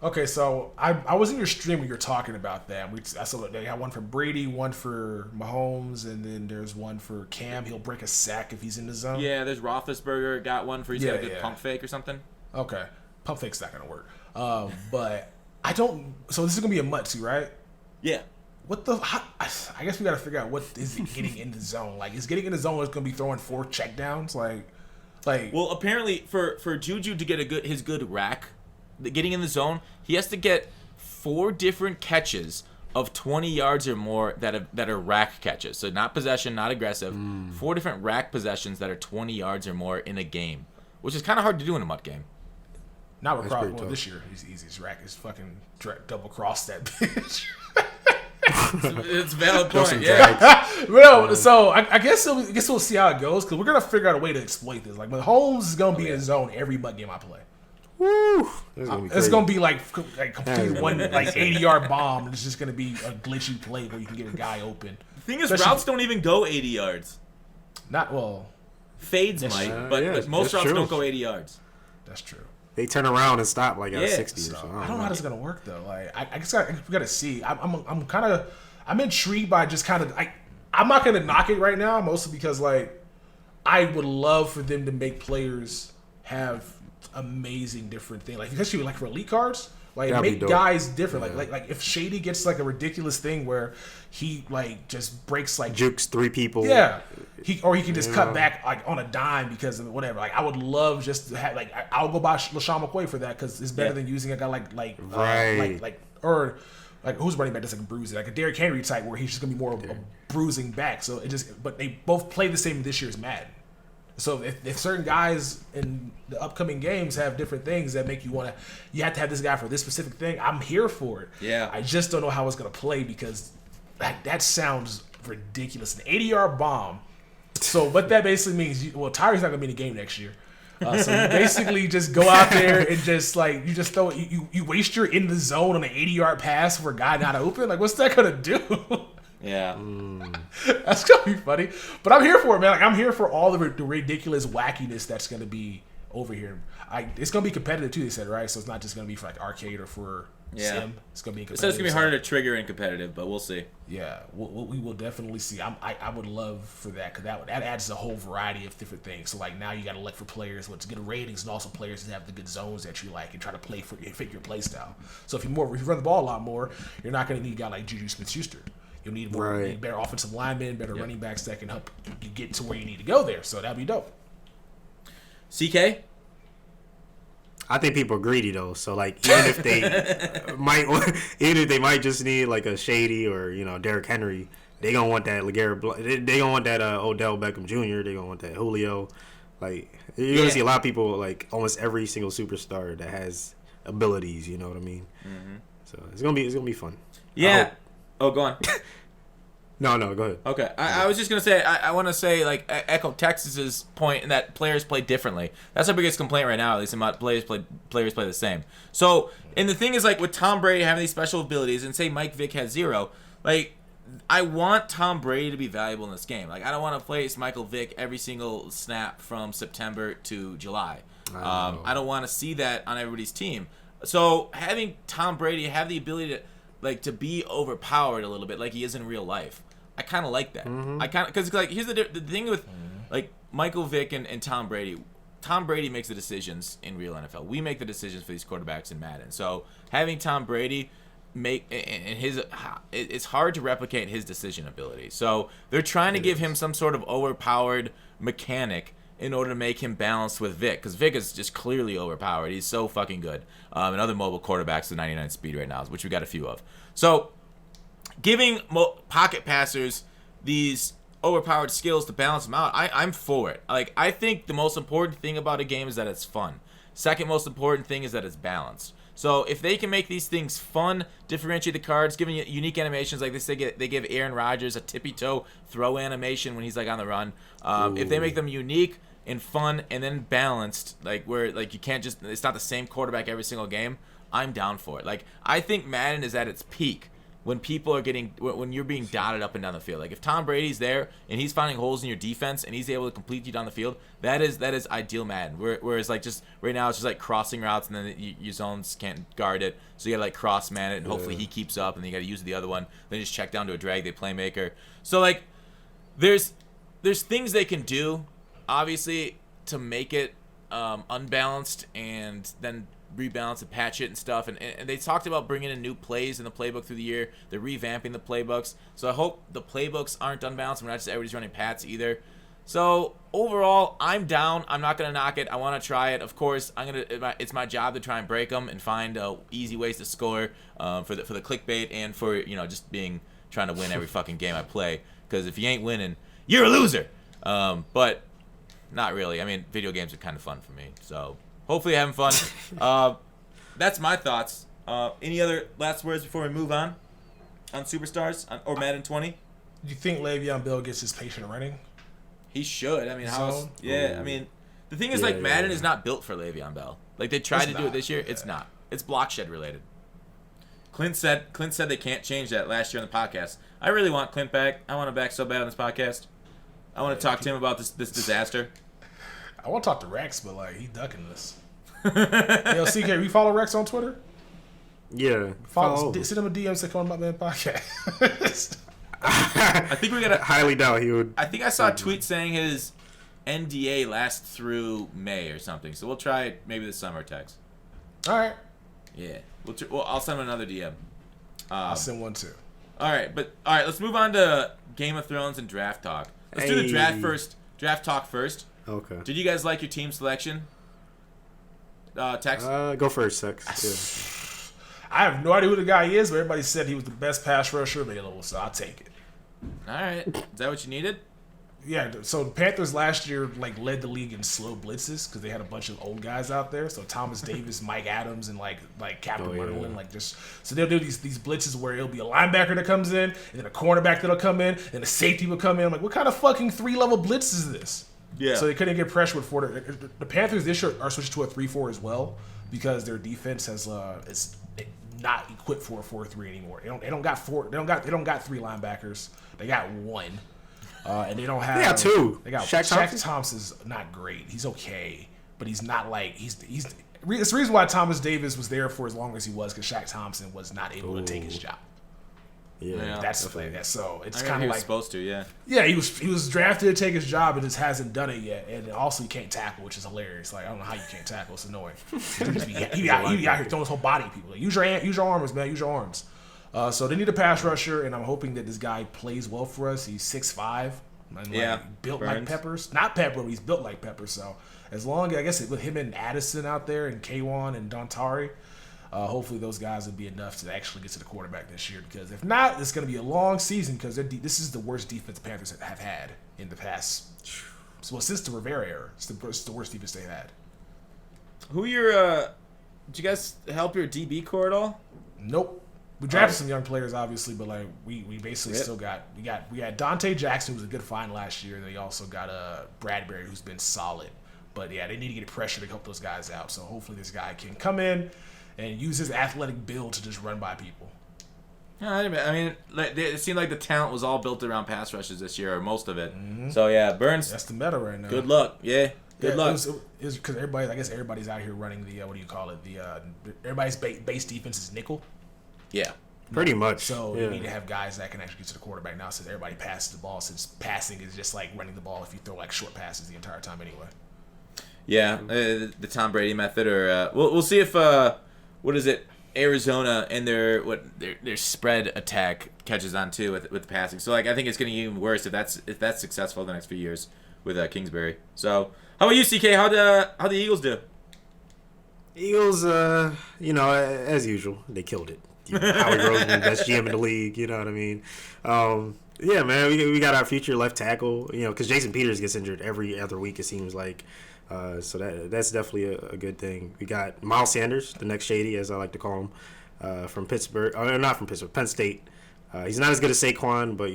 [SPEAKER 2] Okay, so I was in your stream when you were talking about that. I saw they got one for Brady, one for Mahomes, and then there's one for Cam. He'll break a sack if he's in the zone.
[SPEAKER 1] Yeah, there's Roethlisberger got one for he's got a good pump fake or something.
[SPEAKER 2] Okay, pump fake's not gonna work. But I don't. So this is gonna be a Mut too, right?
[SPEAKER 1] Yeah.
[SPEAKER 2] I guess we gotta figure out what is it getting in the zone. Like, is getting in the zone is gonna be throwing 4 checkdowns? Like.
[SPEAKER 1] Well, apparently for Juju to get his good rack. Getting in the zone, he has to get 4 different catches of 20 yards or more that are rack catches. So not possession, not aggressive. 4 different rack possessions that are 20 yards or more in a game, which is kind of hard to do in a Mut game.
[SPEAKER 2] Not with Crosby. Well, this year he's easy. His rack is fucking double cross that bitch.
[SPEAKER 1] It's a valid point. Yeah.
[SPEAKER 2] Well, so I guess we'll see how it goes because we're gonna figure out a way to exploit this. Like, Mahomes is gonna be in zone every Mut game I play.
[SPEAKER 3] Woo!
[SPEAKER 2] It's gonna be like complete one like 80-yard bomb. And it's just gonna be a glitchy play where you can get a guy open.
[SPEAKER 1] The thing is, routes don't even go 80 yards.
[SPEAKER 2] Not well.
[SPEAKER 1] Fades might, but most routes don't go 80 yards.
[SPEAKER 2] That's true.
[SPEAKER 3] They turn around and stop like at 60 or so.
[SPEAKER 2] I don't know how this is gonna work though. Like, I guess we gotta see. I'm intrigued by just kind of. I'm not gonna knock it right now, mostly because like I would love for them to make players have amazing different things, like especially like for elite cards, like make guys different. Like if Shady gets like a ridiculous thing where he like just breaks like
[SPEAKER 3] jukes 3 people, he can just cut back like on a dime because of whatever. Like, I would love just to have like I'll go buy LaShawn McCoy for that because it's better than using a guy or who's running back that's like bruising, like a Derrick Henry type where he's just gonna be more of a bruising back. So but they both play the same this year's Madden. So if certain guys in the upcoming games have different things that make you have to have this guy for this specific thing, I'm here for it.
[SPEAKER 1] Yeah.
[SPEAKER 2] I just don't know how it's going to play because that sounds ridiculous. An 80-yard bomb. So what that basically means, Tyreek's not going to be in the game next year. So you basically just go out there and just like you just throw you waste your in the zone on an 80-yard pass for a guy not open. Like, what's that going to do?
[SPEAKER 1] Yeah.
[SPEAKER 2] That's going to be funny. But I'm here for it, man. Like, I'm here for all the ridiculous wackiness that's going to be over here. It's going to be competitive, too, they said, right? So it's not just going to be for, like, arcade or for sim. It's going to be competitive.
[SPEAKER 1] So it's going to be harder to trigger in competitive, but we'll see.
[SPEAKER 2] Yeah. We will definitely see. I would love for that because that adds a whole variety of different things. So, like, now you got to look for players to get ratings and also players that have the good zones that you like and try to fit your play style. So if you run the ball a lot more, you're not going to need a guy like Juju Smith-Schuster. You'll need better offensive linemen, better running backs that can help you get to where you need to go there. So that'd be dope.
[SPEAKER 1] CK?
[SPEAKER 3] I think people are greedy though. So like, even if they might just need like a Shady or Derrick Henry, they gonna want that they gonna want that Odell Beckham Jr. They gonna want that Julio. Like, you're gonna see a lot of people, like almost every single superstar that has abilities. You know what I mean? Mm-hmm. So it's gonna be fun.
[SPEAKER 1] Yeah. Oh, go on.
[SPEAKER 3] No, go ahead.
[SPEAKER 1] Okay, I was just gonna say I want to say like echo Texas's point in that players play differently. That's our biggest complaint right now. At least in my players play the same. So and the thing is like with Tom Brady having these special abilities and say Mike Vick has 0, like I want Tom Brady to be valuable in this game. Like I don't want to place Michael Vick every single snap from September to July. I don't want to see that on everybody's team. So having Tom Brady have the ability to be overpowered a little bit like he is in real life. I kind of like that. I kind of because like here's the thing with like Michael Vick and Tom Brady. Tom Brady makes the decisions in real NFL. We make the decisions for these quarterbacks in Madden. So having Tom Brady make and it's hard to replicate his decision ability. So they're trying to give him some sort of overpowered mechanic in order to make him balanced with Vic, because Vic is just clearly overpowered. He's so fucking good. And other mobile quarterbacks with 99 speed right now, which we got a few of. So giving pocket passers these overpowered skills to balance them out, I'm for it. Like I think the most important thing about a game is that it's fun. Second most important thing is that it's balanced. So if they can make these things fun, differentiate the cards, giving you unique animations, like they give Aaron Rodgers a tippy toe throw animation when he's like on the run. If they make them unique and fun and then balanced, like where like you can't just it's not the same quarterback every single game, I'm down for it. Like I think Madden is at its peak when people are when you're being dotted up and down the field. Like if Tom Brady's there and he's finding holes in your defense and he's able to complete you down the field, that is ideal Madden. Whereas like just right now it's just like crossing routes and then your zones can't guard it, so you gotta like cross man it and hopefully he keeps up and then you gotta use the other one. Then just check down to a drag day playmaker. So like there's things they can do, obviously, to make it unbalanced and then rebalance and patch it and stuff, and they talked about bringing in new plays in the playbook through the year. They're revamping the playbooks, so I hope the playbooks aren't unbalanced. We're not just everybody's running pats either. So overall, I'm down. I'm not gonna knock it. I want to try it. Of course, it's my job to try and break them and find easy ways to score for the clickbait and for just trying to win every fucking game I play. Because if you ain't winning, you're a loser. But not really. I mean, video games are kind of fun for me, so. Hopefully you're having fun. That's my thoughts. Any other last words before we move on Superstars or Madden 20?
[SPEAKER 2] Do you think Le'Veon Bell gets his patient running?
[SPEAKER 1] He should. I mean, I mean, the thing is, Madden is not built for Le'Veon Bell. Like, they tried to do it this year. It's not. It's block shed related. Clint said they can't change that last year on the podcast. I really want Clint back. I want him back so bad on this podcast. I want to talk to him about this disaster.
[SPEAKER 2] I want to talk to Rex, but he ducking this. Yo, CK, you follow Rex on Twitter?
[SPEAKER 3] Yeah.
[SPEAKER 2] Send him a DM, say, "Come on, my man, podcast."
[SPEAKER 1] I think we gotta.
[SPEAKER 3] Highly doubt he would.
[SPEAKER 1] I think I saw a tweet saying his NDA lasts through May or something. So we'll try it maybe this summer, Tex.
[SPEAKER 2] All right.
[SPEAKER 1] Yeah. Well, I'll send him another DM.
[SPEAKER 2] I'll send one too.
[SPEAKER 1] All right, let's move on to Game of Thrones and draft talk. Let's do the draft first. Draft talk first.
[SPEAKER 3] Okay.
[SPEAKER 1] Did you guys like your team selection? Tex?
[SPEAKER 3] Go first, Tex. Yeah.
[SPEAKER 2] I have no idea who the guy is, but everybody said he was the best pass rusher available, so I'll take it.
[SPEAKER 1] All right. Is that what you needed?
[SPEAKER 2] Yeah, so the Panthers last year led the league in slow blitzes because they had a bunch of old guys out there. So Thomas Davis, Mike Adams, and Captain Wonderland, so they'll do these blitzes where it'll be a linebacker that comes in, and then a cornerback that'll come in, and a safety will come in. I'm like, what kind of fucking 3-level blitz is this?
[SPEAKER 1] Yeah.
[SPEAKER 2] So they couldn't get pressure with 4. The Panthers this year are switching to a 3-4 as well because their defense is not equipped for a 4-3 anymore. They don't got 3 linebackers. They got 1. And they don't have.
[SPEAKER 3] They got 2.
[SPEAKER 2] They got Shaq Thompson's not great. He's okay, but he's not he's. It's the reason why Thomas Davis was there for as long as he was because Shaq Thompson was not able to take his job.
[SPEAKER 3] Yeah,
[SPEAKER 2] that's the thing. So it's kind of
[SPEAKER 1] supposed to, yeah.
[SPEAKER 2] Yeah, he was drafted to take his job and just hasn't done it yet. And also he can't tackle, which is hilarious. I don't know how you can't tackle. It's annoying. He out here throwing his whole body at people. Use your arms, man. Use your arms. So they need a pass rusher, and I'm hoping that this guy plays well for us. He's 6'5", and built like Peppers. Not Pepper, but he's built like Peppers. So as long as I guess with him and Addison out there and K1 and Dontari, hopefully those guys will be enough to actually get to the quarterback this year. Because if not, it's going to be a long season because this is the worst defense the Panthers have had in the past. Well, since the Rivera era, it's the worst defense they had.
[SPEAKER 1] Did you guys help your DB core at all?
[SPEAKER 2] Nope. We drafted some young players, obviously, but like we basically still got we got Dante Jackson, who was a good find last year. They also got Bradbury, who's been solid. But yeah, they need to get pressure to help those guys out. So hopefully this guy can come in and use his athletic build to just run by people.
[SPEAKER 1] Yeah, I mean, it seemed like the talent was all built around pass rushes this year, or most of it. Mm-hmm. So yeah, Burns.
[SPEAKER 2] That's the meta right now.
[SPEAKER 1] Good luck. Yeah. Good luck.
[SPEAKER 2] It was because everybody's out here running the what do you call it? Everybody's base defense is nickel.
[SPEAKER 1] Yeah.
[SPEAKER 3] Pretty much.
[SPEAKER 2] So you need to have guys that can actually get to the quarterback now, since everybody passes the ball. Since passing is just like running the ball if you throw like short passes the entire time anyway.
[SPEAKER 1] Yeah, the Tom Brady method, or we'll see if what is it? Arizona and their spread attack catches on too with the passing. So like I think it's going to get even worse if that's successful the next few years with Kingsbury. So how about you, CK? How the Eagles do?
[SPEAKER 3] Eagles, as usual, they killed it. Howie Roseman, best GM in the league. You know what I mean? Yeah, man, we got our future left tackle. Because Jason Peters gets injured every other week. It seems like. So that's definitely a good thing. We got Miles Sanders, the next Shady, as I like to call him, from Pittsburgh. Not from Pittsburgh, Penn State. He's not as good as Saquon, but,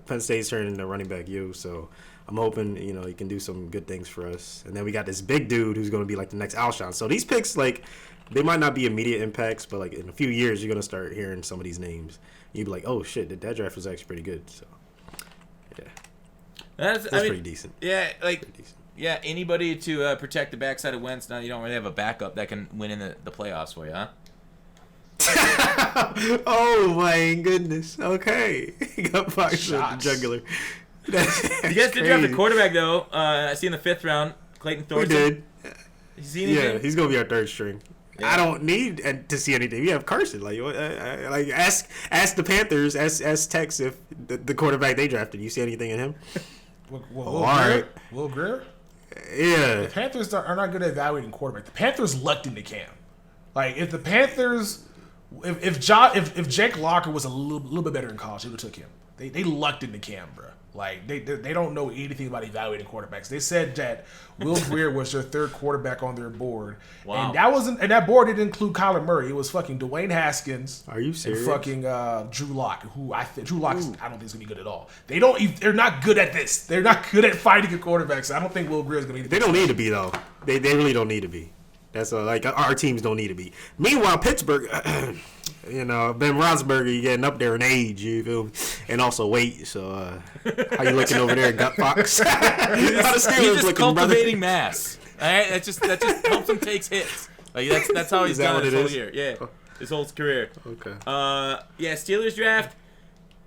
[SPEAKER 3] Penn State's turning into running back U. So I'm hoping, he can do some good things for us. And then we got this big dude who's going to be like the next Alshon. So these picks, like, they might not be immediate impacts, but, like, in a few years, you're going to start hearing some of these names. You'd be like, oh, shit, that draft was actually pretty good. So, yeah. That's pretty decent.
[SPEAKER 1] Yeah, like... Yeah, anybody to protect the backside of Wentz. Now you don't really have a backup that can win in the playoffs for you, huh?
[SPEAKER 3] Oh my goodness. Okay. GutFoxx the jugular.
[SPEAKER 1] You guys did draft a quarterback though. I see in the 5th round, Clayton Thornton.
[SPEAKER 3] We did.
[SPEAKER 1] You see anything?
[SPEAKER 3] Yeah, he's gonna be our third string. Yeah. I don't need to see anything. We have Carson. Like ask the Panthers, ask Tex if the quarterback they drafted. You see anything in him?
[SPEAKER 2] All right. Will Grier?
[SPEAKER 3] Yeah.
[SPEAKER 2] The Panthers are not good at evaluating quarterback. The Panthers lucked into Cam. Like if the Panthers, if Jake Locker was a little bit better in college, they would have took him. They lucked into Cam, bro. Like they don't know anything about evaluating quarterbacks. They said that Will Grier was their 3rd quarterback on their board. Wow. And that board didn't include Kyler Murray. It was fucking Dwayne Haskins.
[SPEAKER 3] Are you serious?
[SPEAKER 2] And fucking Drew Lock, who I don't think is gonna be good at all. They're not good at this. They're not good at finding a quarterback. So I don't think Will Grier is gonna be.
[SPEAKER 3] They don't need to be though. They really don't need to be. That's like our teams don't need to be. Meanwhile, Pittsburgh. Ben Roethlisberger, you getting up there in age, you feel me? And also weight. So, how you looking over there, GutFoxx?
[SPEAKER 1] He's just cultivating mass. All right, that just helps him take hits. Like that's how he's done his whole year. Yeah, his whole career.
[SPEAKER 3] Okay.
[SPEAKER 1] Yeah, Steelers draft.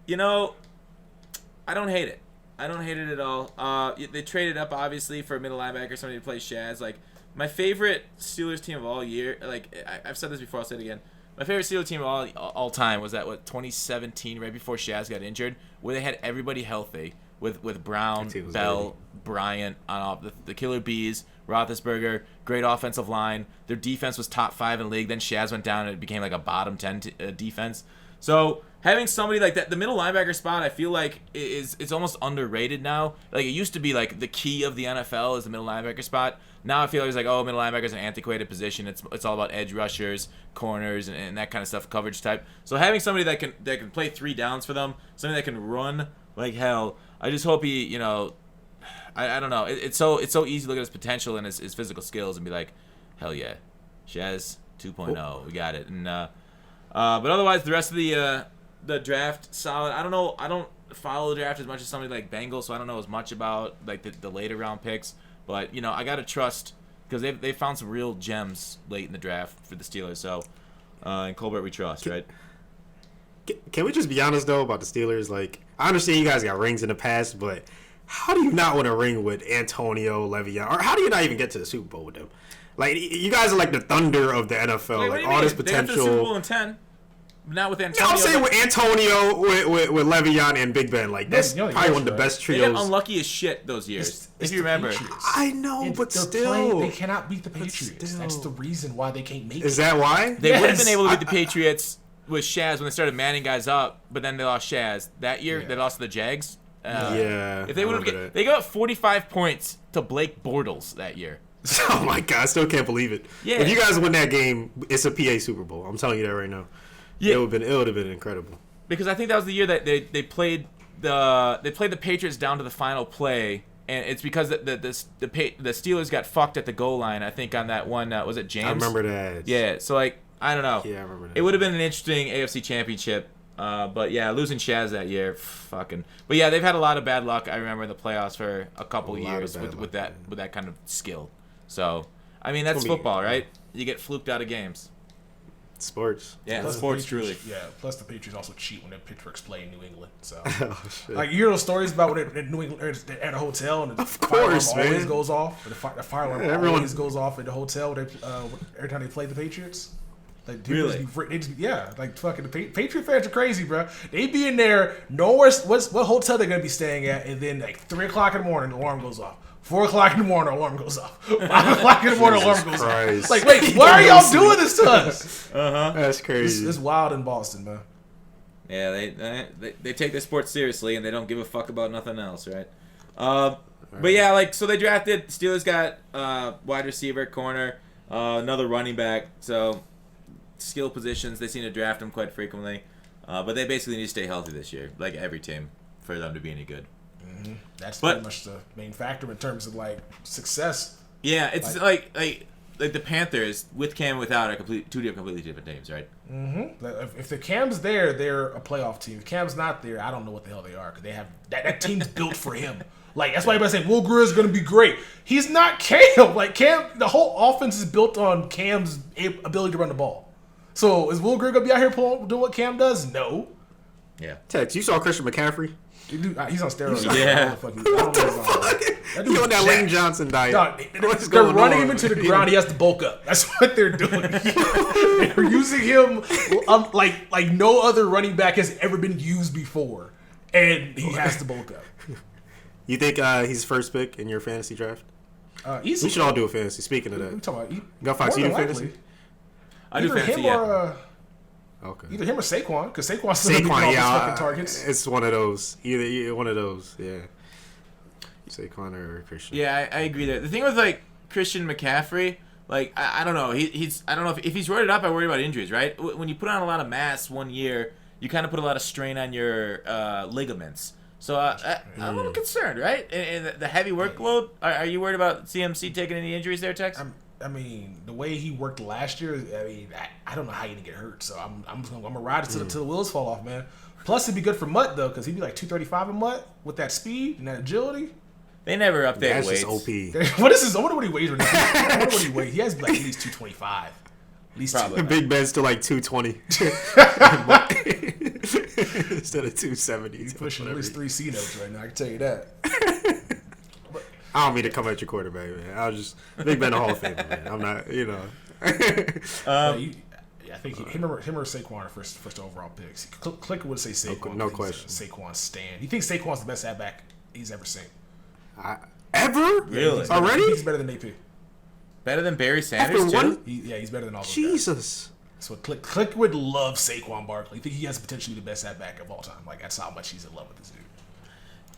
[SPEAKER 1] I don't hate it. I don't hate it at all. They traded up obviously for a middle linebacker, somebody to play Shaz. Like my favorite Steelers team of all year. Like I've said this before, I'll say it again. My favorite Steelers team of all time was that 2017, right before Shaz got injured, where they had everybody healthy with Brown, Bell, Bryant on the Killer Bees, Roethlisberger, great offensive line. Their defense was top 5 in the league. Then Shaz went down and it became like a bottom 10 defense. So having somebody like that, the middle linebacker spot, I feel like it's almost underrated now. Like it used to be like the key of the NFL is the middle linebacker spot. Now I feel like it's like, middle linebacker is an antiquated position. It's all about edge rushers, corners, and that kind of stuff, coverage type. So having somebody that can play 3 downs for them, somebody that can run like hell. I just hope he, I don't know. It's so easy to look at his potential and his physical skills and be like, hell yeah, Shaz 2.0, we got it. And but otherwise, the rest of the draft solid. I don't know. I don't follow the draft as much as somebody like Bengals, so I don't know as much about like the later round picks. But I gotta trust because they found some real gems late in the draft for the Steelers. So in Colbert we trust, right?
[SPEAKER 3] Can we just be honest though about the Steelers? Like I understand you guys got rings in the past, but how do you not win a ring with Antonio Le'Veon, or how do you not even get to the Super Bowl with them? Like you guys are like the thunder of the NFL.
[SPEAKER 1] Wait,
[SPEAKER 3] like all this potential.
[SPEAKER 1] They got the Super Bowl in 10. Not with Antonio.
[SPEAKER 3] No, I'm saying with Antonio, with Le'Veon and Big Ben. Like that's probably one of the best trios.
[SPEAKER 1] They got unlucky as shit those years. If you remember.
[SPEAKER 2] Patriots.
[SPEAKER 3] I know, but still.
[SPEAKER 2] They cannot beat the Patriots. That's the reason why they can't make it.
[SPEAKER 3] Is that why?
[SPEAKER 1] They would have been able to beat the Patriots with Shaz when they started manning guys up, but then they lost Shaz. That year, they lost to the Jags.
[SPEAKER 3] If
[SPEAKER 1] they would have, they got 45 points to Blake Bortles that year.
[SPEAKER 3] Oh my God, I still can't believe it.
[SPEAKER 1] Yeah.
[SPEAKER 3] If you guys win that game, it's a PA Super Bowl. I'm telling you that right now. it would have been incredible.
[SPEAKER 1] Because I think that was the year that they played the Patriots down to the final play, and it's because the Steelers got fucked at the goal line. I think on that one was it James?
[SPEAKER 3] I remember that.
[SPEAKER 1] Yeah, so like I don't know.
[SPEAKER 3] Yeah, I remember that.
[SPEAKER 1] It would have been an interesting AFC Championship, but yeah, losing Shaz that year, fucking. But yeah, they've had a lot of bad luck. I remember in the playoffs for a couple years with that kind of skill. So I mean that's football, right? You get fluked out of games.
[SPEAKER 3] Sports.
[SPEAKER 1] Yeah,
[SPEAKER 2] plus
[SPEAKER 1] sports truly.
[SPEAKER 2] Yeah, plus the Patriots also cheat when the Pittsburghs play in New England. So,
[SPEAKER 3] Oh, shit.
[SPEAKER 2] like, you hear those stories about when they're in New England, they're at a hotel and the fire alarm always goes off. The fire alarm always goes off at the hotel every time they play the Patriots. Like,
[SPEAKER 1] Really?
[SPEAKER 2] Like fucking the Patriot fans are crazy, bro. They be in there, what hotel they're gonna be staying at, and then like 3 o'clock in the morning, the alarm goes off. 4 o'clock in the morning, alarm goes off. 5 o'clock in the morning, alarm goes off. Like, wait, why are y'all doing this to us?
[SPEAKER 3] That's crazy.
[SPEAKER 2] It's wild in Boston, man.
[SPEAKER 1] Yeah, they take their sports seriously and they don't give a fuck about nothing else, right? But yeah, like so they drafted. Steelers got wide receiver, corner, another running back. So skill positions, they seem to draft them quite frequently. But they basically need to stay healthy this year, like every team, for them to be any good.
[SPEAKER 2] Mm-hmm. That's pretty much the main factor in terms of like success.
[SPEAKER 1] Yeah, it's like the Panthers with Cam and without are two completely different teams, right?
[SPEAKER 2] Mm-hmm. If the Cam's there, they're a playoff team. If Cam's not there, I don't know what the hell they are because they have that team's built for him. Like that's why everybody saying Will Greer is going to be great. He's not Cam. Like Cam, the whole offense is built on Cam's ability to run the ball. So is Will Greer going to be out here doing what Cam does? No.
[SPEAKER 1] Yeah.
[SPEAKER 3] Tex, you saw Christian McCaffrey?
[SPEAKER 2] He's on steroids.
[SPEAKER 1] Yeah.
[SPEAKER 3] He on that Lane Johnson diet.
[SPEAKER 2] They're running him into the ground. He has to bulk up. That's what they're doing. They're using him like no other running back has ever been used before, and he has to bulk up.
[SPEAKER 3] You think he's first pick in your fantasy draft?
[SPEAKER 2] Easy.
[SPEAKER 3] We should all do a fantasy. Speaking of
[SPEAKER 2] We're
[SPEAKER 3] that,
[SPEAKER 2] talking
[SPEAKER 3] GutFoxx,
[SPEAKER 2] about
[SPEAKER 3] you do fantasy?
[SPEAKER 1] I do fantasy.
[SPEAKER 2] Him or,
[SPEAKER 3] Okay.
[SPEAKER 2] either him or Saquon, because Saquon's still getting all these fucking targets.
[SPEAKER 3] It's one of those. Either one of those. Yeah. Saquon or Christian.
[SPEAKER 1] Yeah, I agree there. The thing with like Christian McCaffrey, like I don't know, he's I don't know if he's roided up. I worry about injuries, right? When you put on a lot of mass one year, you kind of put a lot of strain on your ligaments. So I'm a little concerned, right? And the heavy workload. Are you worried about CMC taking any injuries there, Tex?
[SPEAKER 2] I mean, the way he worked last year, I mean, I don't know how he didn't get hurt. So I'm gonna ride it till the wheels fall off, man. Plus, it'd be good for Mut though, because he'd be like 235 in Mut with that speed and that agility.
[SPEAKER 1] They never update weights.
[SPEAKER 3] That's just OP.
[SPEAKER 2] What is his? I wonder what he weighs. I wonder what he weighs. He has like at least 225. At least
[SPEAKER 1] Probably.
[SPEAKER 3] Big Ben's to like 220 instead of 270.
[SPEAKER 2] He's pushing at least 3 C notes right now. I can tell you that.
[SPEAKER 3] I don't mean to come at your quarterback, man. I was just Big Ben a Hall of Famer, man. I'm not, you know.
[SPEAKER 2] I think him or Saquon are first overall picks. Clicker would say Saquon.
[SPEAKER 3] No question.
[SPEAKER 2] Saquon Stan. He thinks Saquon's the best halfback he's ever seen.
[SPEAKER 3] Ever?
[SPEAKER 1] Really?
[SPEAKER 3] Already?
[SPEAKER 2] He's better than AP.
[SPEAKER 1] Better than Barry Sanders
[SPEAKER 3] After
[SPEAKER 1] too?
[SPEAKER 3] one?
[SPEAKER 2] He's better than all those guys.
[SPEAKER 3] Jesus.
[SPEAKER 2] So Click would love Saquon Barkley. I think he has potentially the best halfback of all time. Like that's how much he's in love with this dude.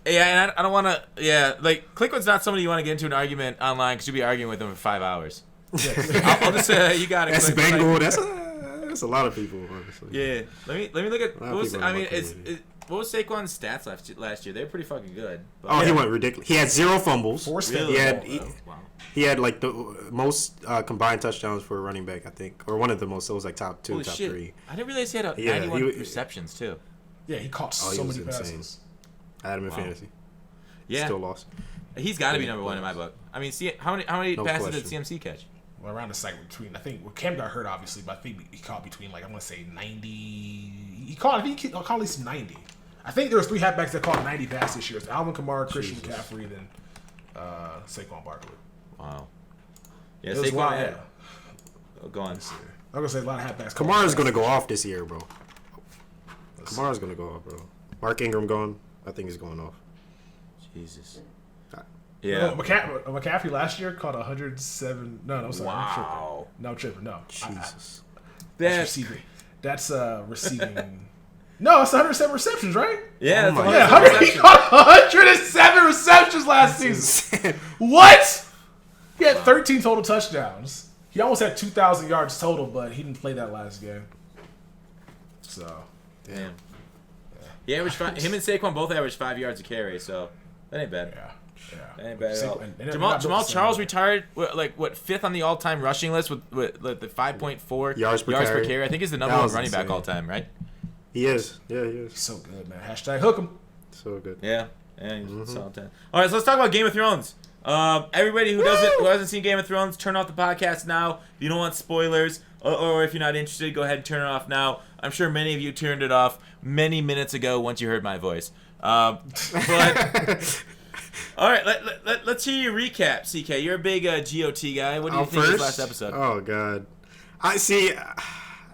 [SPEAKER 1] Yeah, and I don't want to. Yeah, like Clickwood's not somebody you want to get into an argument online because you'll be arguing with him for 5 hours. I'll just say you got it.
[SPEAKER 3] That's Bengal. That's a lot of people, honestly.
[SPEAKER 1] Yeah, let me look at. What was Saquon's stats last year? They were pretty fucking good.
[SPEAKER 3] But he went ridiculous. He had 0 fumbles.
[SPEAKER 1] Really?
[SPEAKER 3] He had like the most combined touchdowns for a running back, I think, or one of the most. So it was like top 2, top 3.
[SPEAKER 1] I didn't realize he had 91 receptions too.
[SPEAKER 2] Yeah, he caught so many
[SPEAKER 3] insane.
[SPEAKER 2] passes.
[SPEAKER 3] I had him in fantasy.
[SPEAKER 1] Yeah,
[SPEAKER 3] still lost.
[SPEAKER 1] He's got to be number 1 in my book. I mean, how many passes did CMC catch?
[SPEAKER 2] Well, around the cycle between, I think, Cam got hurt obviously, but I think he caught between like I'm gonna say 90. He caught at least 90. I think there was 3 halfbacks that caught 90 passes this year. It's Alvin Kamara, Christian McCaffrey, and then Saquon Barkley.
[SPEAKER 1] Wow. Yeah,
[SPEAKER 2] Saquon. Yeah.
[SPEAKER 1] Oh, go on.
[SPEAKER 2] I'm gonna say a lot of halfbacks.
[SPEAKER 3] Kamara's gonna go off this year, bro. Kamara's gonna go off, bro. Mark Ingram gone. I think he's going off.
[SPEAKER 1] Jesus. Yeah.
[SPEAKER 2] McCaffrey last year caught 107. No, sorry.
[SPEAKER 1] Wow.
[SPEAKER 2] No, tripping. No.
[SPEAKER 3] Jesus.
[SPEAKER 2] That's receiving. That's receiving. No, it's 107 receptions, right?
[SPEAKER 1] Yeah,
[SPEAKER 2] he caught 107 receptions last season. What? He had 13 total touchdowns. He almost had 2,000 yards total, but he didn't play that last game. So,
[SPEAKER 1] damn. He averaged him and Saquon both averaged 5 yards a carry, so that ain't bad.
[SPEAKER 2] Yeah.
[SPEAKER 1] That ain't bad at all. Jamal Charles retired, fifth on the all-time rushing list with the 5.4
[SPEAKER 3] yards per
[SPEAKER 1] carry. I think he's the number one running back all time, right?
[SPEAKER 3] He is. Yeah, he is.
[SPEAKER 2] He's so good, man. Hashtag hook him.
[SPEAKER 3] So good.
[SPEAKER 1] Yeah, he's solid 10. All right, so let's talk about Game of Thrones. Everybody who hasn't seen Game of Thrones, turn off the podcast now. If you don't want spoilers, or if you're not interested, go ahead and turn it off now. I'm sure many of you turned it off many minutes ago once you heard my voice. But all right, let's hear your recap, CK. You're a big GOT guy. What do you think of this last episode?
[SPEAKER 3] Oh God, I see.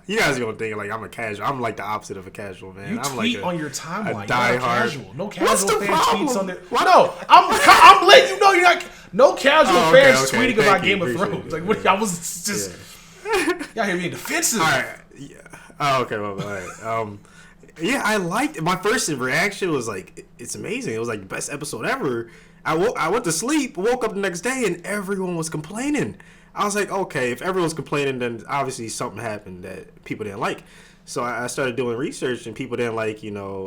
[SPEAKER 3] You guys are gonna think like I'm a casual. I'm like the opposite of a casual, man.
[SPEAKER 2] I'm
[SPEAKER 3] tweet
[SPEAKER 2] like on your timeline.
[SPEAKER 3] You're
[SPEAKER 2] not casual. No casual fan
[SPEAKER 3] problem?
[SPEAKER 2] tweets on there. Why no? I'm letting you know you're not. No casual fans tweeting about Game of Thrones. Like what? I was just. Y'all hear me defensive.
[SPEAKER 3] All right. Yeah. Oh, okay. Well, all right. Yeah, I liked it. My first reaction was like, it's amazing. It was like the best episode ever. I went to sleep, woke up the next day, and everyone was complaining. I was like, okay, if everyone's complaining, then obviously something happened that people didn't like. So I started doing research, and people didn't like,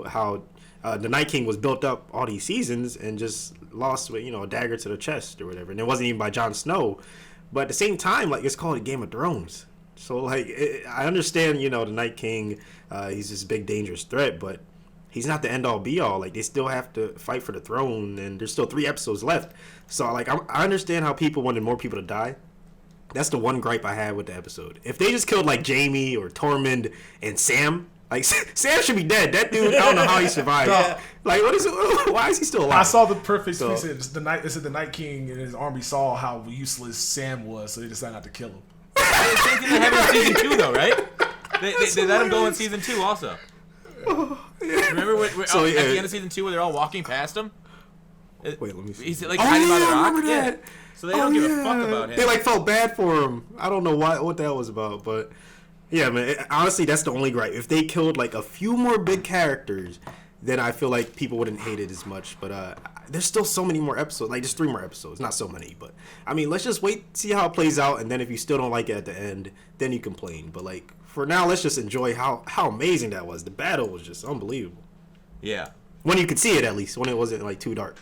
[SPEAKER 3] how the Night King was built up all these seasons and just lost with, a dagger to the chest or whatever. And it wasn't even by Jon Snow. But at the same time, like, it's called a Game of Thrones. So, like, I understand, the Night King, he's this big, dangerous threat, but he's not the end-all, be-all. Like, they still have to fight for the throne, and there's still 3 episodes left. So, like, I understand how people wanted more people to die. That's the one gripe I had with the episode. If they just killed, like, Jaime or Tormund and Sam, like, Sam should be dead. That dude, I don't know how he survived. Yeah. Like, why is he still alive?
[SPEAKER 2] I saw the perfect tweet. It said the Night King and his army saw how useless Sam was, so they decided not to kill him.
[SPEAKER 1] The same thing they happened in season 2, though, right? They let him go in season 2 also. Yeah. Remember at the end of season 2 where they're all walking past him?
[SPEAKER 3] Wait, let me see.
[SPEAKER 1] He's like hiding by the rock.
[SPEAKER 3] I remember that.
[SPEAKER 1] Yeah. So they don't give a fuck about him.
[SPEAKER 3] They like felt bad for him. I don't know what that was about, but yeah, man. Honestly, that's the only gripe. If they killed like a few more big characters, then I feel like people wouldn't hate it as much. But there's still so many more episodes. Like, just 3 more episodes. Not so many, but I mean, let's just wait, see how it plays out, and then if you still don't like it at the end, then you complain. But like for now, let's just enjoy how amazing that was. The battle was just unbelievable.
[SPEAKER 1] Yeah.
[SPEAKER 3] When you could see it, at least, when it wasn't like too dark,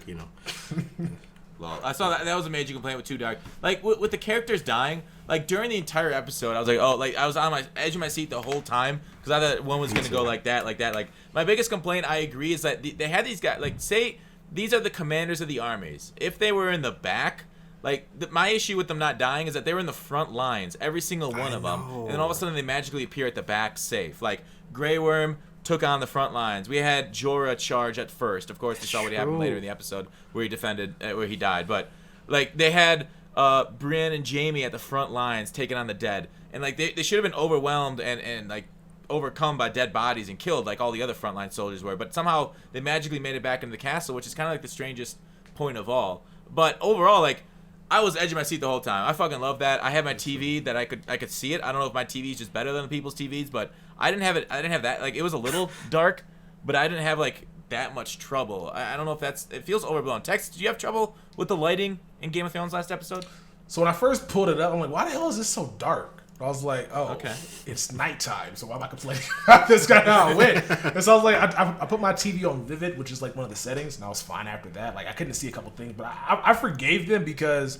[SPEAKER 1] Well, I saw that was a major complaint with too dark. Like with the characters dying, like during the entire episode, I was like, oh, like I was on my edge of my seat the whole time because I thought one was gonna go like that. Like my biggest complaint, I agree, is that they had these guys. Like, say these are the commanders of the armies. If they were in the back, like my issue with them not dying is that they were in the front lines, every single one of them, and then all of a sudden they magically appear at the back safe. Like Grey Worm took on the front lines. We had Jorah charge at first. Of course, we saw what happened later in the episode where he defended, where he died. But like they had Brienne and Jaime at the front lines taking on the dead, and like they should have been overwhelmed and like overcome by dead bodies and killed like all the other frontline soldiers were. But somehow they magically made it back into the castle, which is kind of like the strangest point of all. But overall, like, I was edging my seat the whole time. I fucking love that. I had my TV that I could see it. I don't know if my TV is just better than people's TVs, but I didn't have it. I didn't have that. Like, it was a little dark, but I didn't have like that much trouble. I don't know if it feels overblown. Tex, did you have trouble with the lighting in Game of Thrones last episode?
[SPEAKER 2] So when I first pulled it up, I'm like, why the hell is this so dark? I was like, oh,
[SPEAKER 1] okay,
[SPEAKER 2] it's nighttime, so why am I complaining? This guy how it went. And so I was like, I put my TV on Vivid, which is like one of the settings, and I was fine after that. Like, I couldn't see a couple things, but I forgave them because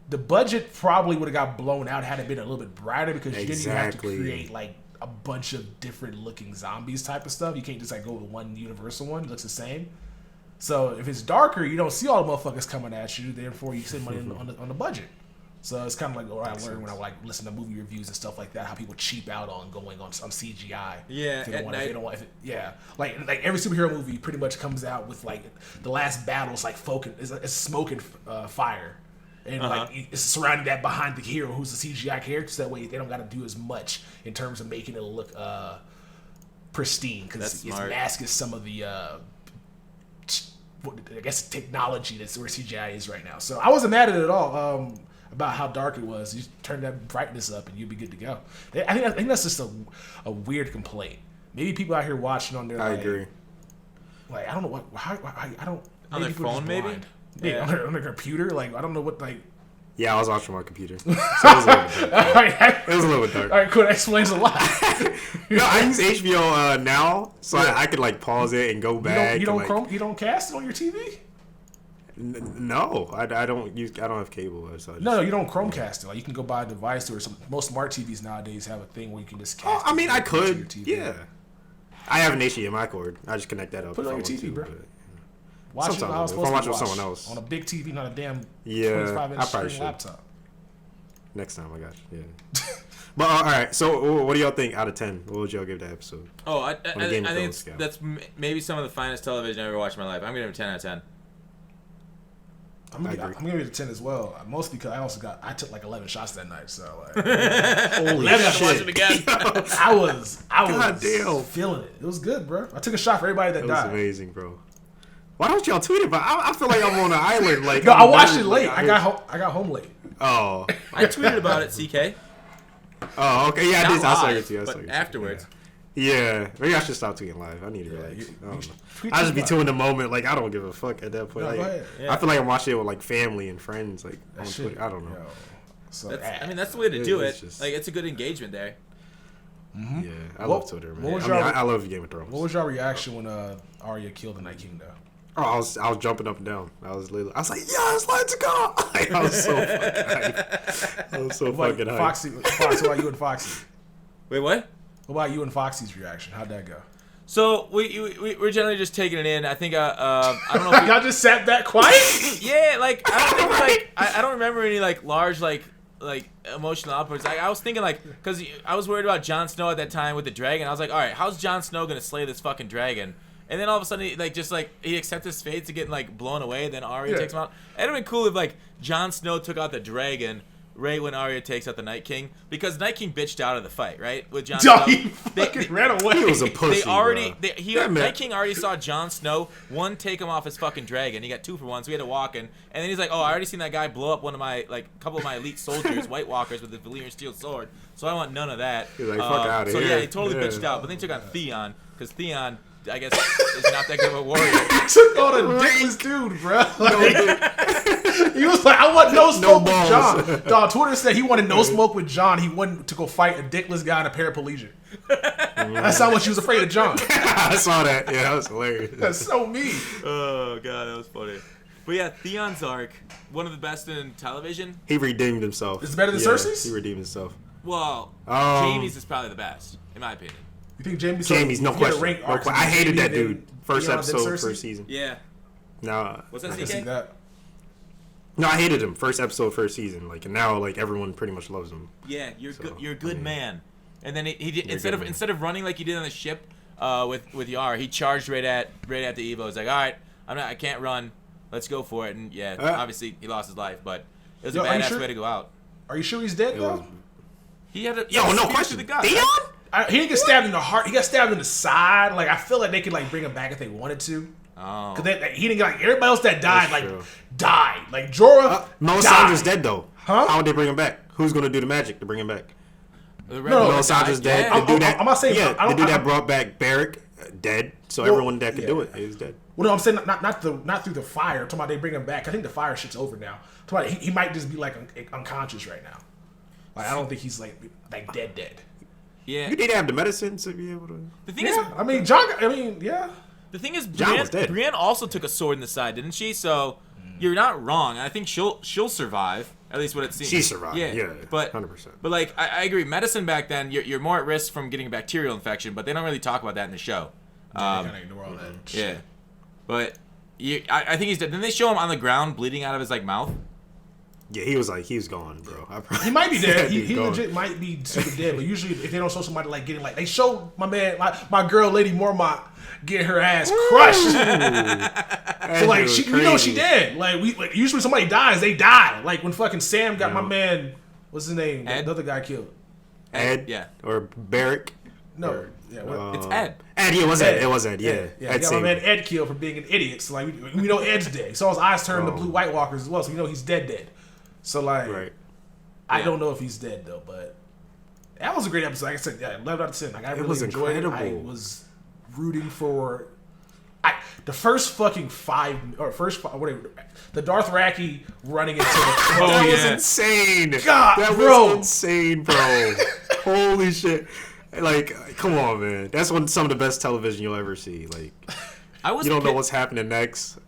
[SPEAKER 2] the budget probably would have got blown out had it been a little bit brighter, because you didn't even have to create like a bunch of different looking zombies type of stuff. You can't just like go with one universal one. It looks the same. So if it's darker, you don't see all the motherfuckers coming at you. Therefore, you save money on the budget. So it's kind of like what I learned when I like listen to movie reviews and stuff like that. How people cheap out on going on some CGI.
[SPEAKER 1] Yeah,
[SPEAKER 2] like every superhero movie pretty much comes out with like the last battle is like it's smoke and fire. And like it's surrounding that behind the hero who's a CGI character, so that way they don't got to do as much in terms of making it look pristine, because its mask is some of the I guess technology that's where CGI is right now. So I wasn't mad at it at all about how dark it was. You turn that brightness up and you'd be good to go. I think that's just a weird complaint. Maybe people out here watching on their
[SPEAKER 3] I agree.
[SPEAKER 2] Like, I don't know what I don't
[SPEAKER 1] on their phone maybe.
[SPEAKER 2] Yeah, on their computer. Like, I don't know what, like,
[SPEAKER 3] Yeah, I was watching my computer. So it was a little bit dark. It was a little bit dark.
[SPEAKER 2] All right, cool. That explains a lot.
[SPEAKER 3] No, I use HBO now, so I could like pause it and go back.
[SPEAKER 2] You don't
[SPEAKER 3] like,
[SPEAKER 2] you don't cast it on your TV?
[SPEAKER 3] No, I don't have cable. So
[SPEAKER 2] No, you don't Chromecast it. Like you can go buy a device or some. Most smart TVs nowadays have a thing where you can just cast.
[SPEAKER 3] I mean, I
[SPEAKER 2] to your
[SPEAKER 3] could.
[SPEAKER 2] TV.
[SPEAKER 3] Yeah, I have an HDMI cord. I just connect that up.
[SPEAKER 2] Put it on your TV, bro. Watch it.
[SPEAKER 3] Sometimes
[SPEAKER 2] I was
[SPEAKER 3] if I'm
[SPEAKER 2] supposed
[SPEAKER 3] watching
[SPEAKER 2] to
[SPEAKER 3] with
[SPEAKER 2] watch
[SPEAKER 3] someone else
[SPEAKER 2] on a big TV, not a damn 25-inch
[SPEAKER 3] I probably
[SPEAKER 2] screen
[SPEAKER 3] should.
[SPEAKER 2] laptop.
[SPEAKER 3] Next time, I got you. Yeah. But all right. So, what do y'all think out of 10? What would y'all give the episode?
[SPEAKER 1] Oh, I think
[SPEAKER 3] scale.
[SPEAKER 1] that's maybe some of the finest television I've ever watched in my life. I'm gonna give it a 10 out of 10.
[SPEAKER 2] I'm gonna give it a 10 as well. Mostly because I took like 11 shots that night, so like,
[SPEAKER 3] Holy
[SPEAKER 1] shit! Watch it again.
[SPEAKER 2] I was
[SPEAKER 3] God damn.
[SPEAKER 2] feeling it. It was good, bro. I took a shot for everybody that
[SPEAKER 3] That was
[SPEAKER 2] died.
[SPEAKER 3] amazing, bro. Why don't y'all tweet it? But I feel like I'm on an island. Like
[SPEAKER 2] No, I watched it
[SPEAKER 3] like,
[SPEAKER 2] late. I got home late.
[SPEAKER 3] Oh.
[SPEAKER 1] I tweeted about it, CK.
[SPEAKER 3] Oh, okay. Yeah, I did. I saw it too.
[SPEAKER 1] But afterwards.
[SPEAKER 3] Yeah. Maybe I should stop tweeting live. I need to relax. I don't know.
[SPEAKER 2] Tweet
[SPEAKER 3] I just be
[SPEAKER 2] live.
[SPEAKER 3] too in the moment. Like, I don't give a fuck at that point.
[SPEAKER 2] No,
[SPEAKER 3] Like,
[SPEAKER 2] go ahead.
[SPEAKER 1] Yeah.
[SPEAKER 3] I feel like I'm watching it with like family and friends. Like on
[SPEAKER 2] Shit,
[SPEAKER 3] Twitter. I don't know.
[SPEAKER 2] yo. So
[SPEAKER 1] That's the way to do
[SPEAKER 3] It's
[SPEAKER 1] it.
[SPEAKER 3] just-
[SPEAKER 1] Like, it's a good engagement there.
[SPEAKER 3] Yeah, I
[SPEAKER 2] What-
[SPEAKER 3] love Twitter, man.
[SPEAKER 2] what was
[SPEAKER 3] I mean,
[SPEAKER 2] your-
[SPEAKER 3] I love Game of Thrones.
[SPEAKER 2] what was your reaction when Arya killed the Night King though?
[SPEAKER 3] Oh, I was jumping up and down. I was like, yes, let's go! Like, I was so fucking hyped. I was so fucking hyped.
[SPEAKER 2] Foxy, what about you and Foxy?
[SPEAKER 1] Wait, what?
[SPEAKER 2] What about you and Foxy's reaction? How'd that go?
[SPEAKER 1] So we're generally just taking it in. I think I don't know. If
[SPEAKER 2] Y'all just sat back quiet?
[SPEAKER 1] yeah, like I don't think like I don't remember any like large like emotional outbursts. I was thinking like because I was worried about Jon Snow at that time with the dragon. I was like, all right, how's Jon Snow gonna slay this fucking dragon? And then all of a sudden, he accepts his fate to get like blown away. Then Arya takes him out. It'd have been cool if like Jon Snow took out the dragon right when Arya takes out the Night King, because Night King bitched out of the fight, right? With Jon Snow.
[SPEAKER 2] He fucking ran away.
[SPEAKER 3] He was a pussy,
[SPEAKER 1] Night King already saw Jon Snow take him off his fucking dragon. He got 2 for 1, so he had to walk in. And then he's like, oh, I already seen that guy blow up one of my couple of my elite soldiers, White Walkers, with the Valyrian steel sword. So I want none of that.
[SPEAKER 3] He's like, fuck outta
[SPEAKER 1] so
[SPEAKER 3] here.
[SPEAKER 1] yeah, he totally bitched out. But then he took on Theon, because Theon, I guess, is not that good of a warrior.
[SPEAKER 2] Took on a dickless dude, bro. Like, he was like, I want no smoke with
[SPEAKER 3] balls.
[SPEAKER 2] John. Dog, Twitter said he wanted no smoke with John. He wanted to go fight a dickless guy in a paraplegic. That's how much he was afraid of John.
[SPEAKER 3] I saw that. Yeah, that was hilarious.
[SPEAKER 2] That's so mean.
[SPEAKER 1] Oh god, that was funny. But yeah, Theon's arc, one of the best in television.
[SPEAKER 3] He redeemed himself.
[SPEAKER 2] Is it better than Cersei's?
[SPEAKER 3] He redeemed himself.
[SPEAKER 1] Well, Jaime's is probably the best, in my opinion.
[SPEAKER 2] You think Jamie's
[SPEAKER 3] No question. I hated that dude. First
[SPEAKER 2] Theon
[SPEAKER 3] episode,
[SPEAKER 2] than Cersei?
[SPEAKER 3] first season.
[SPEAKER 1] Yeah.
[SPEAKER 3] No.
[SPEAKER 1] What's
[SPEAKER 2] I
[SPEAKER 1] that,
[SPEAKER 2] can see
[SPEAKER 1] CK?
[SPEAKER 2] that.
[SPEAKER 3] No, I hated him. First episode, first season. Like, and now, like, everyone pretty much loves him.
[SPEAKER 1] Yeah, you're
[SPEAKER 3] So,
[SPEAKER 1] good. You're a good
[SPEAKER 3] I mean,
[SPEAKER 1] man. And then he did,
[SPEAKER 3] You're a good man.
[SPEAKER 1] instead of running like he did on the ship with Yar, he charged right at the Evo. He's like, all right, I can't run. Let's go for it. And yeah, obviously he lost his life, but it was a badass way to go out.
[SPEAKER 2] Are you sure he's dead, though?
[SPEAKER 1] He had a
[SPEAKER 3] no question.
[SPEAKER 1] to the gut.
[SPEAKER 3] Theon?
[SPEAKER 2] He didn't get stabbed in the heart. He got stabbed in the side. Like, I feel like they could, like, bring him back if they wanted to.
[SPEAKER 1] Oh.
[SPEAKER 2] Because he didn't get, like, everybody else that died,
[SPEAKER 3] That's
[SPEAKER 2] like,
[SPEAKER 3] true.
[SPEAKER 2] died. Like, Jorah
[SPEAKER 3] Melisandre's
[SPEAKER 2] died.
[SPEAKER 3] dead, though.
[SPEAKER 2] Huh?
[SPEAKER 3] How would they bring him back? Who's going to do the magic to bring him back?
[SPEAKER 1] The
[SPEAKER 2] No,
[SPEAKER 3] Melisandre's dead.
[SPEAKER 1] Yeah.
[SPEAKER 3] The dude that,
[SPEAKER 2] I'm not saying-
[SPEAKER 3] yeah,
[SPEAKER 2] I don't-
[SPEAKER 3] the dude that
[SPEAKER 2] I-
[SPEAKER 3] brought back Beric, dead. So
[SPEAKER 2] Well,
[SPEAKER 3] everyone that could
[SPEAKER 2] yeah.
[SPEAKER 3] do it is dead.
[SPEAKER 2] Well, no, I'm saying not through the fire. I'm talking about they bring him back. I think the fire shit's over now. I'm talking about he might just be, like, unconscious right now. Like, I don't think he's, like dead.
[SPEAKER 1] Yeah.
[SPEAKER 3] You need to have the medicine to be able to...
[SPEAKER 1] The thing is,
[SPEAKER 2] Yeah, I mean, John. I mean, yeah.
[SPEAKER 1] the thing is,
[SPEAKER 3] Jon was dead.
[SPEAKER 1] Brienne also took a sword in the side, didn't she? So you're not wrong. I think she'll survive. At least what it seems.
[SPEAKER 3] She survived, yeah,
[SPEAKER 1] but
[SPEAKER 3] 100%.
[SPEAKER 1] But like, I agree. Medicine back then, you're more at risk from getting a bacterial infection, but they don't really talk about that in the show.
[SPEAKER 2] They kind of ignore all that.
[SPEAKER 1] Yeah,
[SPEAKER 2] Shit.
[SPEAKER 1] but I think he's dead. Didn't they show him on the ground bleeding out of his like mouth?
[SPEAKER 3] Yeah, he was gone, bro.
[SPEAKER 2] He might be dead.
[SPEAKER 3] He's
[SPEAKER 2] He
[SPEAKER 3] gone.
[SPEAKER 2] legit might be super dead. But usually, if they don't show somebody like getting like they show my man, my girl, Lady Mormont, get her ass crushed. So like she, we know she dead. Like usually when somebody dies, they die. Like when fucking Sam got my man, what's his name?
[SPEAKER 1] Ed?
[SPEAKER 2] The other guy killed.
[SPEAKER 3] Ed,
[SPEAKER 1] Yeah.
[SPEAKER 3] or Beric.
[SPEAKER 2] No,
[SPEAKER 3] Or,
[SPEAKER 2] yeah, what?
[SPEAKER 1] It's Ed.
[SPEAKER 3] Ed, yeah, it was Ed. It was Ed, yeah.
[SPEAKER 2] Yeah,
[SPEAKER 3] Ed
[SPEAKER 2] got my
[SPEAKER 3] saved
[SPEAKER 2] man
[SPEAKER 3] him.
[SPEAKER 2] Ed killed for being an idiot. So like we know Ed's dead. So his eyes turned to blue White Walkers as well. So we know he's dead. So like,
[SPEAKER 3] Right.
[SPEAKER 2] I
[SPEAKER 1] Yeah.
[SPEAKER 2] don't know if he's dead though, but that was a great episode. Like I said, yeah, 11 out of 10. Like I really
[SPEAKER 3] was
[SPEAKER 2] enjoyed it. I
[SPEAKER 3] incredible.
[SPEAKER 2] was rooting for. The first fucking whatever, the Dothraki running into the
[SPEAKER 3] that was insane.
[SPEAKER 2] God,
[SPEAKER 3] that
[SPEAKER 2] bro.
[SPEAKER 3] was insane, bro. Holy shit. Like, come on, man. That's some of the best television you'll ever see. Like, you don't know what's happening next.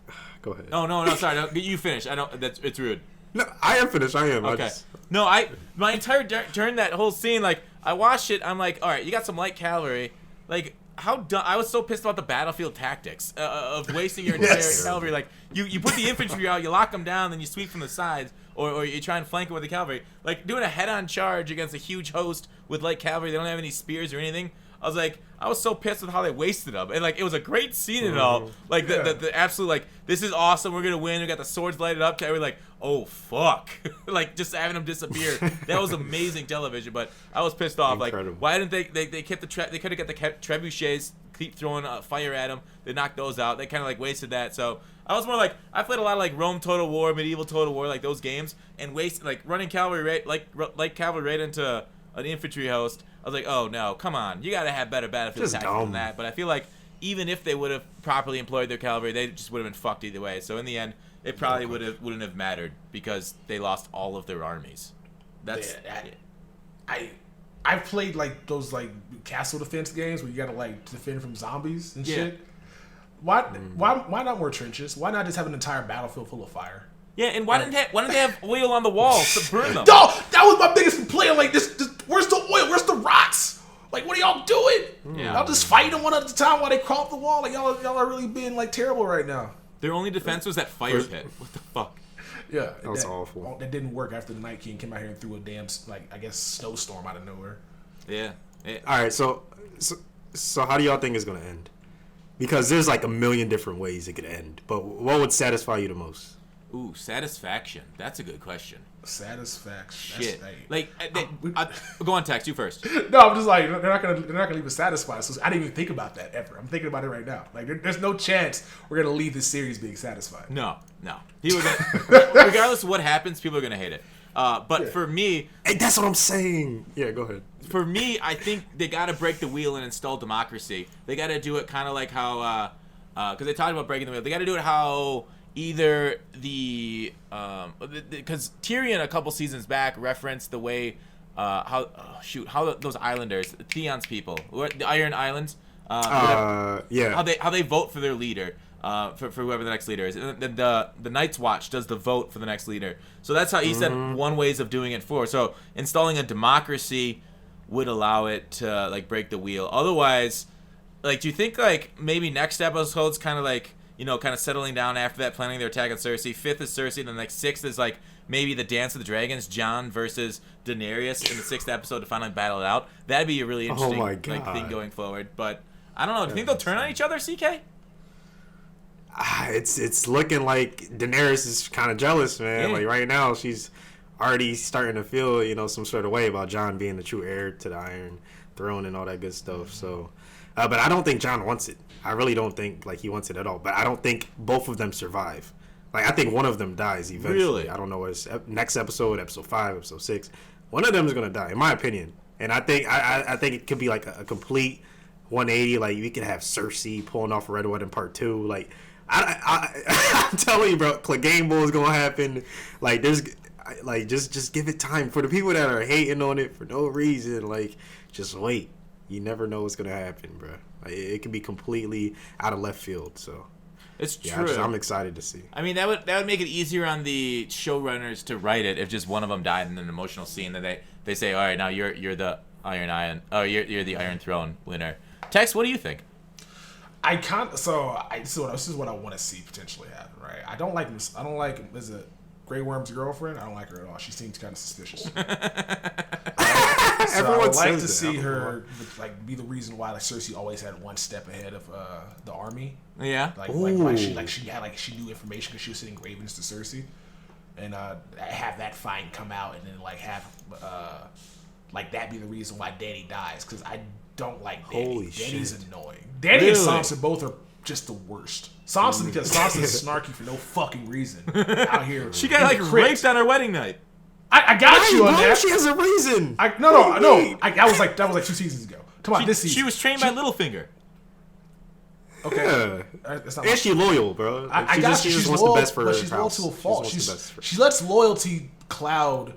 [SPEAKER 3] Go ahead.
[SPEAKER 1] No, sorry. No, you finish. It's rude.
[SPEAKER 3] No, I am finished. I am.
[SPEAKER 1] Okay. My entire during that whole scene, like, I watched it. I'm like, all right, you got some light cavalry. Like, how dumb. I was so pissed about the battlefield tactics of wasting your entire cavalry. Like, you put the infantry out, you lock them down, then you sweep from the sides, or you try and flank them with the cavalry. Like, doing a head-on charge against a huge host with light cavalry, they don't have any spears or anything. I was so pissed with how they wasted them. And, like, it was a great scene and all. Like, the absolute, like, this is awesome, we're going to win, we got the swords lighted up. We're like, oh, fuck. Like, just having them disappear. That was amazing television, but I was pissed off.
[SPEAKER 3] Incredible.
[SPEAKER 1] Like, why didn't they kept they could have got the trebuchets, keep throwing fire at them. They knocked those out. They kind of, like, wasted that. So, I was more like, I played a lot of, like, Rome Total War, Medieval Total War, like, those games, and like, running cavalry right, cavalry right into an infantry host. I was like, oh no, come on, you gotta have better battlefield tactics than that. But I feel like even if they would have properly employed their cavalry, they just would have been fucked either way. So in the end, it probably wouldn't have mattered because they lost all of their armies.
[SPEAKER 2] I've played like those like castle defense games where you gotta like defend from zombies and shit. Why not more trenches? Why not just have an entire battlefield full of fire?
[SPEAKER 1] Yeah, and why didn't they have oil on the walls to burn them?
[SPEAKER 2] No, that was my biggest complaint. Like this, where's the oil? Where's the rocks? Like, what are y'all doing?
[SPEAKER 1] Yeah.
[SPEAKER 2] Y'all just fighting them one at a time while they crawl up the wall. Like y'all are really being like terrible right now.
[SPEAKER 1] Their only defense was that fire pit. What the fuck?
[SPEAKER 2] Yeah,
[SPEAKER 3] that was awful.
[SPEAKER 2] That didn't work after the Night King came out here and threw a damn snowstorm out of nowhere.
[SPEAKER 1] Yeah.
[SPEAKER 3] All right, so how do y'all think it's gonna end? Because there's like a million different ways it could end, but what would satisfy you the most?
[SPEAKER 1] Ooh, satisfaction. That's a good question.
[SPEAKER 2] Satisfaction.
[SPEAKER 1] Shit. Go on, Tex. You first.
[SPEAKER 2] No, I'm just like they're not gonna leave us satisfied. So I didn't even think about that ever. I'm thinking about it right now. Like there's no chance we're gonna leave this series being satisfied.
[SPEAKER 1] No. People regardless of what happens, people are gonna hate it. For me,
[SPEAKER 3] hey, that's what I'm saying. Yeah, go ahead.
[SPEAKER 1] For me, I think they gotta break the wheel and install democracy. They gotta do it kind of like how, because they talked about breaking the wheel. They gotta do it how. Either because Tyrion a couple seasons back referenced the way how those Islanders, Theon's people, the Iron Islands, how they vote for their leader, for whoever the next leader is. The Night's Watch does the vote for the next leader. So that's how he said one ways of doing it for. So installing a democracy would allow it to like break the wheel. Otherwise, like, do you think like maybe next episode's kind of like, you know, kind of settling down after that, planning their attack on Cersei. 5th is Cersei, then like 6th is like maybe the Dance of the Dragons, Jon versus Daenerys in the 6th episode to finally battle it out. That'd be a really interesting like thing going forward. But I don't know. Do you think they'll turn on each other, CK?
[SPEAKER 3] It's looking like Daenerys is kind of jealous, man. Yeah. Like right now, she's already starting to feel, you know, some sort of way about Jon being the true heir to the Iron Throne and all that good stuff. So, but I don't think Jon wants it. I really don't think like he wants it at all. But I don't think both of them survive. Like I think one of them dies eventually. Really? I don't know. It's next episode, episode 5, episode 6. One of them is gonna die, in my opinion. And I think I think it could be like a complete 180. Like we could have Cersei pulling off Red Wedding Part 2. Like I'm telling you, bro, Game Boy is gonna happen. Like there's like just give it time for the people that are hating on it for no reason. Like just wait. You never know what's gonna happen, bro. Like, it could be completely out of left field. So
[SPEAKER 1] it's true.
[SPEAKER 3] I'm excited to see.
[SPEAKER 1] I mean, that would make it easier on the showrunners to write it if just one of them died in an emotional scene. That they say, all right, now you're the you're the Iron Throne winner. Tex, what do you think?
[SPEAKER 2] This is what I want to see potentially happen, right? I don't like is it Grey Worm's girlfriend? I don't like her at all. She seems kind of suspicious. So I would like to see her like be the reason why like Cersei always had one step ahead of the army.
[SPEAKER 1] Yeah.
[SPEAKER 2] She knew information because she was sending ravens to Cersei, and have that fight come out, and then like have like that be the reason why Dany dies, because I don't like Dany.
[SPEAKER 3] Holy
[SPEAKER 2] Dany's
[SPEAKER 3] shit.
[SPEAKER 2] annoying. Dany and Sansa both are just the worst. Sansa because Sansa's snarky for no fucking reason out here.
[SPEAKER 1] She got like raped on her wedding night.
[SPEAKER 2] I got you on that.
[SPEAKER 3] She has a reason.
[SPEAKER 2] No. That was like 2 seasons ago. Come on, this season.
[SPEAKER 1] She was trained by Littlefinger.
[SPEAKER 2] Okay.
[SPEAKER 3] Yeah.
[SPEAKER 2] That's not
[SPEAKER 3] And she loyal, bro.
[SPEAKER 2] I got you. She's
[SPEAKER 3] wants
[SPEAKER 2] loyal,
[SPEAKER 3] the best for
[SPEAKER 2] but
[SPEAKER 3] her
[SPEAKER 2] she's loyal
[SPEAKER 3] house.
[SPEAKER 2] to a fault. She lets loyalty cloud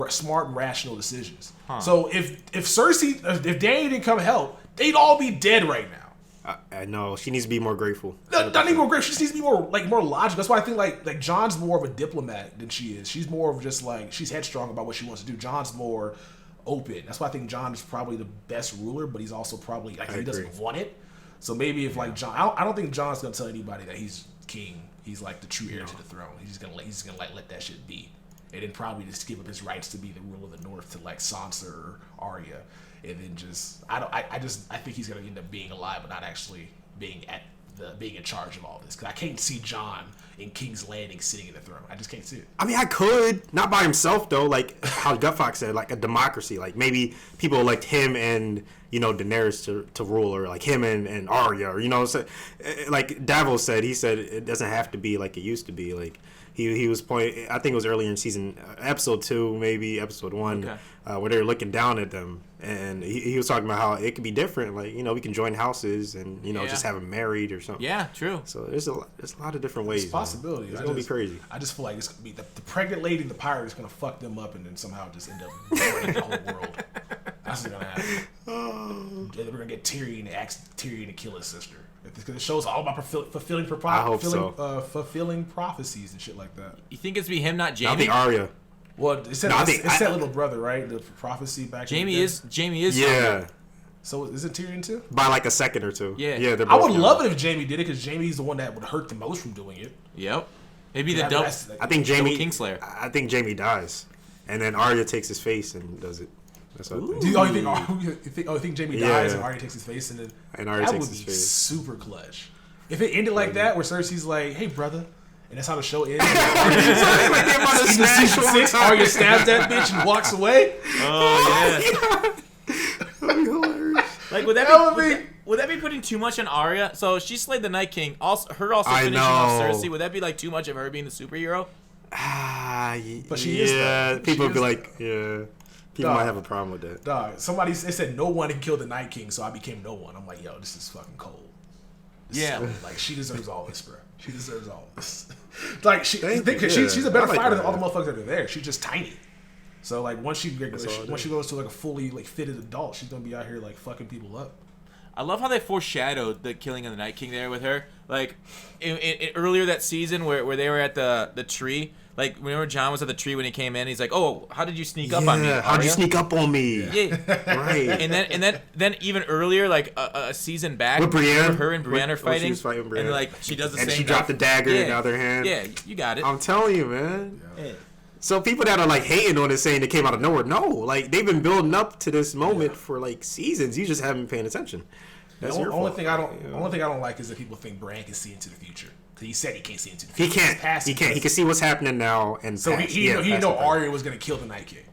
[SPEAKER 2] smart and rational decisions. So if Cersei, if Dany didn't come help, they'd all be dead right now.
[SPEAKER 3] I know she needs to be more grateful.
[SPEAKER 2] Not even more grateful. She needs to be more logical. That's why I think like Jon's more of a diplomat than she is. She's more of just like she's headstrong about what she wants to do. Jon's more open. That's why I think Jon is probably the best ruler, but he's also probably like he doesn't want it. So maybe if like Jon, I don't think Jon's gonna tell anybody that he's king. He's like the true heir to the throne. He's gonna let that shit be, and then probably just give up his rights to be the ruler of the North to like Sansa or Arya, and then just I think he's gonna end up being alive, but not actually being in charge of all this. Because I can't see Jon in King's Landing sitting in the throne. I just can't see it.
[SPEAKER 3] I mean, I could, not by himself though. Like how GutFoxx said, like a democracy. Like maybe people elect him and Daenerys to rule, or like him and Arya, or so, like Davos said. He said it doesn't have to be like it used to be. Like he was pointing. I think it was earlier in season episode 2, maybe episode 1, where they were looking down at them, and he was talking about how it could be different. Like we can join houses and just have them married or something.
[SPEAKER 1] Yeah, true.
[SPEAKER 3] So there's a lot of different ways.
[SPEAKER 2] It's possibilities.
[SPEAKER 3] It's gonna be crazy.
[SPEAKER 2] I just feel like it's gonna be the pregnant lady and the pirate is gonna fuck them up, and then somehow just end up ruining the whole world. That's what's gonna happen. We're gonna get Tyrion and ask Tyrion to kill his sister. Because it shows all about fulfilling prophecies and shit like that.
[SPEAKER 1] You think it's be him, not Jaime?
[SPEAKER 3] I think Arya.
[SPEAKER 2] Well, it's that little brother, right? The prophecy back.
[SPEAKER 1] Jaime is.
[SPEAKER 3] Yeah.
[SPEAKER 2] So is it Tyrion too?
[SPEAKER 3] By like a second or two.
[SPEAKER 1] Yeah.
[SPEAKER 3] Yeah.
[SPEAKER 2] I would love it if Jaime did it, because Jaime's the one that would hurt the most from doing it.
[SPEAKER 1] Yep. Maybe the double.
[SPEAKER 3] I think Jaime
[SPEAKER 1] Kingslayer.
[SPEAKER 3] I think Jaime dies, and then Arya takes his face and does it. That's what I think.
[SPEAKER 2] Do you think Jaime dies and Arya takes his face, and
[SPEAKER 3] Arya
[SPEAKER 2] that
[SPEAKER 3] takes
[SPEAKER 2] would
[SPEAKER 3] his
[SPEAKER 2] be
[SPEAKER 3] face.
[SPEAKER 2] super clutch. If it ended like that, where Cersei's like, "Hey, brother," and that's how the show ends. Season 6, Arya stabs that bitch and walks away.
[SPEAKER 1] Oh yeah.
[SPEAKER 3] That'd be hilarious.
[SPEAKER 1] Like would that be putting too much on Arya? So she slayed the Night King. Also finishing off Cersei. Would that be like too much of her being the superhero?
[SPEAKER 2] But she is. Though.
[SPEAKER 3] People would be like, yeah. People might have a problem with that.
[SPEAKER 2] Dog, they said no one can kill the Night King, so I became no one. I'm like, yo, this is fucking cold. Like she deserves all this, bro. She deserves all this. Like she's a better fighter than all the motherfuckers that are there. She's just tiny. So like once she goes to like a fully like fitted adult, she's gonna be out here like fucking people up.
[SPEAKER 1] I love how they foreshadowed the killing of the Night King there with her. Like in earlier that season where they were at the tree. Like, remember Jon was at the tree when he came in? He's like, "Oh, how did you sneak up on me?
[SPEAKER 3] How'd you sneak up on me?"
[SPEAKER 1] Yeah, right. And then even earlier, like a season back,
[SPEAKER 3] with Brienne,
[SPEAKER 1] her and Brienne are fighting,
[SPEAKER 3] she was fighting Brienne.
[SPEAKER 1] and like she does the same.
[SPEAKER 3] And she dropped the dagger in the other hand.
[SPEAKER 1] Yeah, you got it.
[SPEAKER 3] I'm telling you, man.
[SPEAKER 1] Yeah.
[SPEAKER 3] So people that are like hating on it, saying it came out of nowhere, no, like they've been building up to this moment for like seasons. You just haven't been paying attention. That's
[SPEAKER 2] the only thing I don't like is that people think Bran can see into the future. He said he can't see into the future.
[SPEAKER 3] He can't. He can see what's happening now, and
[SPEAKER 2] so he know Arya was gonna kill the Night King.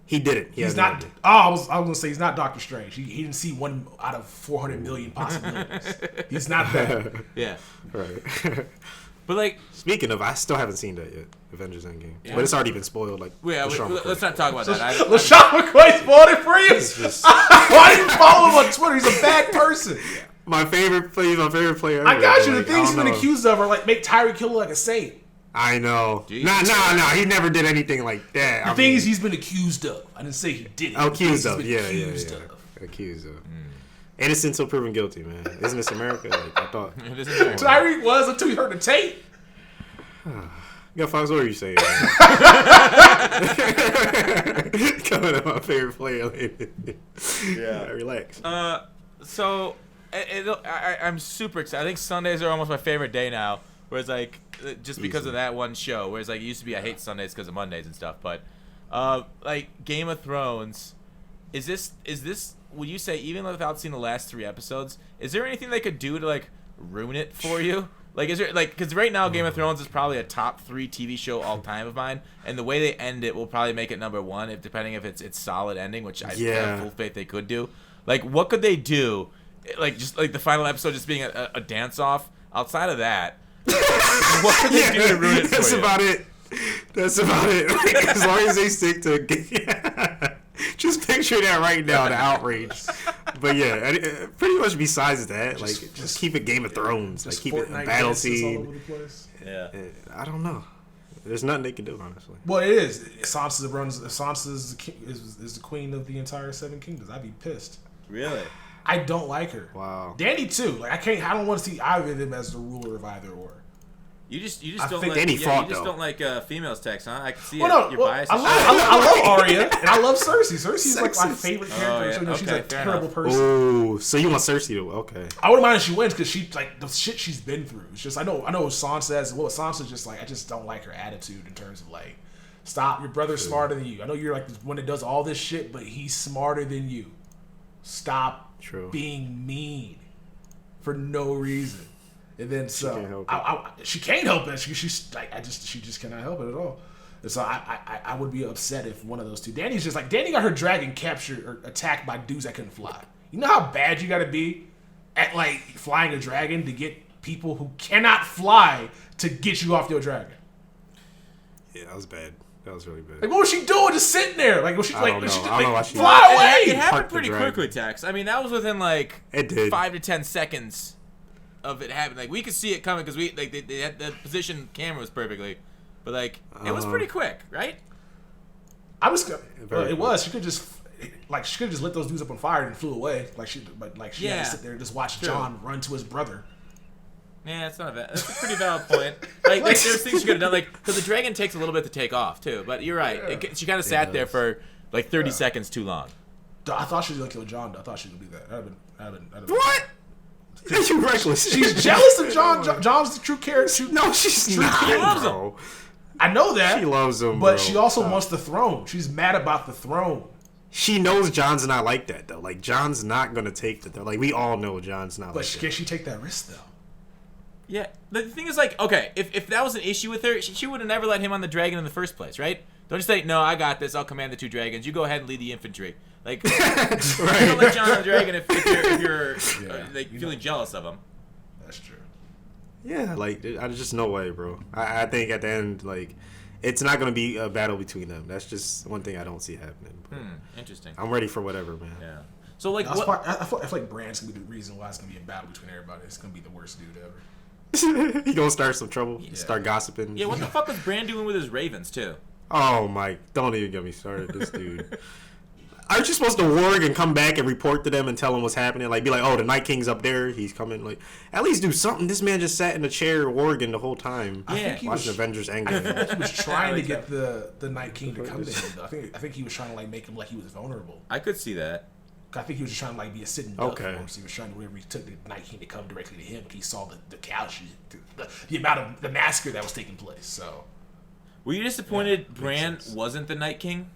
[SPEAKER 3] He didn't.
[SPEAKER 2] He's not. I was gonna say he's not Doctor Strange. He didn't see one out of 400 million possibilities. He's not that.
[SPEAKER 1] Yeah.
[SPEAKER 3] Right.
[SPEAKER 1] But like,
[SPEAKER 3] speaking of, I still haven't seen that yet. Avengers Endgame, but it's already been spoiled. Like,
[SPEAKER 1] let's not talk about that.
[SPEAKER 2] LaShawn McCoy spoiled it for you. Why didn't you follow him on Twitter? He's a bad person.
[SPEAKER 3] My favorite player ever.
[SPEAKER 2] I got you. The things he's been accused of are like make Tyreek Hill like a saint.
[SPEAKER 3] I know. Nah. He never did anything like that.
[SPEAKER 2] The things he's been accused of. I didn't say he did it.
[SPEAKER 3] Accused of. Innocent until proven guilty, man. Isn't this America? Like, I thought.
[SPEAKER 2] Tyreek was until he heard the tape.
[SPEAKER 3] GutFoxx, what are you saying? Coming up, my favorite player lately. Yeah, relax.
[SPEAKER 1] So I'm super excited. I think Sundays are almost my favorite day now. Whereas like just because of that one show. Whereas like it used to be I hate Sundays because of Mondays and stuff. But like Game of Thrones, is this? Would you say even without seeing the last 3 episodes, is there anything they could do to like ruin it for you? Like, is there like because right now Game of Thrones is probably a top 3 TV show all time of mine, and the way they end it will probably make it number 1, depending if it's solid ending, which I have full faith they could do. Like, what could they do? Like, just like the final episode just being a dance off. Outside of that, what could they do to ruin it for you?
[SPEAKER 3] That's about it. Like, as long as they stick to just picture that right now, the outrage. But yeah, pretty much besides that, like just keep it Game of Thrones, like keep it a battle scene.
[SPEAKER 1] Yeah,
[SPEAKER 3] I don't know. There's nothing they can do, honestly.
[SPEAKER 2] Well, it is. Sansa is the queen of the entire Seven Kingdoms. I'd be pissed.
[SPEAKER 1] Really?
[SPEAKER 2] I don't like her.
[SPEAKER 3] Wow.
[SPEAKER 2] Dany too. Like I don't want to see either of them as the ruler of either or.
[SPEAKER 1] You just
[SPEAKER 2] I
[SPEAKER 1] don't
[SPEAKER 2] think
[SPEAKER 1] like
[SPEAKER 3] Dany fought,
[SPEAKER 1] you just
[SPEAKER 3] though.
[SPEAKER 1] don't like females text, huh? I can see
[SPEAKER 2] Well,
[SPEAKER 1] your bias.
[SPEAKER 2] I love Arya and I love Cersei. Cersei's like my favorite character.
[SPEAKER 1] Oh, yeah.
[SPEAKER 2] She's
[SPEAKER 1] Okay,
[SPEAKER 2] a
[SPEAKER 1] fair
[SPEAKER 2] terrible
[SPEAKER 1] enough.
[SPEAKER 2] person.
[SPEAKER 3] Oh, so you want Cersei to? Okay.
[SPEAKER 2] I wouldn't mind if she wins because she like the shit she's been through. It's just I know Sansa as well. Sansa's just like I just don't like her attitude in terms of like, stop. Your brother's smarter than you. I know you're like the one that does all this shit, but he's smarter than you. Stop being mean for no reason. And then she can't help it. She just cannot help it at all. And so I would be upset if one of those two. Dany's just like Dany got her dragon captured or attacked by dudes that couldn't fly. You know how bad you got to be at like flying a dragon to get people who cannot fly to get you off your dragon.
[SPEAKER 3] Yeah, that was bad. That was really bad.
[SPEAKER 2] Like, what was she doing? Just sitting there? Like, was she like?
[SPEAKER 3] I
[SPEAKER 2] Fly
[SPEAKER 1] It
[SPEAKER 2] away?
[SPEAKER 1] happened pretty quickly, Tex. I mean, that was within like
[SPEAKER 3] it did.
[SPEAKER 1] 5 to 10 seconds of it happening. Like we could see it coming because they had the position camera was perfectly, but like it was pretty quick, right?
[SPEAKER 2] I was. It was. She could just lit those dudes up on fire and flew away. She had to sit there and just watch Jon run to his brother.
[SPEAKER 1] Yeah, it's not bad. That's a pretty valid point. Like there's things she could have done, like because the dragon takes a little bit to take off too. But you're right.
[SPEAKER 2] Yeah.
[SPEAKER 1] She kind of sat there for like 30 seconds too long.
[SPEAKER 2] I thought she was gonna kill Jon. I thought she was gonna do that. I'd have been
[SPEAKER 3] What? You reckless.
[SPEAKER 2] She's jealous of Jon. Jon's the true character.
[SPEAKER 3] No, she's not.
[SPEAKER 1] She loves
[SPEAKER 3] bro.
[SPEAKER 2] I know that.
[SPEAKER 3] She loves him,
[SPEAKER 2] but
[SPEAKER 3] bro.
[SPEAKER 2] she also wants the throne. She's mad about the throne.
[SPEAKER 3] She knows Jon's not like that though. Like Jon's not gonna take the throne. Like we all know Jon's not.
[SPEAKER 2] But can she take that risk though?
[SPEAKER 1] Yeah, the thing is, like, okay, if that was an issue with her, she would have never let him on the dragon in the first place, right? Don't just say, no, I got this, I'll command the 2 dragons, you go ahead and lead the infantry. Like, right. You don't let Jon on the dragon if you're feeling jealous of him.
[SPEAKER 2] That's true.
[SPEAKER 3] Yeah, like, there's just no way, bro. I think at the end, like, it's not going to be a battle between them. That's just one thing I don't see happening.
[SPEAKER 1] Interesting.
[SPEAKER 3] I'm ready for whatever, man.
[SPEAKER 1] Yeah. So, like,
[SPEAKER 2] I feel like Bran's going to be the reason why it's going to be a battle between everybody. It's going to be the worst dude ever.
[SPEAKER 3] He gonna start some trouble. Yeah. Start gossiping.
[SPEAKER 1] Yeah, what the fuck was Bran doing with his ravens too?
[SPEAKER 3] Oh my! Don't even get me started. This dude. Aren't you supposed to warg and come back and report to them and tell them what's happening? Like, be like, oh, the Night King's up there. He's coming. Like, at least do something. This man just sat in a chair warging the whole time.
[SPEAKER 2] I think he
[SPEAKER 3] watching Avengers Endgame.
[SPEAKER 2] He was trying to get the Night King to come to him. Though. I think he was trying to like make him like he was vulnerable.
[SPEAKER 1] I could see that.
[SPEAKER 2] I think he was just trying to like be a sitting duck for him. So he was trying to whenever he took the Night King to come directly to him. He saw the couch, the amount of the massacre that was taking place. So,
[SPEAKER 1] were you disappointed Bran wasn't the Night King?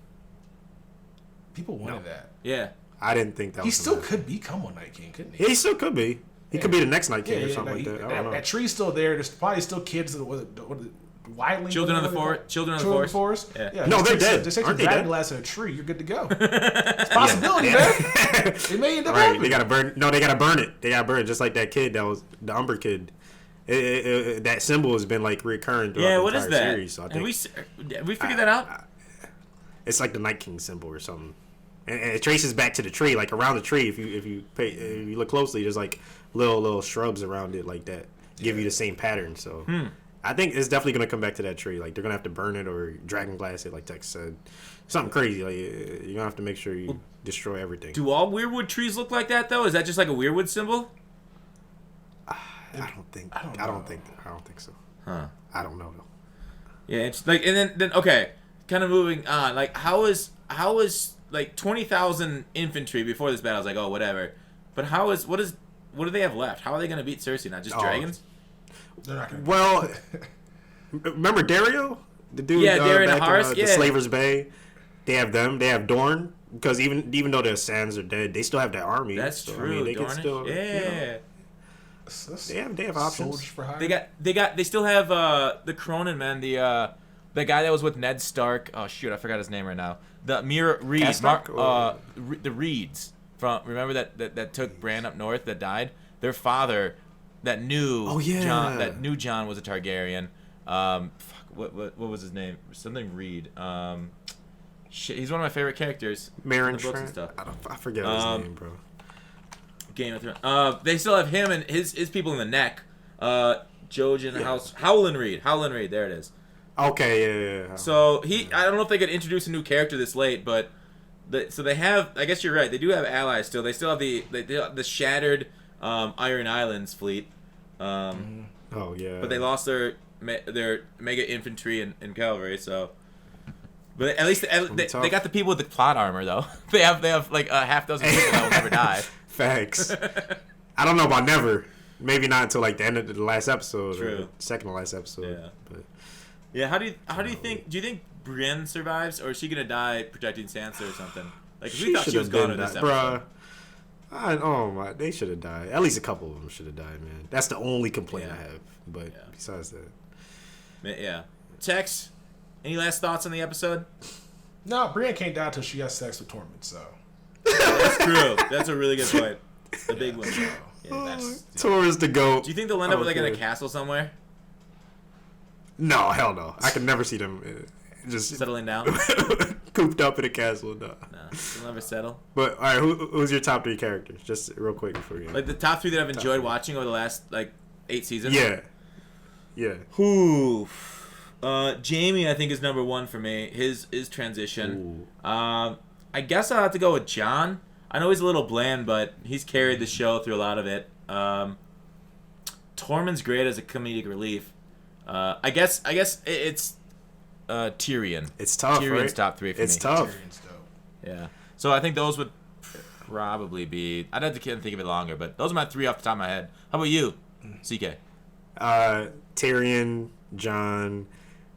[SPEAKER 2] People wanted that.
[SPEAKER 1] Yeah,
[SPEAKER 3] I didn't think that.
[SPEAKER 2] He still could become a Night King, couldn't he?
[SPEAKER 3] Yeah, he still could be. He could be the next Night King or something like that. I don't know.
[SPEAKER 2] That tree's still there. There's probably still kids that Wildling,
[SPEAKER 1] Children of the Forest.
[SPEAKER 3] Yeah. No, they're dead.
[SPEAKER 2] Just take
[SPEAKER 3] Aren't
[SPEAKER 2] some
[SPEAKER 3] they
[SPEAKER 2] dragon
[SPEAKER 3] dead?
[SPEAKER 2] glass in a tree. You're good to go. It's a possibility, man. It may end up happening.
[SPEAKER 3] They gotta burn. No, they gotta burn it. They gotta burn it, just like that kid that was the Umber kid. That symbol has been like recurring throughout the entire series. So I think
[SPEAKER 1] have we figured that out?
[SPEAKER 3] It's like the Night King symbol or something, and it traces back to the tree, like around the tree. If you look closely, there's like little shrubs around it like that give you the same pattern. So. I think it's definitely going to come back to that tree. Like, they're going to have to burn it or dragon glass it, like Tex said. Something crazy. Like, you're going to have to make sure you destroy everything.
[SPEAKER 1] Do all weirwood trees look like that, though? Is that just like a weirwood symbol?
[SPEAKER 3] I don't think so.
[SPEAKER 1] Huh.
[SPEAKER 3] I don't know, though.
[SPEAKER 1] Yeah, it's like, and then okay, kind of moving on. Like, how is like 20,000 infantry before this battle? I was like, oh, whatever. But what do they have left? How are they going to beat Cersei? Not just dragons?
[SPEAKER 2] They're not gonna
[SPEAKER 3] well, remember Dario? The dude
[SPEAKER 1] Dario
[SPEAKER 3] back
[SPEAKER 1] Naharis?
[SPEAKER 3] in the Slaver's Bay? They have them. They have Dorne. Because even though their Sands are dead, they still have their army.
[SPEAKER 1] That's
[SPEAKER 3] so,
[SPEAKER 1] true.
[SPEAKER 3] I mean, they can still,
[SPEAKER 1] they
[SPEAKER 3] have options.
[SPEAKER 2] For hire.
[SPEAKER 1] They still have the Cronin men, the guy that was with Ned Stark. Oh shoot, I forgot his name right now. The Reed, the Reeds from remember that took Bran up north that died. Their father. That knew Jon was a Targaryen. What was his name? Something Reed. He's one of my favorite characters.
[SPEAKER 3] Meryn
[SPEAKER 1] in the books and stuff.
[SPEAKER 3] I forget his name, bro.
[SPEAKER 1] Game of Thrones. They still have him and his people in the neck. Jojen House. Howlin' Reed. There it is.
[SPEAKER 3] Okay, yeah.
[SPEAKER 1] So I don't know if they could introduce a new character this late, but so they have. I guess you're right. They do have allies still. They still have the shattered Iron Islands fleet.
[SPEAKER 3] Oh yeah.
[SPEAKER 1] But they lost their mega infantry and cavalry. So, but at least they got the people with the plot armor though. they have like a half dozen people that will never die.
[SPEAKER 3] Facts. I don't know about never. Maybe not until like the end of the last episode.
[SPEAKER 1] True.
[SPEAKER 3] Or second to last episode.
[SPEAKER 1] Yeah.
[SPEAKER 3] But
[SPEAKER 1] yeah. How do you think? Do you think Brienne survives, or is she gonna die protecting Sansa or something? Like we thought she was gone in this episode.
[SPEAKER 3] Bruh. They should have died. At least a couple of them should have died, man. That's the only complaint I have. But besides that,
[SPEAKER 1] yeah. Tex, any last thoughts on the episode?
[SPEAKER 2] No, Brienne can't die until she has sex with Tormund. So
[SPEAKER 1] that's true. That's a really good point. The big one. Yeah,
[SPEAKER 3] Tormund's the GOAT.
[SPEAKER 1] Do you think they'll end up like in a castle somewhere?
[SPEAKER 3] No, hell no. I can never see them just
[SPEAKER 1] settling down,
[SPEAKER 3] cooped up in a castle. No,
[SPEAKER 1] they'll never settle.
[SPEAKER 3] But all right, who's your top 3 characters? Just real quick before you.
[SPEAKER 1] Like the top 3 that I've enjoyed watching over the last like 8 seasons.
[SPEAKER 3] Yeah.
[SPEAKER 1] Who? Jamie, I think, is number 1 for me. His transition. I guess I'll have to go with John. I know he's a little bland, but he's carried the show through a lot of it. Tormund's great as a comedic relief. I guess it's Tyrion.
[SPEAKER 3] It's tough.
[SPEAKER 1] Tyrion's
[SPEAKER 3] right?
[SPEAKER 1] top 3 for me.
[SPEAKER 3] It's tough.
[SPEAKER 2] Tyrion's dope.
[SPEAKER 1] Yeah. So I think those would probably be. I'd have to think of it longer, but those are my 3 off the top of my head. How about you, CK?
[SPEAKER 3] Tyrion, Jon,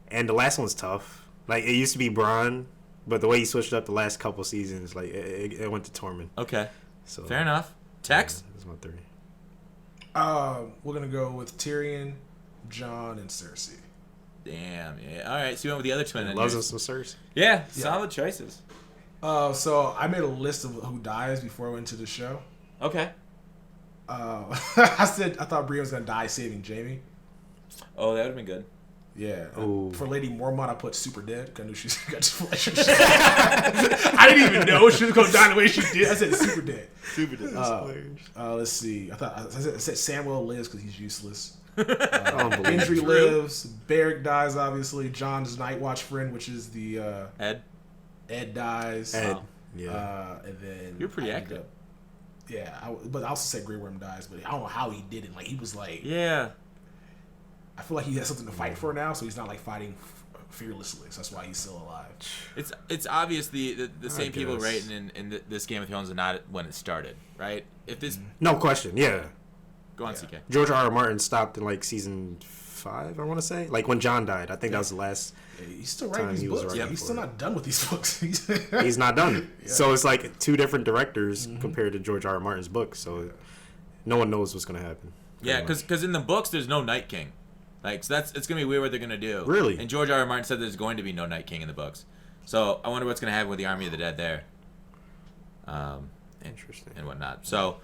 [SPEAKER 3] and the last one's tough. Like it used to be Bronn, but the way he switched up the last couple seasons, like it went to Tormund.
[SPEAKER 1] Okay.
[SPEAKER 3] So
[SPEAKER 1] fair enough. Tex?
[SPEAKER 3] That's my 3.
[SPEAKER 2] We're gonna go with Tyrion, Jon, and Cersei.
[SPEAKER 1] Damn. Yeah. All right. So you went with the other twin.
[SPEAKER 3] Loves us some Cersei.
[SPEAKER 1] Yeah. Solid choices.
[SPEAKER 2] So I made a list of who dies before I went to the show.
[SPEAKER 1] Okay.
[SPEAKER 2] I thought Brienne was gonna die saving Jamie.
[SPEAKER 1] Oh, that would have been good.
[SPEAKER 2] Yeah.
[SPEAKER 3] Ooh.
[SPEAKER 2] For Lady Mormont, I put super dead because I knew she got flesh and shit. I didn't even know she was gonna die the way she did. I said super dead.
[SPEAKER 1] Super dead.
[SPEAKER 2] Let's see. I said Samuel lives because he's useless.
[SPEAKER 3] Unbelievable.
[SPEAKER 2] Gendry lives. Beric dies, obviously. John's Night Watch friend, which is the Ed dies.
[SPEAKER 3] Ed. Yeah.
[SPEAKER 2] And then
[SPEAKER 1] You're pretty accurate.
[SPEAKER 2] Yeah, but I also said Grey Worm dies, but I don't know how he did it. Like he was like,
[SPEAKER 1] yeah.
[SPEAKER 2] I feel like he has something to fight for now, so he's not like fighting fearlessly. So that's why he's still alive.
[SPEAKER 1] It's obvious the same people writing in this Game of Thrones are not when it started, right? If this
[SPEAKER 3] No question. Yeah.
[SPEAKER 1] Go on, CK.
[SPEAKER 3] George R. Martin stopped in like season 5, I want to say. Like when Jon died. I think that was the last.
[SPEAKER 2] Yeah, he's still writing these books. Yeah, he's still not done with these books.
[SPEAKER 3] He's not done. Yeah. So it's like 2 different directors compared to George R. Martin's book. So no one knows what's going to happen.
[SPEAKER 1] Yeah, because in the books there's no Night King. Like so it's gonna be weird what they're gonna do.
[SPEAKER 3] Really?
[SPEAKER 1] And George R. R. Martin said there's going to be no Night King in the books. So I wonder what's gonna happen with the Army of the Dead there.
[SPEAKER 3] Interesting.
[SPEAKER 1] And whatnot. So,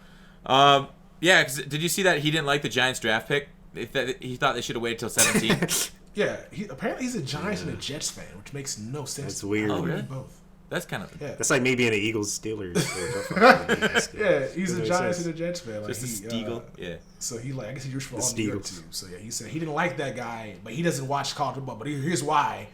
[SPEAKER 1] yeah. Cause did you see that he didn't like the Giants draft pick? He thought they should have waited till 17.
[SPEAKER 2] Yeah. Apparently he's a Giants and a Jets fan, which makes no sense.
[SPEAKER 3] That's weird.
[SPEAKER 1] Oh, really?
[SPEAKER 2] Both.
[SPEAKER 1] That's kind of
[SPEAKER 3] That's like me being an Eagles Steelers.
[SPEAKER 2] Yeah, he's a Giants and a Jets fan. Like
[SPEAKER 1] just a Steagle. Yeah.
[SPEAKER 2] So he I guess he roots for all
[SPEAKER 3] New York
[SPEAKER 2] too. So yeah, he said he didn't like that guy, but he doesn't watch college football. But here's why: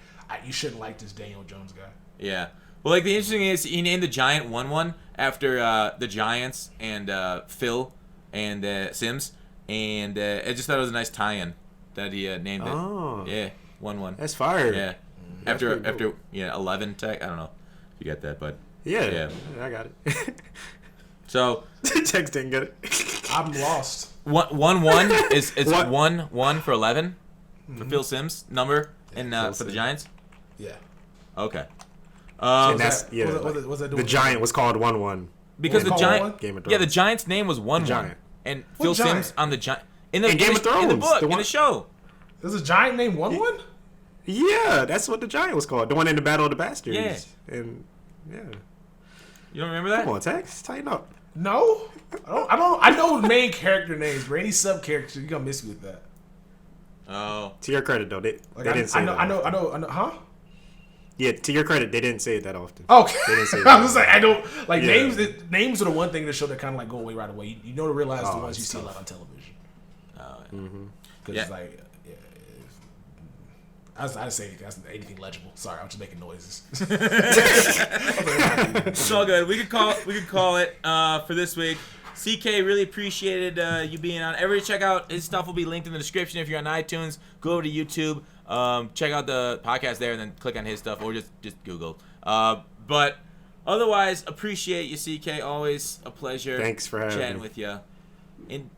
[SPEAKER 2] you shouldn't like this Daniel Jones guy.
[SPEAKER 1] Yeah. Well, like the interesting thing is he named the Giant 1-1 after the Giants and Phil and Sims, and I just thought it was a nice tie-in that he named it.
[SPEAKER 3] Oh.
[SPEAKER 1] Yeah, 1-1.
[SPEAKER 3] That's fire.
[SPEAKER 1] Yeah. After 11 tech, I don't know if you get that, but
[SPEAKER 3] yeah, I got it.
[SPEAKER 1] So
[SPEAKER 3] Tex didn't get it.
[SPEAKER 2] I'm lost.
[SPEAKER 1] 1-1 is it's
[SPEAKER 3] What?
[SPEAKER 1] 1-1 for 11 for Phil Sims number and for the
[SPEAKER 3] Sims.
[SPEAKER 1] Giants.
[SPEAKER 2] Yeah.
[SPEAKER 1] Okay.
[SPEAKER 3] And that's
[SPEAKER 2] What's that doing?
[SPEAKER 3] the Giant was called 1-1.
[SPEAKER 1] Because the
[SPEAKER 2] Call
[SPEAKER 1] Giant,
[SPEAKER 2] one?
[SPEAKER 3] Game of
[SPEAKER 1] yeah, the
[SPEAKER 3] Thrones.
[SPEAKER 1] Giant's name was 1-1,
[SPEAKER 3] Giant.
[SPEAKER 1] and
[SPEAKER 2] What
[SPEAKER 1] Phil
[SPEAKER 2] Giant?
[SPEAKER 1] Sims on the Giant in
[SPEAKER 3] Game of Thrones,
[SPEAKER 1] in the book,
[SPEAKER 3] the
[SPEAKER 1] in
[SPEAKER 3] one-
[SPEAKER 1] the show.
[SPEAKER 2] There's a Giant named 1-1?
[SPEAKER 3] Yeah, that's what the Giant was called. The one in the Battle of the Bastards.
[SPEAKER 1] Yeah.
[SPEAKER 3] And yeah.
[SPEAKER 1] You don't remember that?
[SPEAKER 3] Come on, Tex, tighten up.
[SPEAKER 2] No. I know the main character names, but any sub characters, you're gonna miss me with that.
[SPEAKER 1] Oh,
[SPEAKER 3] To your credit, though, they
[SPEAKER 2] Like
[SPEAKER 3] didn't say that.
[SPEAKER 2] I know. Huh?
[SPEAKER 3] Yeah, to your credit, they didn't say it that often.
[SPEAKER 2] Okay.
[SPEAKER 3] They didn't say it
[SPEAKER 2] I
[SPEAKER 3] that
[SPEAKER 2] was like, I don't like
[SPEAKER 3] Yeah.
[SPEAKER 2] names are the one thing in the show that kind of like go away right away. You know to realize the ones you
[SPEAKER 3] it's
[SPEAKER 2] see a
[SPEAKER 3] tough.
[SPEAKER 2] lot on television.
[SPEAKER 3] Mm-hmm.
[SPEAKER 2] Because
[SPEAKER 1] Yeah.
[SPEAKER 2] it's like, I say anything legible. Sorry, I'm just making noises.
[SPEAKER 1] It's all good. We could call it for this week. CK, really appreciated you being on. Everybody check out his stuff. Will be linked in the description. If you're on iTunes, go over to YouTube, check out the podcast there, and then click on his stuff, or just Google. But otherwise, appreciate you, CK. Always a pleasure.
[SPEAKER 3] Thanks for having
[SPEAKER 1] chatting
[SPEAKER 3] me.
[SPEAKER 1] with you. And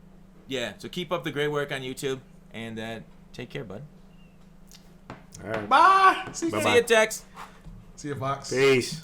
[SPEAKER 1] yeah, so keep up the great work on YouTube, and take care, bud.
[SPEAKER 3] All right.
[SPEAKER 2] Bye. See
[SPEAKER 3] Bye-bye.
[SPEAKER 1] See you, Tex.
[SPEAKER 2] you, Fox.
[SPEAKER 3] Peace.